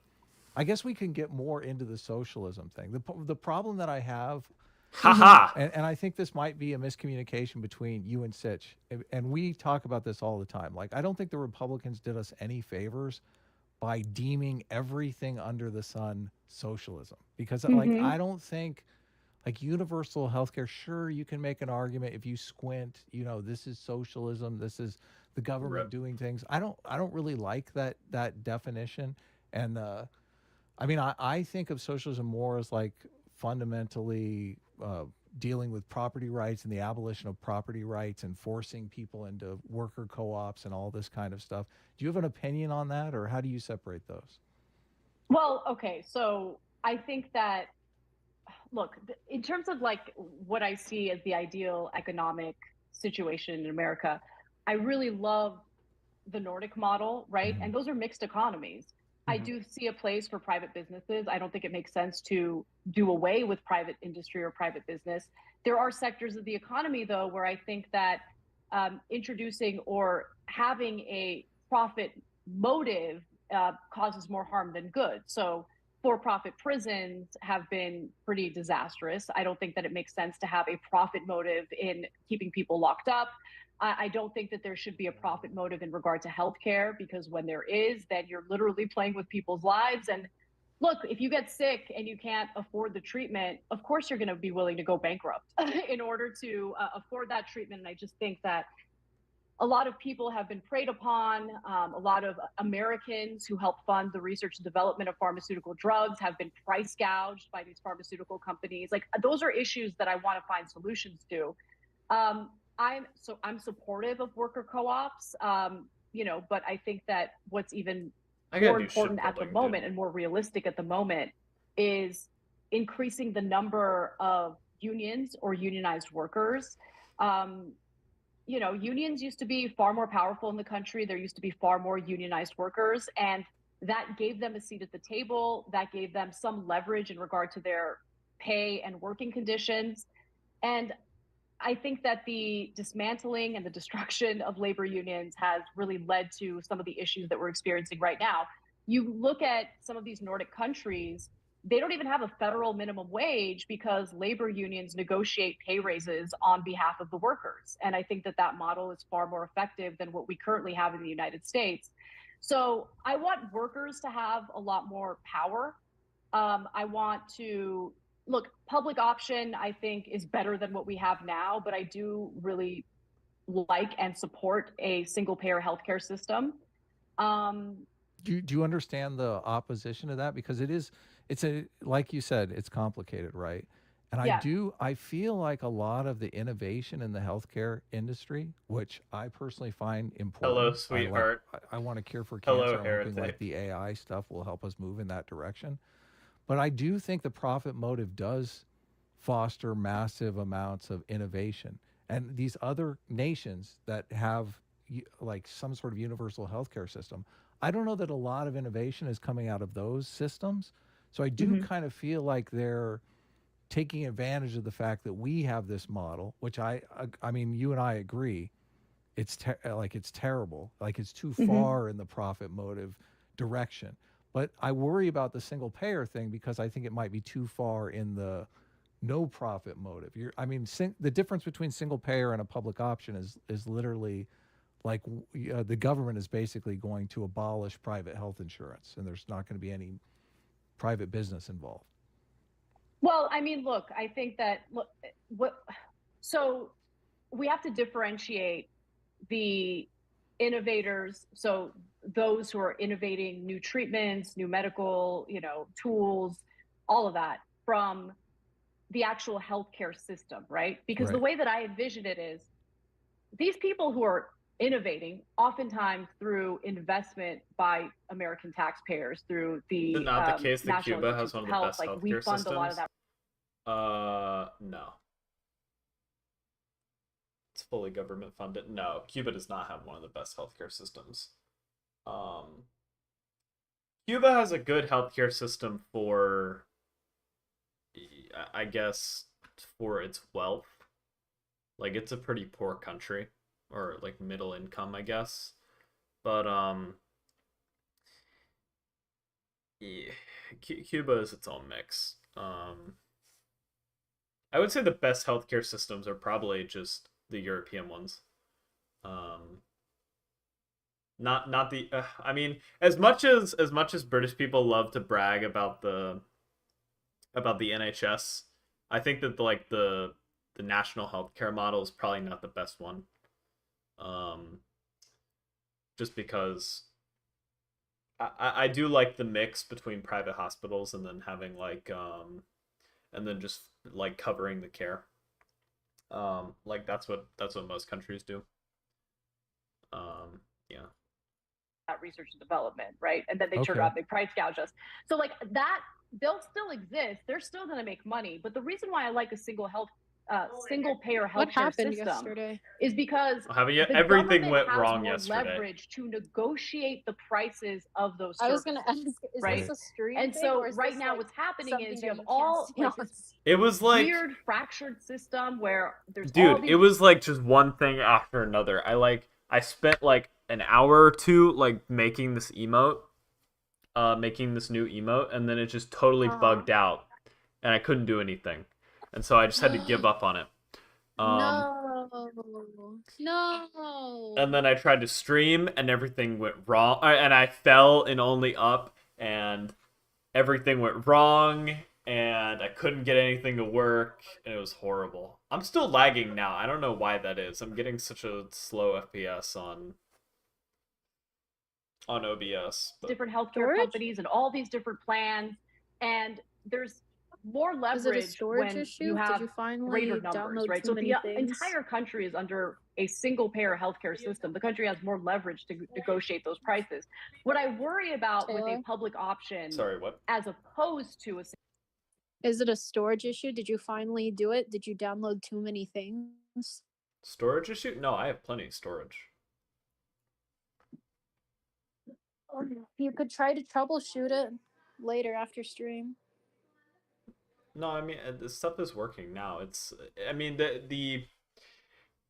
I guess we can get more into the socialism thing. The problem that I have, Haha. and I think this might be a miscommunication between you and Sitch, and we talk about this all the time. Like, I don't think the Republicans did us any favors by deeming everything under the sun socialism, because like Mm-hmm. I don't think like universal healthcare. Sure, you can make an argument if you squint. You know, this is socialism. This is the government Rip. doing things. I don't really like that definition, and I mean, I think of socialism more as like fundamentally dealing with property rights and the abolition of property rights and forcing people into worker co-ops and all this kind of stuff. Do you have an opinion on that, or how do you separate those? Well, okay, so I think that, look, in terms of like what I see as the ideal economic situation in America, I really love the Nordic model, right? Mhm. And those are mixed economies. I do see a place for private businesses. I don't think it makes sense to do away with private industry or private business. There are sectors of the economy, though, where I think that introducing or having a profit motive causes more harm than good. So, for profit prisons have been pretty disastrous. I don't think that it makes sense to have a profit motive in keeping people locked up. I don't think that there should be a profit motive in regard to healthcare, because when there is, then you're literally playing with people's lives. And look, if you get sick and you can't afford the treatment, of course you're going to be willing to go bankrupt in order to afford that treatment. And I just think that a lot of people have been preyed upon. A lot of Americans who help fund the research and development of pharmaceutical drugs have been price gouged by these pharmaceutical companies. Like, those are issues that I want to find solutions to. Um, I'm supportive of worker co-ops, but I think that what's even I gotta more do important at the shipbuilding, moment dude. and more realistic at the moment is increasing the number of unions or unionized workers. Um, unions used to be far more powerful in the country. There used to be far more unionized workers, and that gave them a seat at the table. That gave them some leverage in regard to their pay and working conditions. And I think that the dismantling and the destruction of labor unions has really led to some of the issues that we're experiencing right now. You look at some of these Nordic countries, they don't even have a federal minimum wage because labor unions negotiate pay raises on behalf of the workers. And I think that that model is far more effective than what we currently have in the United States. So I want workers to have a lot more power. I want to look, public option, I think, is better than what we have now, but I do really like and support a single payer healthcare system. Um, Do you understand the opposition to that? Because it's a like you said, it's complicated, right? And yeah. I feel like a lot of the innovation in the healthcare industry, which I personally find Hello, important. sweetheart. I want to cure for Hello, cancer. I'm hoping like heretic. the AI stuff will help us move in that direction. But I do think the profit motive does foster massive amounts of innovation. And these other nations that have like some sort of universal healthcare system, I don't know that a lot of innovation is coming out of those systems. So I do Mm-hmm. kind of feel like they're taking advantage of the fact that we have this model, which I mean, you and I agree, it's terrible, like it's too Mm-hmm. far in the profit motive direction. But I worry about the single payer thing because I think it might be too far in the no profit motive. I mean, the difference between single payer and a public option is literally like the government is basically going to abolish private health insurance, and there's not going to be any private business involved. Well, I mean, look, I think that so we have to differentiate the innovators, so those who are innovating new treatments, new medical, tools, all of that, from the actual healthcare system, right? Because the Right. way that I envision it is these people who are innovating, oftentimes through investment by American taxpayers, through Is it the not the case that National Cuba has Institutes one of of the Health, best like we healthcare fund a lot of systems? that. No. It's fully government funded. No, Cuba does not have one of the best healthcare systems. Um, Cuba has a good healthcare system for, I guess, for its wealth. Like, it's a pretty poor country, or like middle income, I guess. But yeah, Cuba is its own mix. I would say the best healthcare systems are probably just the European ones. Um, not the. I mean, as much as British people love to brag about the NHS, I think that the national healthcare model is probably not the best one. Um, just because I do like the mix between private hospitals and then having and then just like covering the care. Like that's what most countries do. Yeah. Research and development, right? And then they turn Okay. around, they price gouge us. So like that, they'll still exist. They're still going to make money. But the reason why I like a single payer What healthcare happened system yesterday? is because the Everything government went has wrong more yesterday. leverage to negotiate the prices of those I was services. gonna ask, is right? this a stream And thing, so or is right this, now like, what's happening something is that you have you can't all see like on- this It was like weird fractured system where there's all dude, these it was like just one thing after another. I spent like an hour or two like making this emote, making this new emote, and then it just totally bugged out, and I couldn't do anything, and so I just had to give up on it. No. And then I tried to stream, and everything went wrong, and I fell in only up, and everything went wrong, and I couldn't get anything to work, and it was horrible. I'm still lagging now. I don't know why that is. I'm getting such a slow FPS on OBS. But... different healthcare companies and all these different plans, and there's more Is it a leverage storage when issue? you have Did you finally greater numbers, download right? too So many the things? entire country is under a single payer healthcare system. The country has more leverage to negotiate those prices. What I worry about with a public option, sorry, what? As opposed to a Is it a storage issue? Did you finally do it? Did you download too many things? Storage issue? No, I have plenty of storage. You could try to troubleshoot it later after stream. No, I mean the stuff is working now. It's I mean the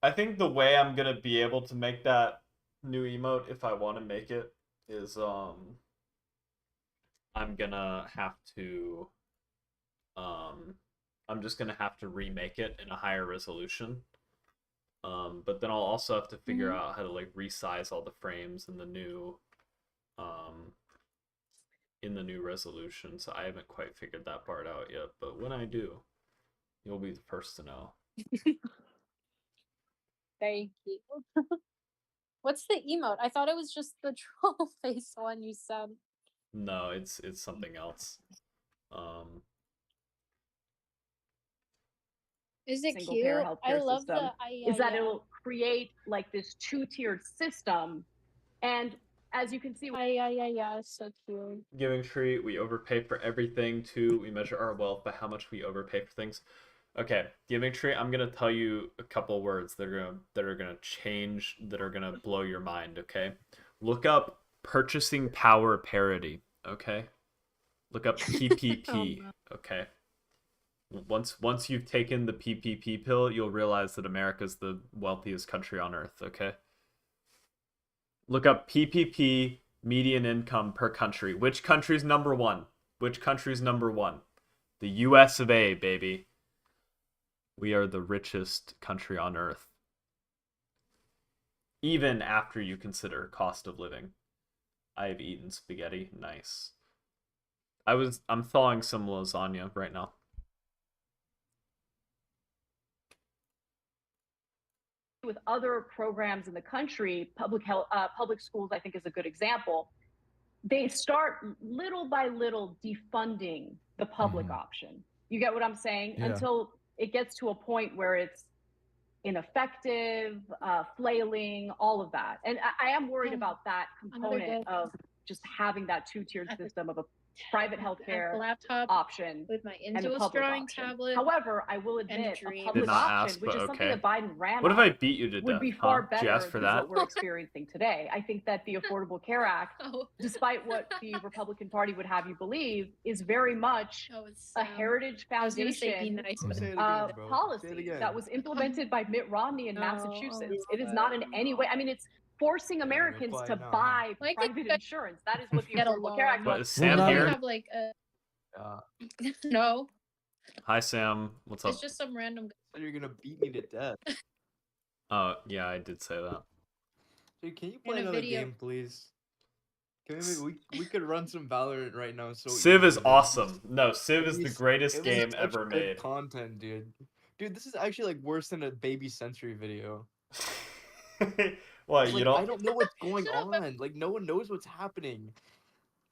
I think the way I'm gonna be able to make that new emote if I want to make it is I'm gonna have to I'm just gonna have to remake it in a higher resolution. But then I'll also have to figure out how to like resize all the frames in the new resolution. So I haven't quite figured that part out yet. But when I do, you'll be the first to know. Thank you. What's the emote? I thought it was just the troll face one you said. No, it's something else. Is it single cute? payer healthcare I love system the is that it'll create like this two-tiered system, and as you can see, yeah, it's so cute. Giving Tree, we overpay for everything too. We measure our wealth by how much we overpay for things. Okay, Giving Tree, I'm gonna tell you a couple words that are gonna change, that are gonna blow your mind. Okay, look up purchasing power parity. Okay, look up PPP. Okay. Once you've taken the PPP pill, you'll realize that America's the wealthiest country on earth, okay? Look up PPP median income per country. Which country's number one? Which country's number one? The US of A, baby. We are the richest country on earth. Even after you consider cost of living. I've eaten spaghetti. Nice. I'm thawing some lasagna right now. with other programs in the country, public schools, I think, is a good example. They start little by little defunding the public option. You get what I'm saying? Yeah. Until it gets to a point where it's ineffective, flailing, all of that. And I am worried about that component of just having that two-tiered system of a private Apple healthcare laptop option with my and the Intuos public drawing option. tablet. However, I will and a admit a dream. public Did not option, ask, which but is something okay. that Biden ran What if on, I beat you to would death? be far Did you ask better for than that? what we're experiencing today. I think that the Affordable Care Act, Oh. despite what the Republican Party would have you believe, is very much it's a heritage I was gonna say be foundation nice, but Say it again, bro. Say it policy again. that was implemented by Mitt Romney in Oh, Massachusetts. oh, It is not in any way. I mean, it's forcing Americans reply to now. buy Why can't private you guys insurance. That is what the get Affordable Care Act along? What, was. is Sam not here? have like a Yeah. no. Hi, Sam. What's up? It's just some random. Said you're gonna beat me to death. Oh, yeah, I did say that. Dude, can you In play a another video. game, please? Can we could run some Valorant right now. So Civ is easily. awesome. No, Civ is the It greatest was game such ever good made. content, dude. Dude, this is actually like worse than a Baby Century video. What, Like, you don't? I don't know what's going Shut up. on. Like, no one knows what's happening.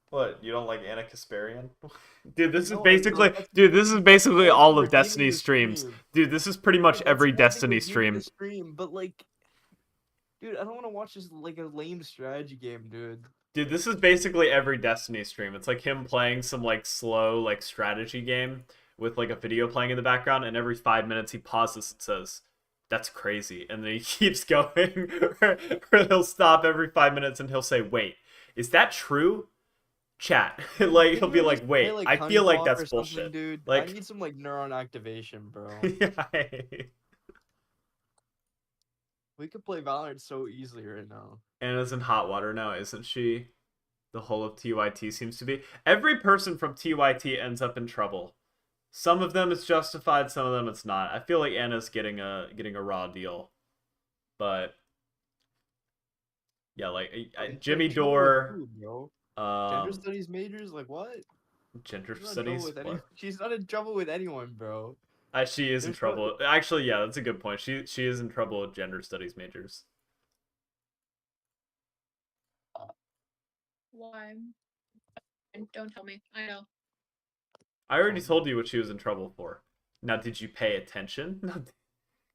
What, you don't like Anna Kasparian? Dude, this is No, basically, that's- dude, this is basically that's all the of beginning of Destiny the streams. stream. Dude, this is pretty much That's every why they Destiny reviewed stream. the stream, but like, dude, I don't want to watch this like a lame strategy game, dude. Dude, this is basically every Destiny stream. It's like him playing some like slow like strategy game with like a video playing in the background, and every 5 minutes he pauses and says, "That's crazy," and then he keeps going, or he'll stop every 5 minutes and he'll say, "Wait, is that true?" Chat. Like he'll be like, "Wait, Play, I Honey feel like Pot that's or something, bullshit." dude. Like, I need some like neuron activation, bro. yeah. We could play Valorant so easily right now. Anna's in hot water now, isn't she? The whole of TYT seems to be. Every person from TYT ends up in trouble. Some of them it's justified, some of them it's not. I feel like Anna's getting a raw deal, but yeah, like Jimmy Like, trouble Dore. with who, bro? Gender studies majors, like what? Gender She's not in trouble studies. with any- What? She's not in trouble with anyone, bro. She is in There's no- trouble. Actually, yeah, that's a good point. She is in trouble with gender studies majors. Why? Don't tell me. I know. I already told you what she was in trouble for. Now, did you pay attention?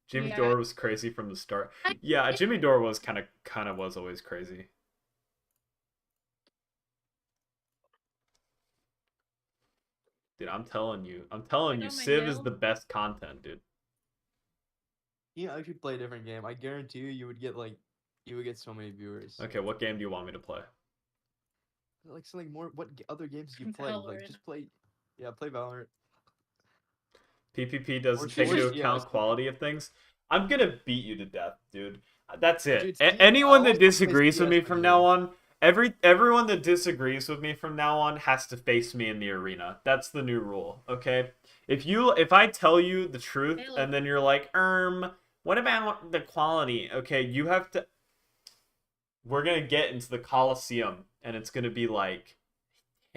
Jimmy Yeah. Dore was crazy from the start. Yeah, Jimmy Dore was kind of was always crazy. Dude, I'm telling you, I you, got my Civ is nail. the best content, dude. You know, I should play a different game. I guarantee you would get so many viewers. Okay, what game do you want me to play? Like something more. What other games do you play? Like Valorant. just play. Yeah, play Valorant. PPP doesn't Or take into Switch, yeah, account Switch. quality of things. I'm gonna beat you to death, dude. That's it. Dude, Steve, Anyone I'll that also play disagrees with me CS from with now you. on, everyone that disagrees with me from now on has to face me in the arena. That's the new rule, okay? If I tell you the truth Hey, and then you're like, what about the quality? Okay, you have to. We're gonna get into the Coliseum, and it's gonna be like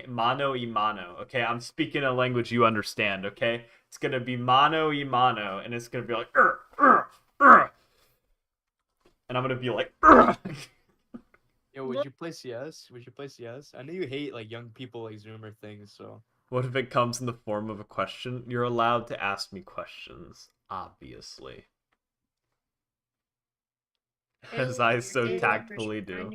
mano y mano. Okay, I'm speaking a language you understand. Okay, it's gonna be mano y mano, and it's gonna be like, and I'm gonna be like, Yo, would you play CS? Would you play CS? I know you hate like young people like Zoomer things, so. What if it comes in the form of a question? You're allowed to ask me questions, obviously. As I so tactfully do.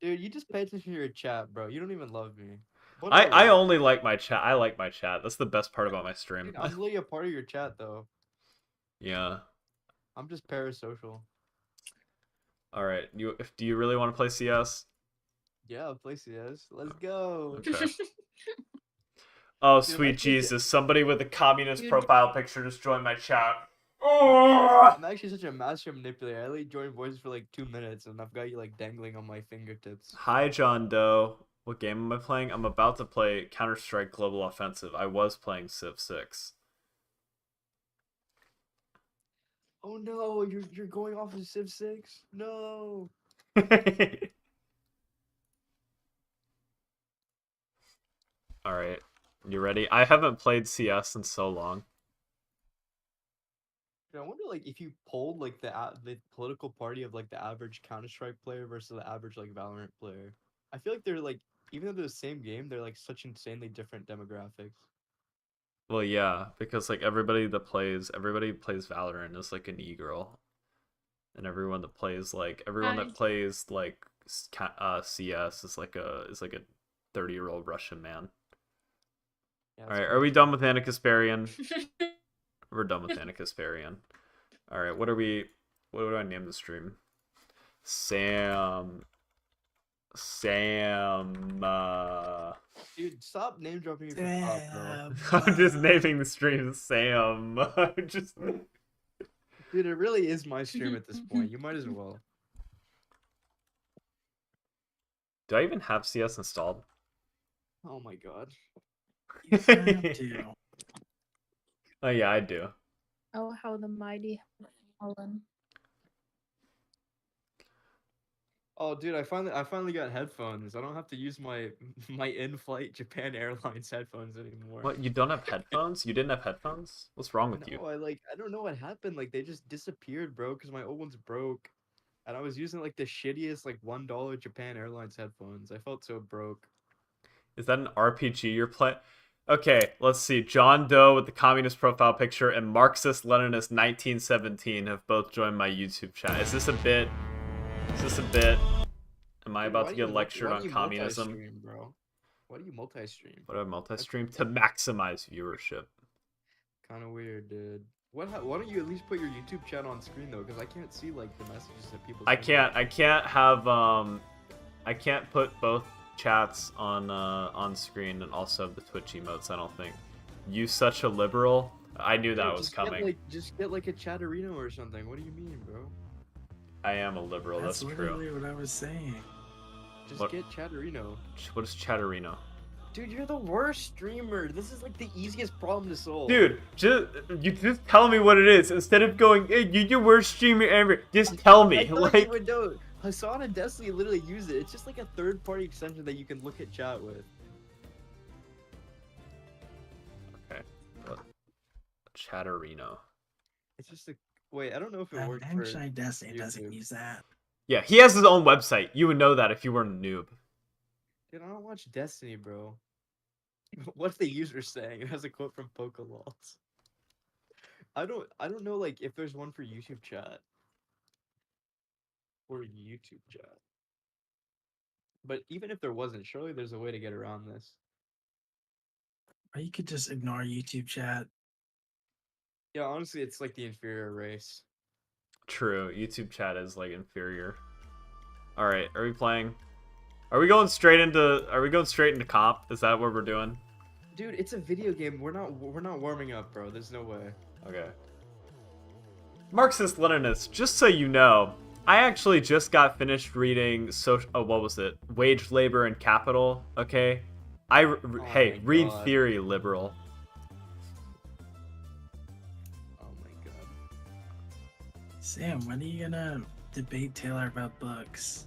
Dude, you just pay attention to your chat, bro. You don't even love me. What I are you? only like my chat. I like my chat. That's the best part about my stream. Dude, I'm literally a part of your chat though. Yeah. I'm just parasocial. All right. Do you really want to play CS? Yeah, I'll play CS. Let's go. Okay. Oh, Dude, sweet actually, Jesus. Somebody with a communist Dude. profile picture just joined my chat. Oh! I'm actually such a master manipulator. I only join voices for like 2 minutes, and I've got you like dangling on my fingertips. Hi, John Doe. What game am I playing? I'm about to play Counter-Strike Global Offensive. I was playing Civ 6. Oh no, you're going off of Civ 6? No. Alright. You ready? I haven't played CS in so long. Dude, I wonder like if you polled like the political party of like the average Counter-Strike player versus the average like Valorant player. I feel like they're like even though they're the same game, they're like such insanely different demographics. Well, yeah, because like everybody plays Valorant is like an e-girl. And everyone that plays CS is like a 30-year-old Russian man. Yeah, All it's right, are pretty we cool. done with Anna Kasparian? We're done with Anna Kasparian. All right, what do I name the stream? Sam. Dude, stop name dropping me from top, bro. I'm just naming the stream Sam. Just. Dude, it really is my stream at this point. You might as well. Do I even have CS installed? Oh my god. You have to. Oh yeah, I do. Oh, how the mighty have fallen. Oh, dude, I finally got headphones. I don't have to use my in-flight Japan Airlines headphones anymore. What? You don't have headphones? You didn't have headphones? What's wrong with you? No, I don't know what happened. Like they just disappeared, bro, because my old ones broke. And I was using like the shittiest like $1 Japan Airlines headphones. I felt so broke. Is that an RPG you're playing? Okay, let's see. John Doe with the communist profile picture and Marxist-Leninist 1917 have both joined my YouTube chat. Is this a bit? Is this a bit? Am I Dude, about why to do you get mul- lectured why on do you communism? multi-stream, bro? Why do you multi-stream? What do I multi-stream? To maximize viewership. Kind of weird, dude. Why don't you at least put your YouTube chat on screen though? Because I can't see like the messages that people. I send can't. me. I can't have. I can't put both chats on screen and also the Twitch emotes. I don't think. You such a liberal. I knew that Dude, was coming. Just get like a Chatterino or something. What do you mean, bro? I am a liberal. That's That's literally true. what I was saying. Just What- get Chatterino. What is Chatterino? Dude, you're the worst streamer. This is like the easiest problem to solve. Dude, you just tell me what it is instead of going, hey, you're the worst streamer ever. Just tell me. I thought Like, you would know. Hassan and Destiny literally use it. It's just like a third-party extension that you can look at chat with. okay. Chatterino. It's just a wait. I don't know if it works for. Actually, Destiny doesn't YouTube. use that. Yeah, he has his own website. You would know that if you weren't a noob. Dude, I don't watch Destiny, bro. What's the user saying? It has a quote from Pokelols. I don't know like if there's one for YouTube chat. Or YouTube chat. But even if there wasn't, surely there's a way to get around this. Or you could just ignore YouTube chat. Yeah, honestly, it's like the inferior race. True. YouTube chat is like inferior. All right, are we playing? Are we going straight into comp? Is that what we're doing? Dude, it's a video game. We're not warming up, bro. There's no way. Okay. Marxist Leninist, just so you know, I actually just got finished reading what was it? Wage, Labor, and Capital, okay? Hey, my read God. theory, liberal. Oh my god. Sam, when are you gonna debate Taylor about books?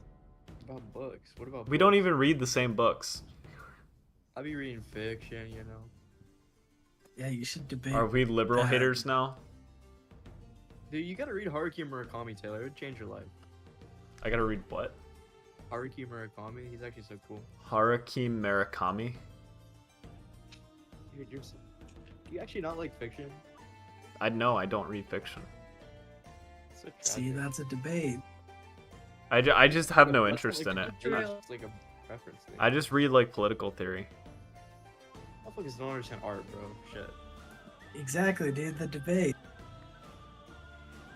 About books. What about We don't books? even read the same books. I'll be reading fiction, you know. Yeah, you should debate. Are we liberal that. haters now? Dude, you gotta read Haruki Murakami, Taylor. It would change your life. I gotta read what? Haruki Murakami, he's actually so cool. Haruki Murakami? Dude, do you actually not like fiction? I don't read fiction. It's so See, tragic. that's a debate. I just have no That's interest like in a it. debate, True. It's like a preference thing. I just read like political theory. Motherfuckers don't understand art, bro. Shit. Exactly, dude. The debate.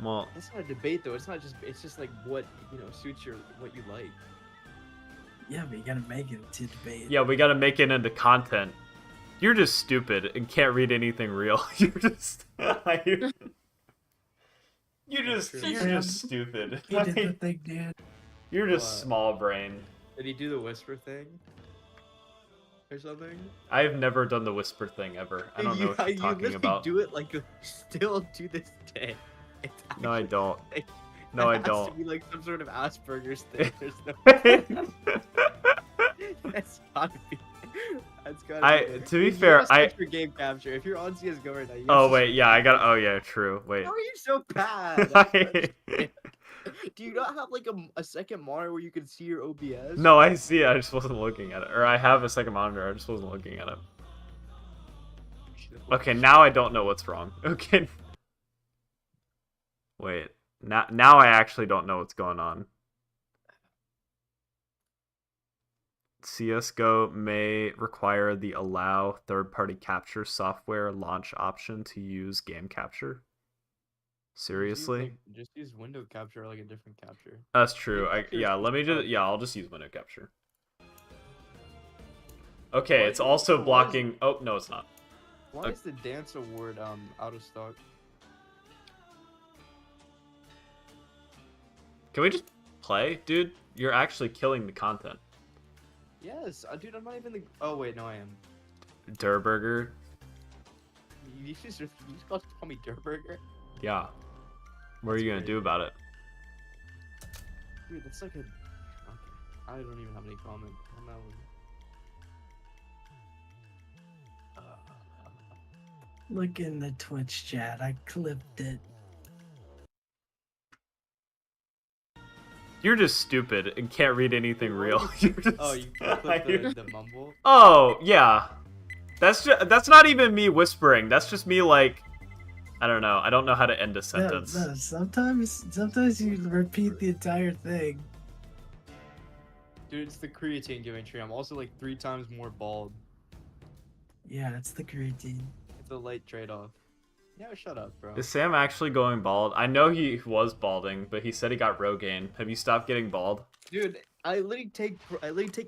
Well, That's not a debate though. It's just like what suits what you like. Yeah, but you gotta make it to debate. yeah, we gotta make it into content. You're just stupid and can't read anything real. You're just you're just stupid. You did the thing, dude. You're just What? small brain. Did he do the whisper thing? Or something? I've never done the whisper thing ever. I don't know what you're you talking literally about. do it like still to this day. It's No, I actually- don't. it No, I has to don't. be like some sort of Asperger's thing. There's no. That's gotta be. That's gotta I- be. to be You fair, gotta search for game capture. If you're on CS:GO right now. You Oh have to wait, yeah, I got. Oh yeah, true. Wait. How are you so bad? Like, do you not have like a second monitor where you can see your OBS? No, I see it. I just wasn't looking at it. Or I have a second monitor. I just wasn't looking at it. Okay, now I don't know what's wrong. Okay. Wait. Now I actually don't know what's going on. CSGO may require the allow third-party capture software launch option to use game capture. Seriously? Just use window capture or like a different capture. That's true. Yeah, I'll just use window capture. Okay, it's also blocking. Oh no, it's not. Why is the dance award out of stock? Can we just play, dude? You're actually killing the content. Yes, dude. I'm not even the. Oh wait, no, I am. Durburger. You just call me Durburger? Yeah. What are you gonna do about it? Dude, that's like a. Okay. I don't even have any comment. I'm not. Look in the Twitch chat. I clipped it. You're just stupid and can't read anything real. Oh, you clipped the mumble? Oh yeah. That's not even me whispering. That's just me like. I don't know. I don't know how to end a sentence. No, sometimes you repeat the entire thing. Dude, it's the creatine giving tree. I'm also like 3 times more bald. Yeah, it's the creatine. It's a light trade-off. Yeah, shut up, bro. Is Sam actually going bald? I know he was balding, but he said he got Rogaine. Have you stopped getting bald? Dude, I literally take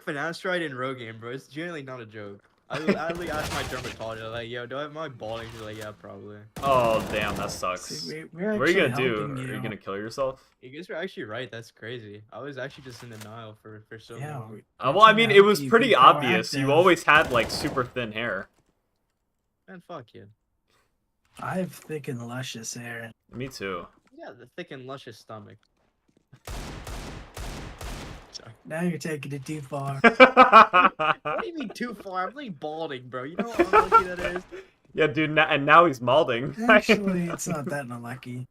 finasteride and Rogaine, bro. It's genuinely not a joke. I literally asked my dermatologist, like, yo, do I have my balding? She's like, yeah, probably. Oh, damn, that sucks. See, what are you gonna do? Are you gonna kill yourself? You guys are actually right. That's crazy. I was actually just in denial for so long. Well, I mean, it was pretty obvious. You always had, like, super thin hair. Man, fuck you. I have thick and luscious hair. Me too. Yeah, the thick and luscious stomach. Sorry. Now you're taking it too far. What do you mean too far? I'm like balding, bro. You know how unlucky that is? Yeah, dude, and now he's balding. Actually, it's not that unlucky.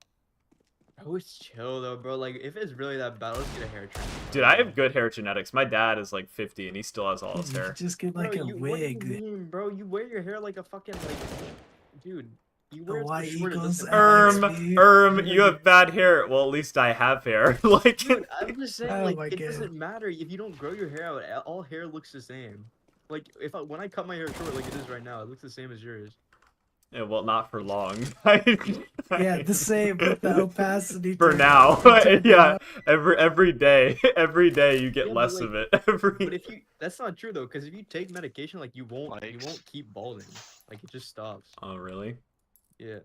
Bro, it's chill though, bro. Like, if it's really that bad, let's get a hair transplant. Dude, I have good hair genetics. My dad is like 50 and he still has all his You hair. just get like Bro, a what do wig. you mean, bro? You wear your hair like a fucking like, dude. You wear it White so short it Eagles doesn't You have bad hair. Well, at least I have hair. Like, Dude, I'm just saying, Oh like, my it God. doesn't matter if you don't grow your hair out. All hair looks the same. Like, when I cut my hair short, like it is right now, it looks the same as yours. yeah, well, not for long. Yeah, the same with the opacity. For now, yeah. Every day you get Yeah, but, less like, of it. But if you, that's not true though, because if you take medication, like you won't keep balding. Like it just stops. Oh really? Yeah.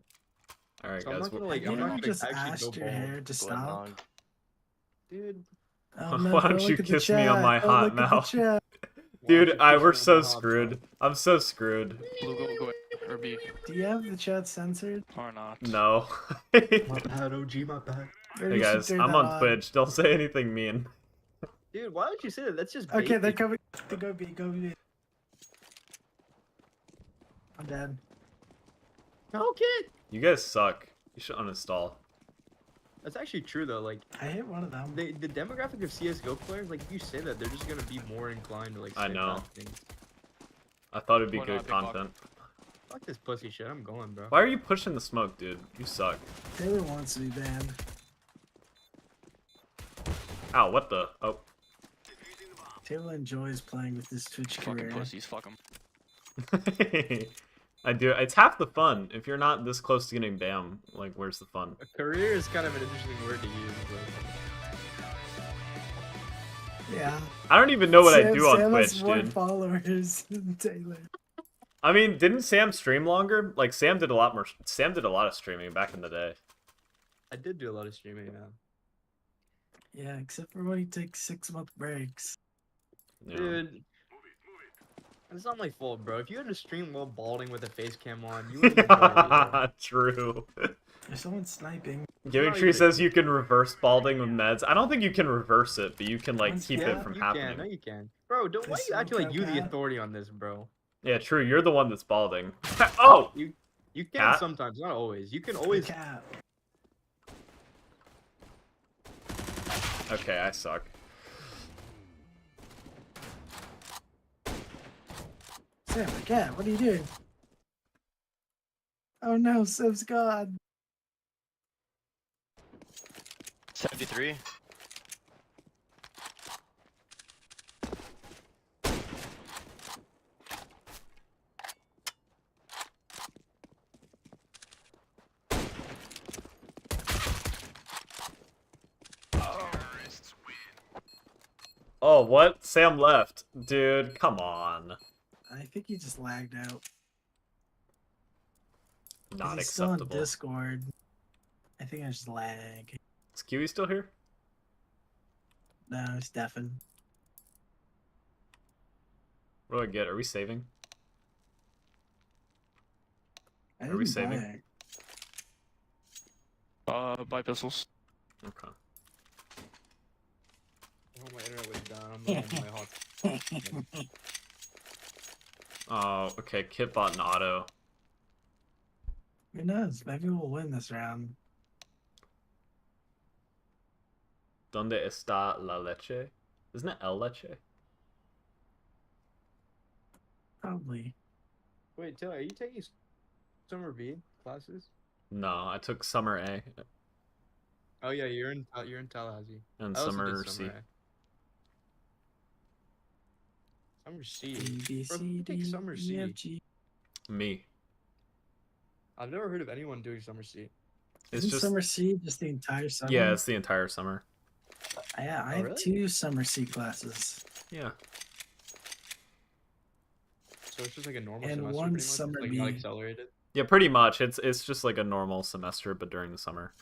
All right, So I'm guys. not gonna like. You I'm know, not you gonna just actually asked go your bald. hair to stop. Dude. Oh, no, Why go don't you look at the kiss me on chat. my Go hot look at the mouth? chat. Dude, we're Blue, so screwed. I'm so screwed. Go or B Do you have the chat censored? or not. No. My bad, OG, my bad. Maybe Hey you should guys, turn I'm that on Twitch. Don't say anything mean. Dude, why would you say that? That's just Okay, they're basic. coming. Go B, go B. I'm dead. Okay. You guys suck. You should uninstall. That's actually true though. Like I hit one of them. the demographic of CS:GO players, like if you say that, they're just gonna be more inclined to like. I say know. bad things. I thought it'd be Why good not? Big block. content. Fuck this pussy shit. I'm going, bro. Why are you pushing the smoke, dude? You suck. Taylor wants to be banned. Ow, what the? Oh. Taylor enjoys playing with his Twitch Fucking career. pussies, fuck them. I do. It's half the fun. If you're not this close to getting banned, like, where's the fun? A career is kind of an interesting word to use, Yeah. I don't even know what I Sam- do on Sam has Twitch, more dude. followers than Taylor. I mean, didn't Sam stream longer? Like, Sam did a lot more. Sam did a lot of streaming back in the day. but I did do a lot of streaming now. Yeah, except for when he takes 6-month breaks. Yeah. Dude, it's not my fault, bro. If you had to stream while balding with a face cam on, you wouldn't enjoy it either. True. There's someone sniping. Giving not Tree even- says you can reverse balding with meds. I don't think you can reverse it, but you can like Once- keep yeah, it from You happening. can, no, you can. Bro, don't why There's you acting like you the some authority on this, bro? Yeah, true. You're the one that's balding. Oh, You can Cat? sometimes, not always. You can The always. cat. okay, I suck. Sam, the cat, what are you doing? Oh no, Sam's gone. 73. Oh, what? Sam left. Dude, come on. I think he just lagged out. 'Cause Not he's still on acceptable. Discord. I think I just lag. Is Kiwi still here? No, it's deafened. What do I get? Are we saving? I Are we didn't buy saving? it. Buy pistols. Okay. Oh, my internet was down. I'm looking at my hot. Oh, okay. Kit bought an auto. Who knows? Maybe we'll win this round. ¿Dónde está la leche? Isn't it el leche? Probably. Wait, Taylor, are you taking summer B classes? No, I took summer A Oh yeah, you're in Tallahassee. and I also summer did C. A. Summer C. A, B, Bro, C, who takes D, summer E, C? F, G. Me. I've never heard of anyone doing summer C. It's Isn't just summer C just the entire summer? yeah, it's the entire summer. Yeah, I Oh, have really? 2 summer C classes. Yeah. So it's just like a normal And semester, one pretty much. summer It's, like not B. accelerated. Yeah, pretty much. It's just like a normal semester, but during the summer.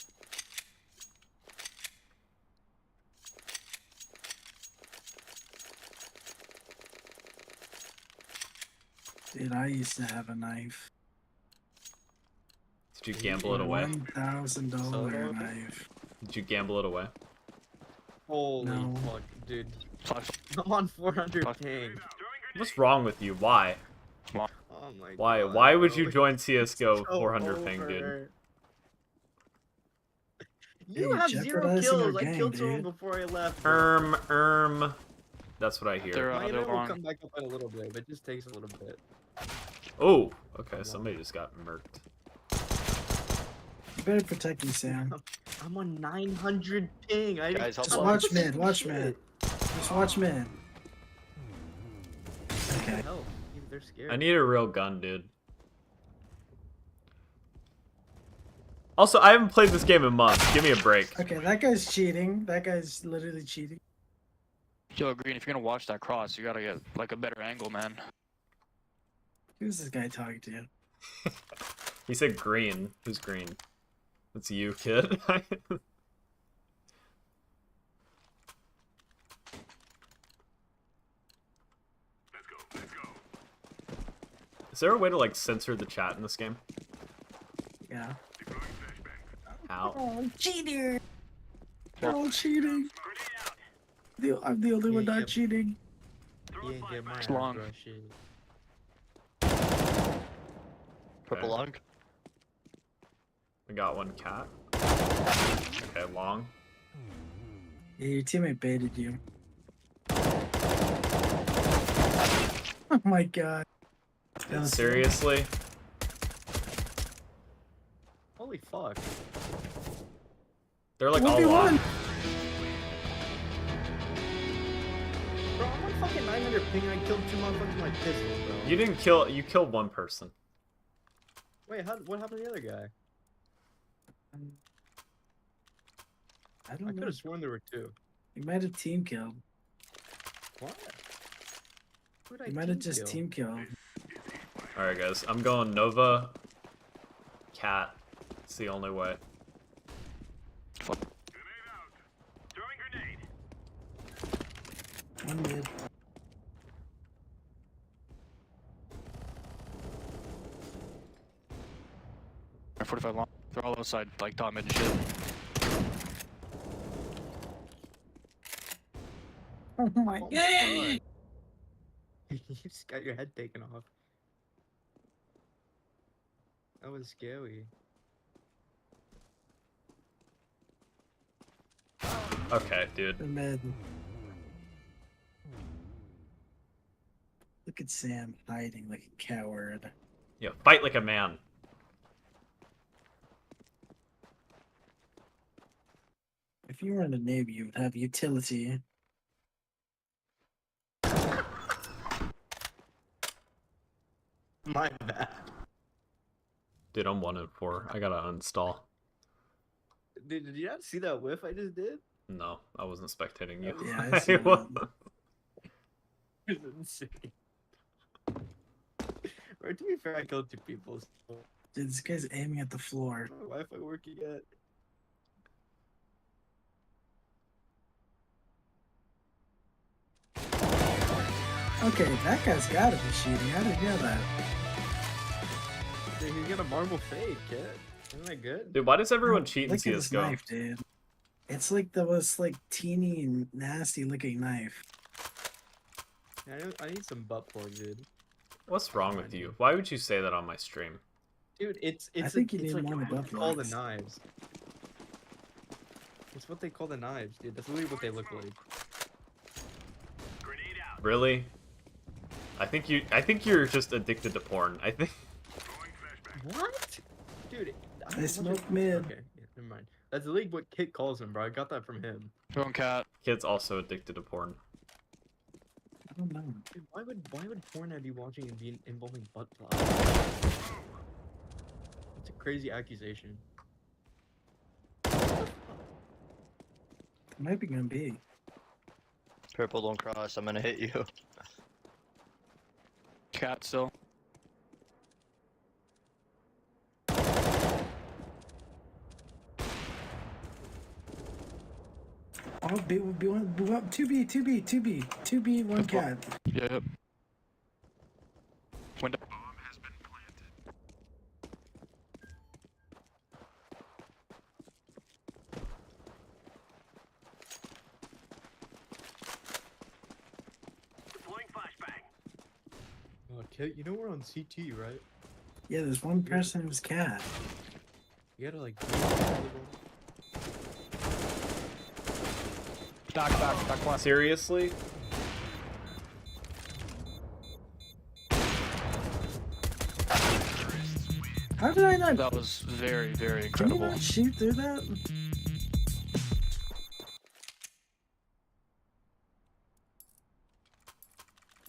Dude, I used to have a knife. Did you gamble it away? $1,000 knife. Did you gamble it away? Holy No. fuck, dude. I'm on 400 ping. What's wrong with you? Why? Oh my Why? god. Why would you bro. join CS:GO So 400 ping, dude? over. Hey, You you're have 0 jeopardizing our kills. I game, killed someone dude. before I left. bro. That's what I hear. They're, My they're internet will wrong. come back up in a little bit, but it just takes a little bit. Oh, okay. Somebody just got murked. You better protect me, Sam. I'm on 900 ping. I Guys, help Just out. watch mid, watch mid. Just watch mid. Okay. Help. They're scared. I need a real gun, dude. Also, I haven't played this game in months. Give me a break. Okay, that guy's cheating. That guy's literally cheating. Yo, Green, if you're gonna watch that cross, you gotta get like a better angle, man. Who's this guy talking to? He said green. Who's green? That's you, kid. Is there a way to like censor the chat in this game? Yeah. How? Oh, cheater! They're all cheating. I'm the only one Yeah, not yeah. cheating. You ain't get my It's long. eyebrow shit. Purple lung. We got one cat. Okay, long. Yeah, your teammate baited you. Oh my god. That was- Seriously? Holy fuck. They're like all 1v1. on. Bro, I'm on fucking 900 ping and I killed 2 motherfuckers with my pistol, bro. You didn't kill. You killed one person. Wait, what happened to the other guy? I I don't could know. have sworn there were 2. You might have team killed. What? Who did I You might have team just kill? team killed. All right, guys. I'm going Nova. Cat. It's the only way. One mid. Or 45 long. They're all outside, like top mid and shit. Oh my Oh my god. you just got your head taken off. That was scary. Okay, dude. The mid. Look at Sam hiding like a coward. Yeah, fight like a man. If you were in the Navy, you would have utility. My bad. Dude, I'm 1 in 4. I gotta uninstall. Dude, did you not see that whiff I just did? No, I wasn't spectating you. Yeah, I see that. It's insane. Bro, to be fair, I killed 2 people. So... Dude, this guy's aiming at the floor. My Wi-Fi working yet? Okay, that guy's gotta be cheating. How did you know that? Dude, he's got a marble fade, kid. Isn't that good? Dude, why does everyone cheat in Look at this CS:GO? knife, dude. It's like the most like teeny and nasty looking knife. I need some butt plug, dude. What's wrong with you? Why would you say that on my stream? Dude, it's I think you it's need like more what butt they call the plugs. knives. It's what they call the knives, dude. That's literally what they look like. Really? I think you're just addicted to porn. I think. What? Dude, I smoke mid. Okay, yeah, never mind. That's literally what Kit calls him, bro. I got that from him. Going cat. Kid's also addicted to porn. I don't know. Dude, why would porn I be watching and be involving butt plug? That's a crazy accusation. It might be gonna be. Purple, don't cross. I'm gonna hit you. Cat still. Oh, B, B1, 2B, 2B, 2B, 2B, 1 cat. Yep. Window. Oh, Kit, you know we're on CT, right? Yeah, there's one person who's cat. You gotta like. Back one. Seriously? How did I not? That was very, very Can you incredible. not shoot through that?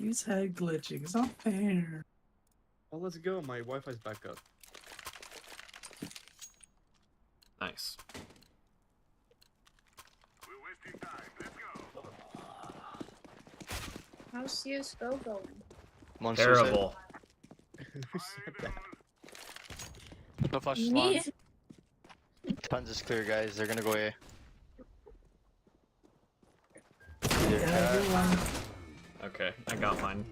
Use head glitching. It's not fair. Oh, let's go. My Wi-Fi's back up. Nice. How's CS:GO going? One Terrible. Who said that? No flash is Me? line. Tons is clear, guys. They're gonna go A. Yeah, good one. Okay, I got mine.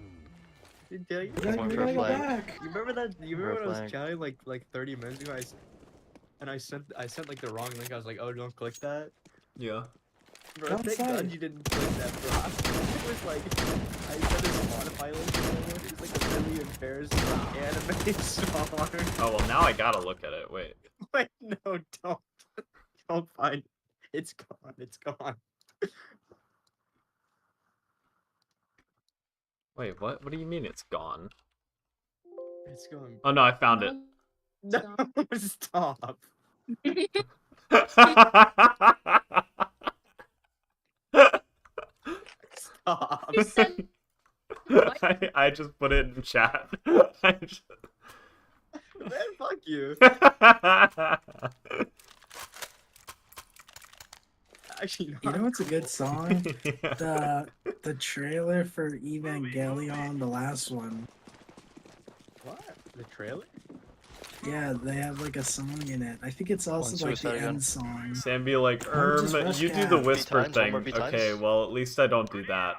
Dude, you We gotta go flag. back. remember that? You remember when I was flag. chatting like 30 minutes ago? I sent like the wrong link. I was like, oh, don't click that. Yeah. Bro, Go thank inside. God you didn't click that, bro. It was like I sent a Spotify link to someone. It was like a really embarrassing anime song. Oh well, now I gotta look at it. Wait. Wait, no, don't find. It's gone. It's gone. Wait, what? What do you mean it's gone? It's gone. Oh no, I found it. No, stop. Stop. Who said what? I just put it in chat. I just... Man, fuck you. Actually, You know what's a good song? Yeah. The trailer for Evangelion, the last one. What? The trailer? Yeah, they have like a song in it. I think it's also One like the suicide again. end song. Sam be like, just rush you do cat. the B whisper times, one thing. more B times. Okay, well at least I don't do that.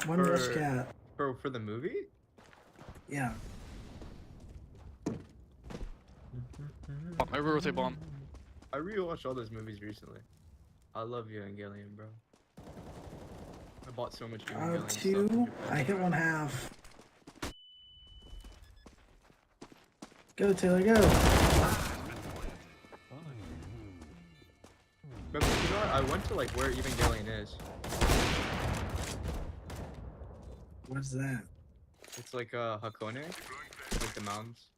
One rush For- cat. For the movie? Yeah. Oh, my rotate bomb. I rewatched all those movies recently. I love Evangelion, bro. I bought so much Evangelion stuff. 2. I hit 1/2. Go, Taylor, go. But you know what? I went to like where Evangelion is. What's that? It's like Hakone, like the mountains.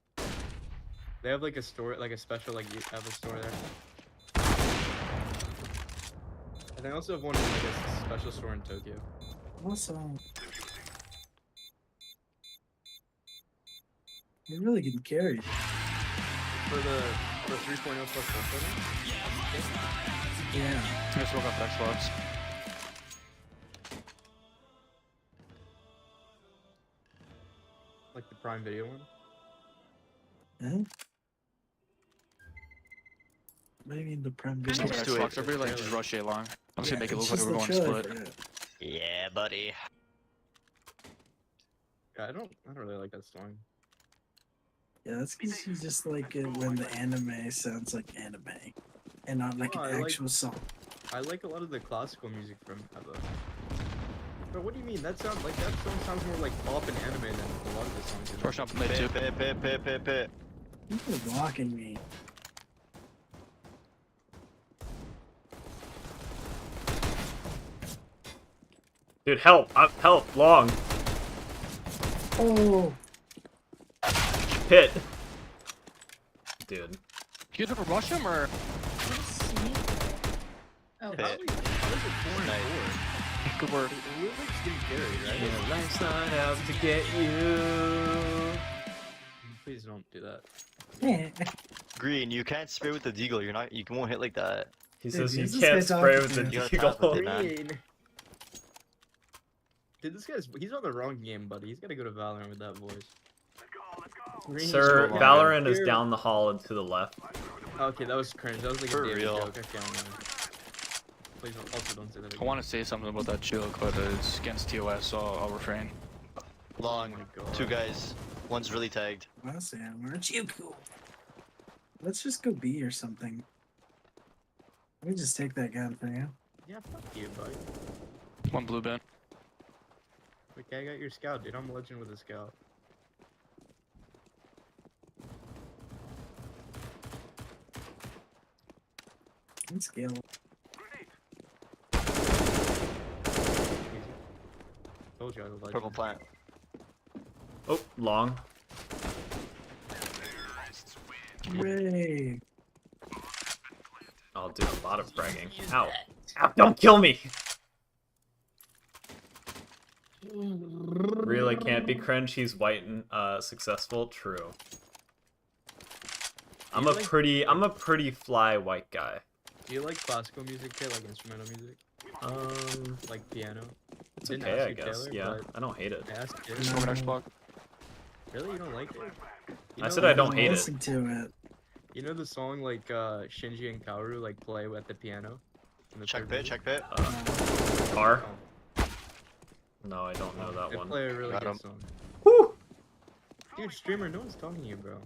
They have like a store, like a special like have a store there. And they also have one in like a special store in Tokyo. Awesome. You're really getting carried. For 3.0 plus 1.0? Yeah. I just woke up Xbox. Prime Video one? Huh? What do you mean the Prime Just Video? like Xbox, everybody like just rush A long. I'm just gonna make it look it's like just we're the going trailer split. for it. Yeah, buddy. Yeah, I don't really like that song. Yeah, that's because you just like it when the anime sounds like anime and not like No, an I like- actual song. I like a lot of the classical music from ABBA. But what do you mean? That song sounds more like pop and anime than a lot of the songs. Rush up mid too. Pit. People are blocking me. Dude, help! Help! Long! Oh, Pit! Dude. You guys ever rush him or? Oh, Pit. How is it 4-4? Good work. Ludwig's getting carried, right? Yeah, life's not out to get you. Please don't do that. yeah. Green, you can't spray with the deagle. You won't hit like that. He Dude, says you who's this can't guy spray talking with the to? You gotta tap with deagle. it, man. Green! Dude, he's on the wrong game, buddy. He's gotta go to Valorant with that voice. Green, Sir, Come on, Valorant is Here. down the hall and to the left. Okay, that was cringe. That was like For a David real. joke. I can't. Please also don't say that again. I want to say something about that joke, but it's against TOS, so I'll refrain. Long. Oh my God. 2 guys. One's really tagged. Well, Sam, aren't you cool? Let's just go B or something. Let me just take that gun for you. Yeah, fuck you, buddy. One blue bin. Okay, I got your scout, dude. I'm a legend with a scout. Can scale. Told you I was a legend. Purple plant. Oh, long. Hooray! I'll do a lot of fragging. Ow. Ow, don't kill me! Really can't be cringe, he's white and successful. True. I'm a pretty fly white guy. Do you like classical music, Kid? Like instrumental music? Like piano? It's Didn't okay, ask I you, guess. Taylor, Yeah, but I don't hate it. I asked Kid. Smoke an Xbox. Really? You don't like it? You I know, said I like, don't hate it. Listen to it. You know the song like Shinji and Kaoru like play at the piano? In the Check third pit, movie? check pit. Car? Oh, No, I don't know that they one. play a really Got good 'em. song. Woo! Dude, streamer, no one's talking to you, bro.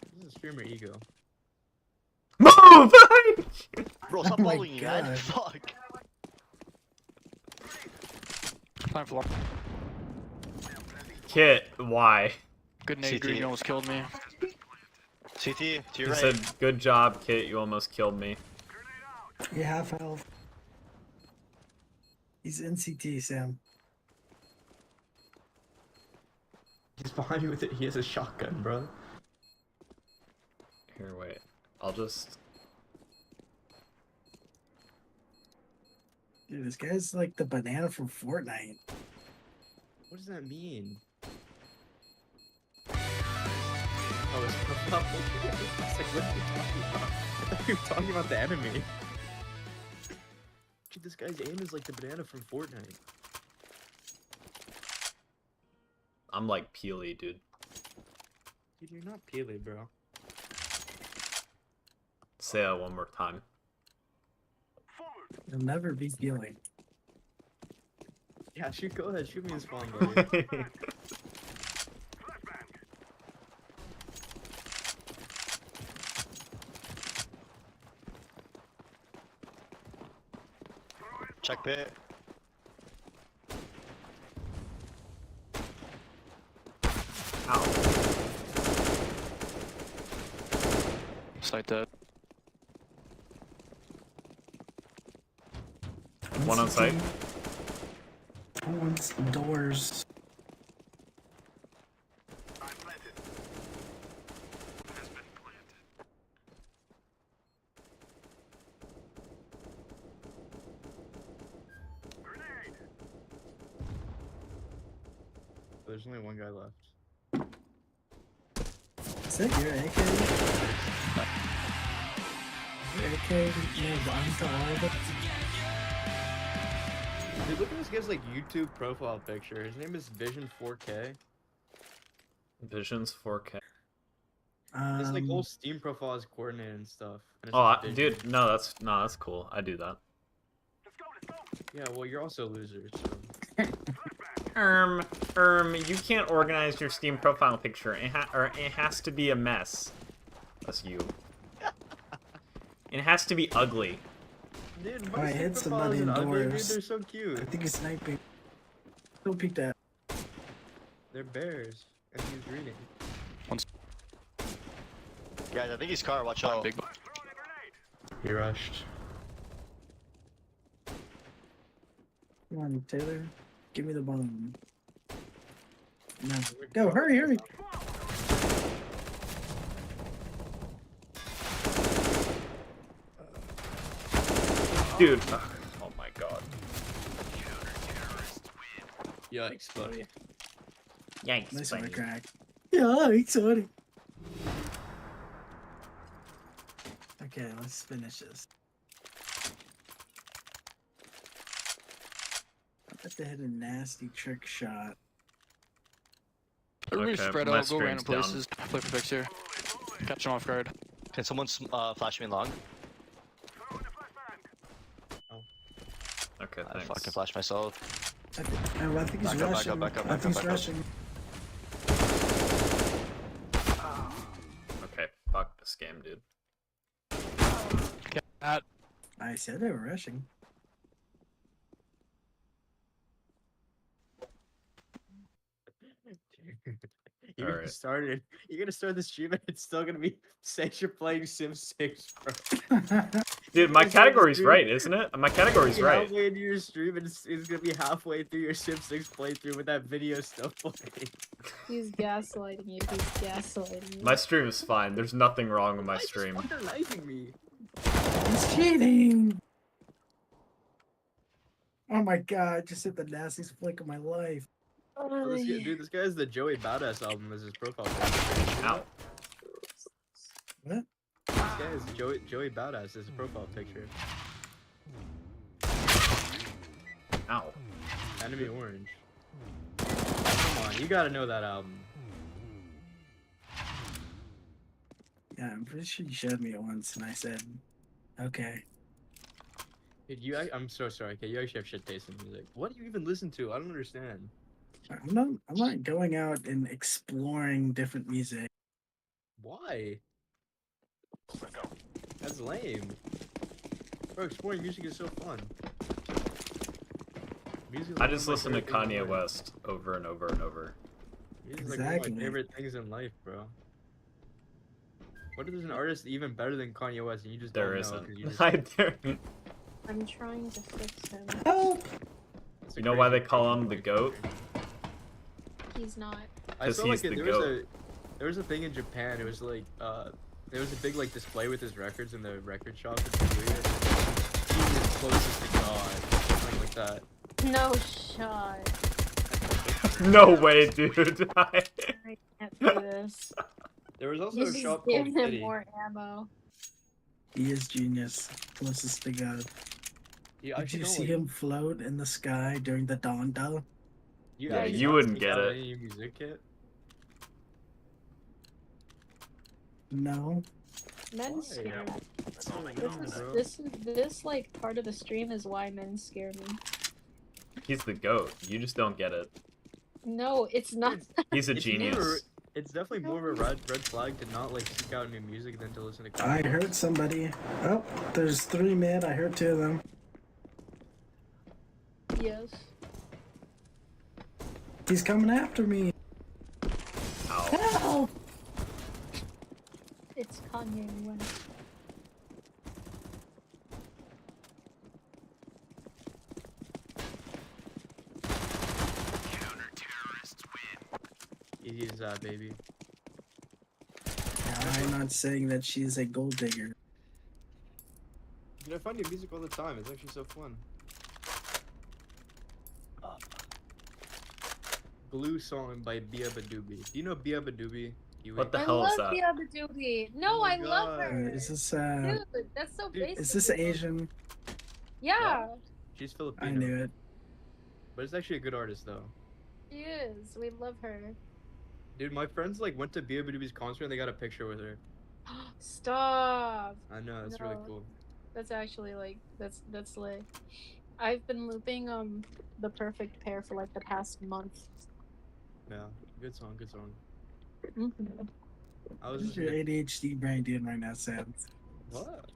This is a streamer ego. Move! Bro, stop Oh my following me, man. God. Fuck. Time for long. Kit, why? Good nade, CT. Green. You almost killed me. CT, to your He right. said, good job, Kit, you almost killed me. You half health. He's in CT, Sam. He's behind you with it. He has a shotgun, bro. Here, wait. I'll just... Dude, this guy's like the banana from Fortnite. What does that mean? Oh, it's purple. It's like, what are you talking about? I thought you were talking about the enemy. Dude, this guy's aim is like the banana from Fortnite. I'm like Peely, dude. Dude, you're not Pele, bro. Say that one more time. You'll never be feeling. Yeah, go ahead, shoot me in spawn, buddy. Check pit. Ow. Sight dead. One on site. One's doors. There's only one guy left. Is that your AK? Your AK moved on to all of it? Dude, look at this guy's like YouTube profile picture. His name is Vision 4K. Visions 4K. His like whole Steam profile is coordinated and stuff. And Oh, Vision. dude, no, that's cool. I do that. Yeah, well, you're also losers. So. You can't organize your Steam profile picture. It has to be a mess. That's you. It has to be ugly. Dude, Oh, I hit somebody indoors. They're so cute. I think he's sniping. Don't peek that. They're bears, and he's reading. Guys, I think he's car. Watch out. Big. He rushed. Come on, Taylor. Give me the bomb. No. Go, hurry, hurry. Dude. Oh my god. Yikes, buddy. Yikes, Nice buddy. one, crack. Yikes, buddy. Okay, let's finish this. I have to hit a nasty trick shot. Everybody Okay, spread my out, go random stream's places, play for picks here. Catch them off guard. Can someone flash me long? Okay, I thanks. fucking flash myself. I think he's Back up, rushing. back up, I back think up, he's back up. rushing. Okay, fuck this game, dude. Cat. I said they were rushing. You're gonna Alright. start it. You're gonna start the stream and it's still gonna be says you're playing Sim 6, bro. Dude, my It's category's stream. right, isn't it? My category's You're right. halfway into your stream and it's gonna be halfway through your Sim 6 playthrough with that video still playing. He's gaslighting you. He's gaslighting you. My stream is fine. There's nothing wrong with my Why is stream. this fucker knifing me? He's cheating. Oh my god, I just hit the nastiest flick of my life. Oh, dude, this guy has the Joey Badass album as his profile picture. Ow. What? This guy has Joey Badass as his profile picture. Ow. Enemy Orange. Come on, you gotta know that album. Yeah, I'm pretty sure you showed me it once and I said, okay. Dude, I'm so sorry. Okay, you actually have shit taste in music. What do you even listen to? I don't understand. I'm not going out and exploring different music. Why? That's lame. Bro, exploring music is so fun. Music is I like just one listen of my to favorite things in Kanye life. West over and over and over. Music is like one of Exactly. my favorite things in life, bro. What if there's an artist even better than Kanye West and you just There don't isn't. know? 'Cause you just... I do. I'm trying to fix him. Help! That's a You know why they crazy call him fucking the GOAT? He's not. I 'Cause saw he's like the there was a thing in Japan. It was like there was a big like display with his records in the record shop in Korea. He was closest to God, something like that. No shot. No way, dude. I can't do this. There was also You a just shop give called him Kitty. more ammo. He is genius. Closest to God. Yeah, Did you see him float in the sky during the dawn though? Yeah, actually you not wouldn't sneak get out it. any music kit? No. Men Why? scare me. Bro. This like part of the stream is why men scare me. He's the GOAT. You just don't get it. No, it's not. He's a It's more- genius. It's definitely more of a red flag to not like seek out new music than to listen to. I heard somebody. Oh, there's 3 mid. I heard 2 of them. Yes. He's coming after me. Ow. Help! It's Kanye West. Easy as that, baby. I'm not saying that she's a gold digger. Dude, I find new music all the time. It's actually so fun. Blue Song by Bia Badoobie. Do you know Bia Badoobie? What the I hell love is that? Biabadoobie. No, Oh my I love God. her. Is this Dude, that's so Dude, basic. is this Asian? Yeah. She's Filipino. I knew it. but it's actually a good artist though. She is. We love her. Dude, my friends like went to B.O.B.'s concert and they got a picture with her. Stop. I know, that's really No. cool. That's actually like that's lit. I've been looping The Perfect Pair for like the past month. Yeah, good song, good song. Mm-hmm. I was What's just your ADHD brain doing right now, Sam? what?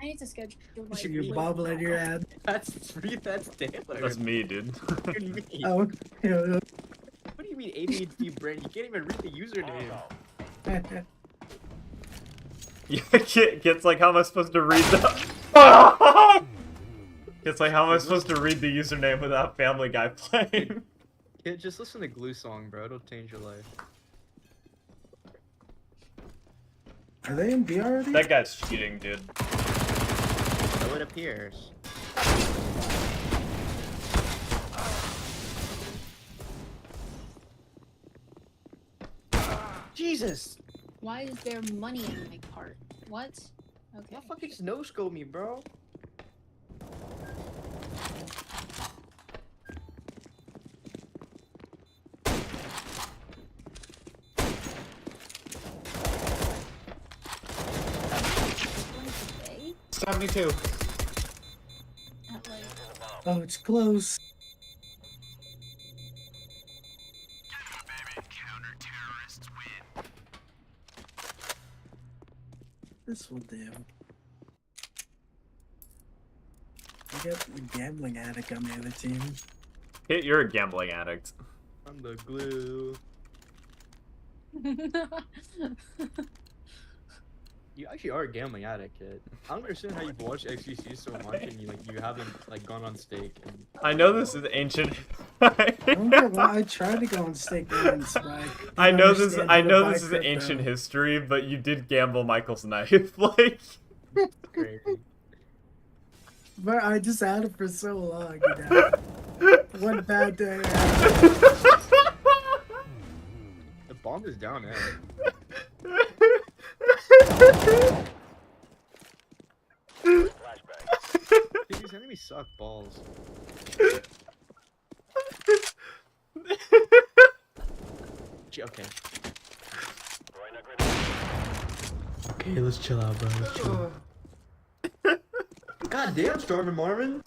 I need to schedule like Should you bobble in your head? That's Taylor. That's me, dude. What do you mean? Oh, yeah. What do you mean ADHD brain? You can't even read the username. Yeah, Kit's like, how am I supposed to read the... It's like, how am I supposed to read the username without Family Guy playing? Kid, just listen to Glue Song, bro. It'll change your life. Are they in VR already? That guy's cheating, dude. So it appears. Jesus! Why is there money in my cart? What? Okay. Don't fucking just no-scope me, bro. Wednesday? 72. At like Oh, it's close. This will do. I got the gambling addict on the other team. Kit, you're a gambling addict. I'm the glue. You actually are a gambling addict, kid. I don't understand how you've watched XQC so much and you haven't like gone on stake. And... I know this is ancient. I don't know why I tried to go on stake once, but I know this is crypto. ancient history, but you did gamble Michael's knife, like. Crazy. But I just had it for so long, you know. One bad day. The bomb is down, eh? Dude, these enemies suck balls. Okay. Okay, let's chill out, bro. Let's chill. God damn, Storm and Marvin.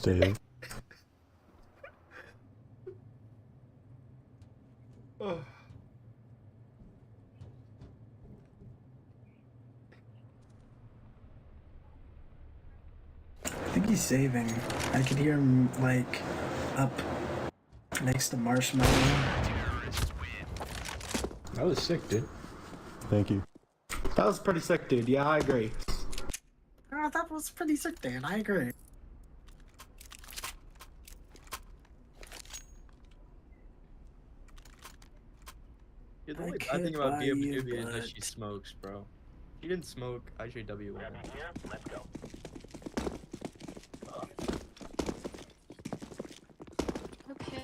Steve. I think he's saving. I could hear him, like, up next to Marshmallow. That was sick, dude. Thank you. That was pretty sick, dude. Yeah, I agree. Oh, that was pretty sick, Dan. I agree. Yeah, the only bad thing about B.O.B. is that she smokes, bro. She didn't smoke, IJW. Let's go. okay.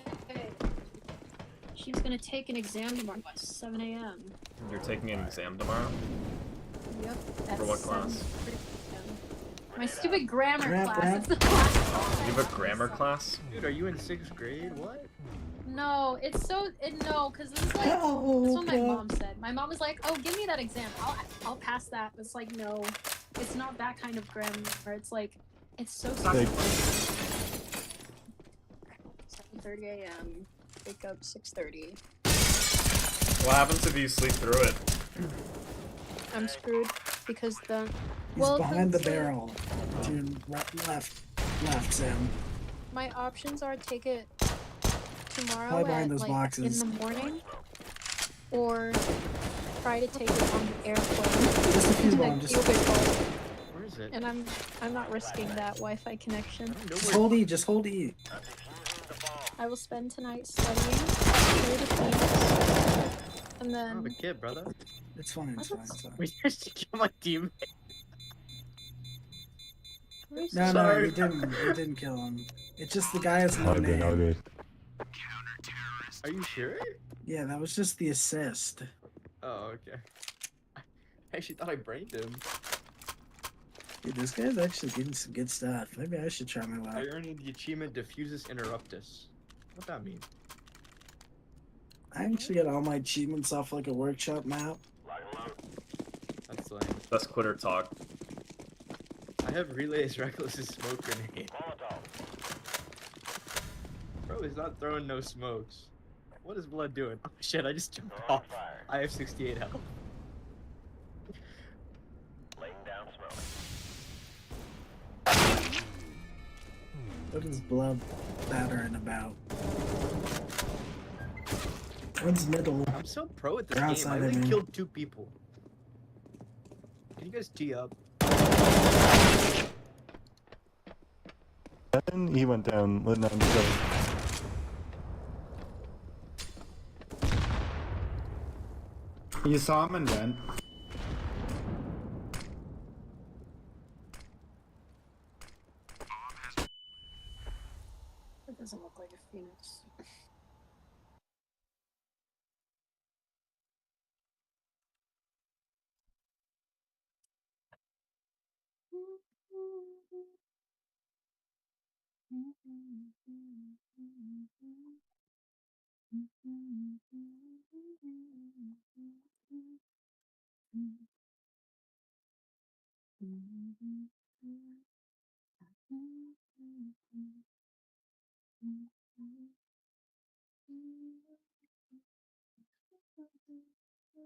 She's gonna take an exam tomorrow at 7 a.m. You're taking an exam tomorrow? Yep. At For what 7 class? p.m. My stupid grammar class. Grab. It's the last You have a grammar class? Dude, are you in 6th grade? What? No, it's so no, because this is like that's what my mom said. My mom was like, "Oh, give me that exam. I'll pass that." It's like, no, it's not that kind of grammar. It's like, it's so. 7:30 a.m. Wake up 6:30. What happens if you sleep through it? I'm screwed because the. He's behind the barrel. Dude, left, Sam. My options are take it tomorrow Hide behind at those like boxes. in the morning, or try to take it on the airplane. Just a few to bombs. Cubicle. Where is it? And I'm not risking that Wi-Fi connection. Just hold E. Just hold E. I will spend tonight studying through the themes, and I have a then kid, brother. It's fine. It's fine. It's fine. We just kill my teammate. No, Sorry. you didn't kill him. It's just the guy has no All good, all name. good. Are you sure? Yeah, that was just the assist. Oh, okay. I actually thought I brained him. Dude, this guy's actually getting some good stuff. Maybe I should try my luck. I earned the achievement Diffusus Interruptus. What that mean? I actually got all my achievements off like a workshop map. That's lame. That's quitter talk. I have relay as reckless as smoke grenade. Bro, he's not throwing no smokes. What is Blood doing? Oh shit, I just jumped off. I have 68 health. Laying down smoke. What is blood battering about? One's middle. I'm so pro at this They're game. I outside, only I mean. killed 2 people. Can you guys tee up? Then he went down, lit 97. You saw him and then. It doesn't look like a phoenix.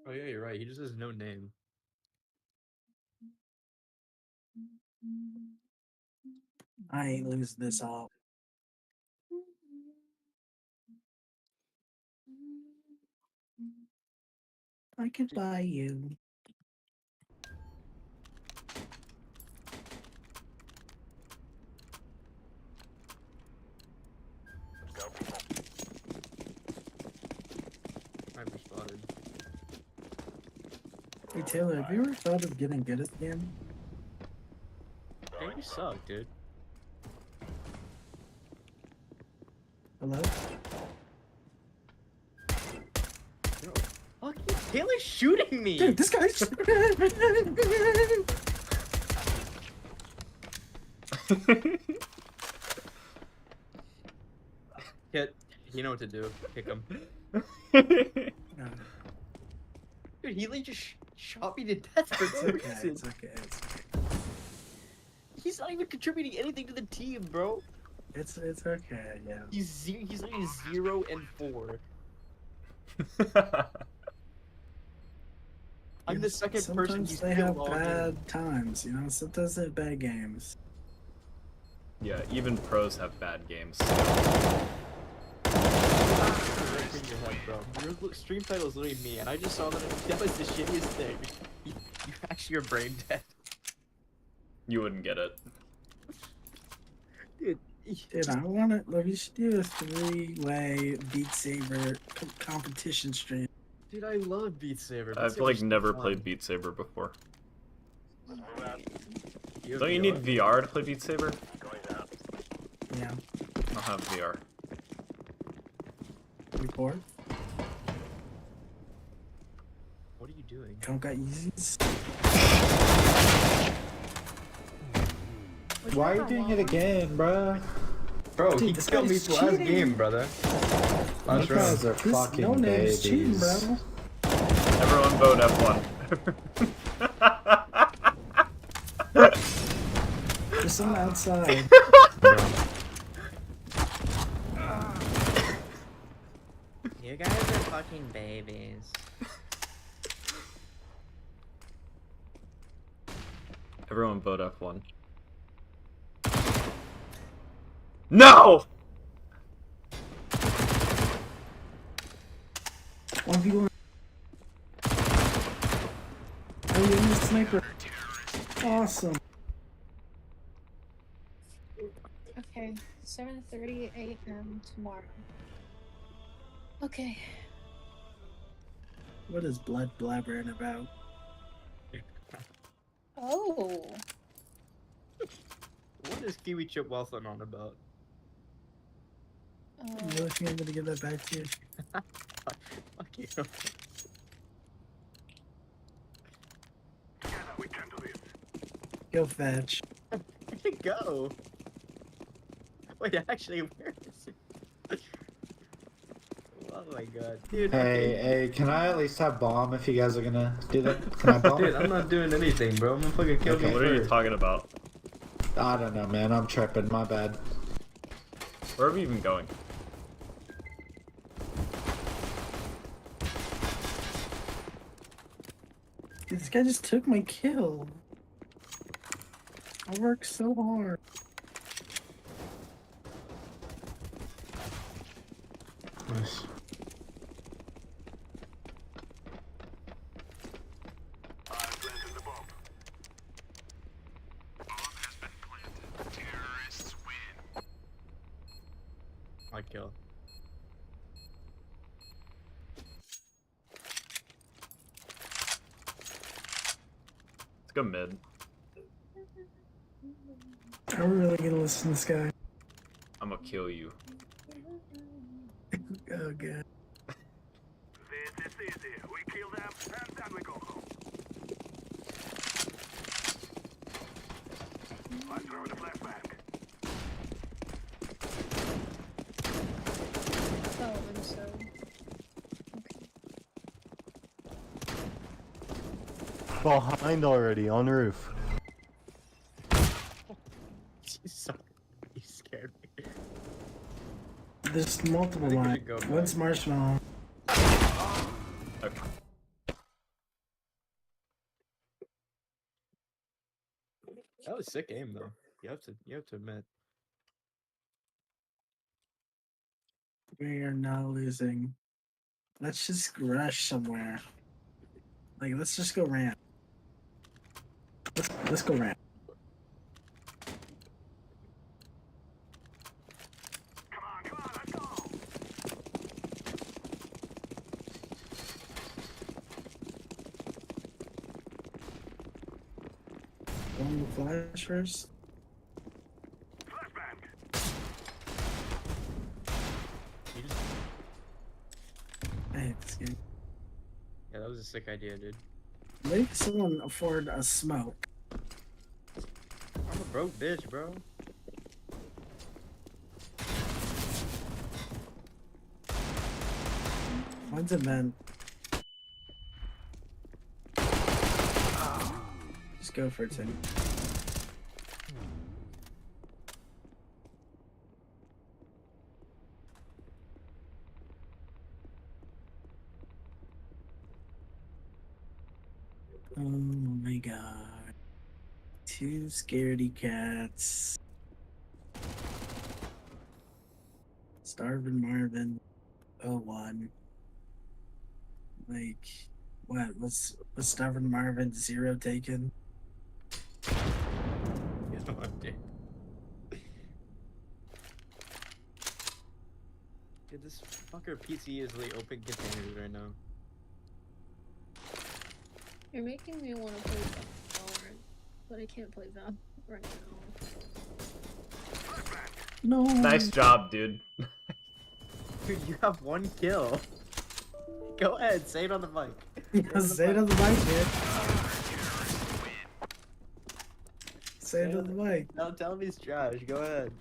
Oh yeah, you're right. He just has no name. I ain't losing this all. I could buy you. Sniper spotted. Hey Taylor, have you ever thought of getting good at the game? Hey, you suck, dude. Hello? Bro, fuck you. Taylor's shooting me! Dude, this guy's. Hit. You know what to do. Kick him. Dude, he like just shot me to death for no Okay, reason. it's okay. It's okay. He's not even contributing anything to the team, bro. It's okay. Yeah. He's like 0 and 4. I'm the second person Sometimes he's they have killed all bad game. times, you know. Sometimes they have bad games. Yeah, even pros have bad games. In your head, bro. Your stream title is literally me, and I just saw that that was the shittiest thing. You actually are brain dead. You wouldn't get it. Dude, Dude, I want to. We should do a 3-way Beat Saber competition stream. dude, I love Beat Saber. Beat I've like Saber's never fun. played Beat Saber before. have Don't you need VR? VR to play Beat Saber? Yeah. I don't have VR. Report. What are you doing? Don't got Yeezys. Why are you doing it again, bruh? Bro, Dude, he this killed me guy's last cheating. game, brother. You Last guys round. are fucking No name's cheating, babies. bro. Everyone vote F1. There's someone outside. You guys are fucking babies. Everyone vote F1. No! 1v1. Oh, you're in the sniper. Awesome. Okay, 7:30 a.m. tomorrow. Okay. What is blood blabbering about? Oh. What is Kiwi Chip Wilson on about? You really think I'm gonna give that back to you? Fuck you. Go fetch. Where'd it go? Wait, actually, where is it? Oh my god, dude. Hey, can I at least have bomb if you guys are gonna do that? Can I bomb? Dude, I'm not doing anything, bro. I'm gonna fucking kill Okay. me What are you first. talking about? I don't know, man. I'm tripping. My bad. Where are we even going? Dude, this guy just took my kill. I worked so hard. Nice. My kill. Let's go mid. Are we really gonna listen to this guy? I'm gonna kill you. Oh god. This is easy. We kill them and then we go home. I throw the flashbang. Oh, I'm so. Okay. Behind already, on roof. Sorry, you scared me. There's multiple I think we lines. should go One's back. marshmallow. Okay. That was sick aim though. You have to admit. We are not losing. Let's just rush somewhere. Like, let's just go ramp. Let's go ramp. Come on, let's go. Going to flash first. Flashbang. You just... I hate this game. Yeah, that was a sick idea, dude. Make someone afford a smoke. I'm a broke bitch, bro. One's a vent. Just go for it, Tim. Oh my god. Two scaredy cats. Starvin' Marvin. 01. Like, what? Was Starvin' Marvin 0 taken? You know what, dude? Dude, this fucker PC is like open containers right now. You're making me want to play Valorant, but I can't play Val right now. No. Nice job, dude. Dude, you have one kill. Go ahead, say it on the mic. Say it on the mic, dude. Say it on the mic. Don't tell me it's trash. Go ahead.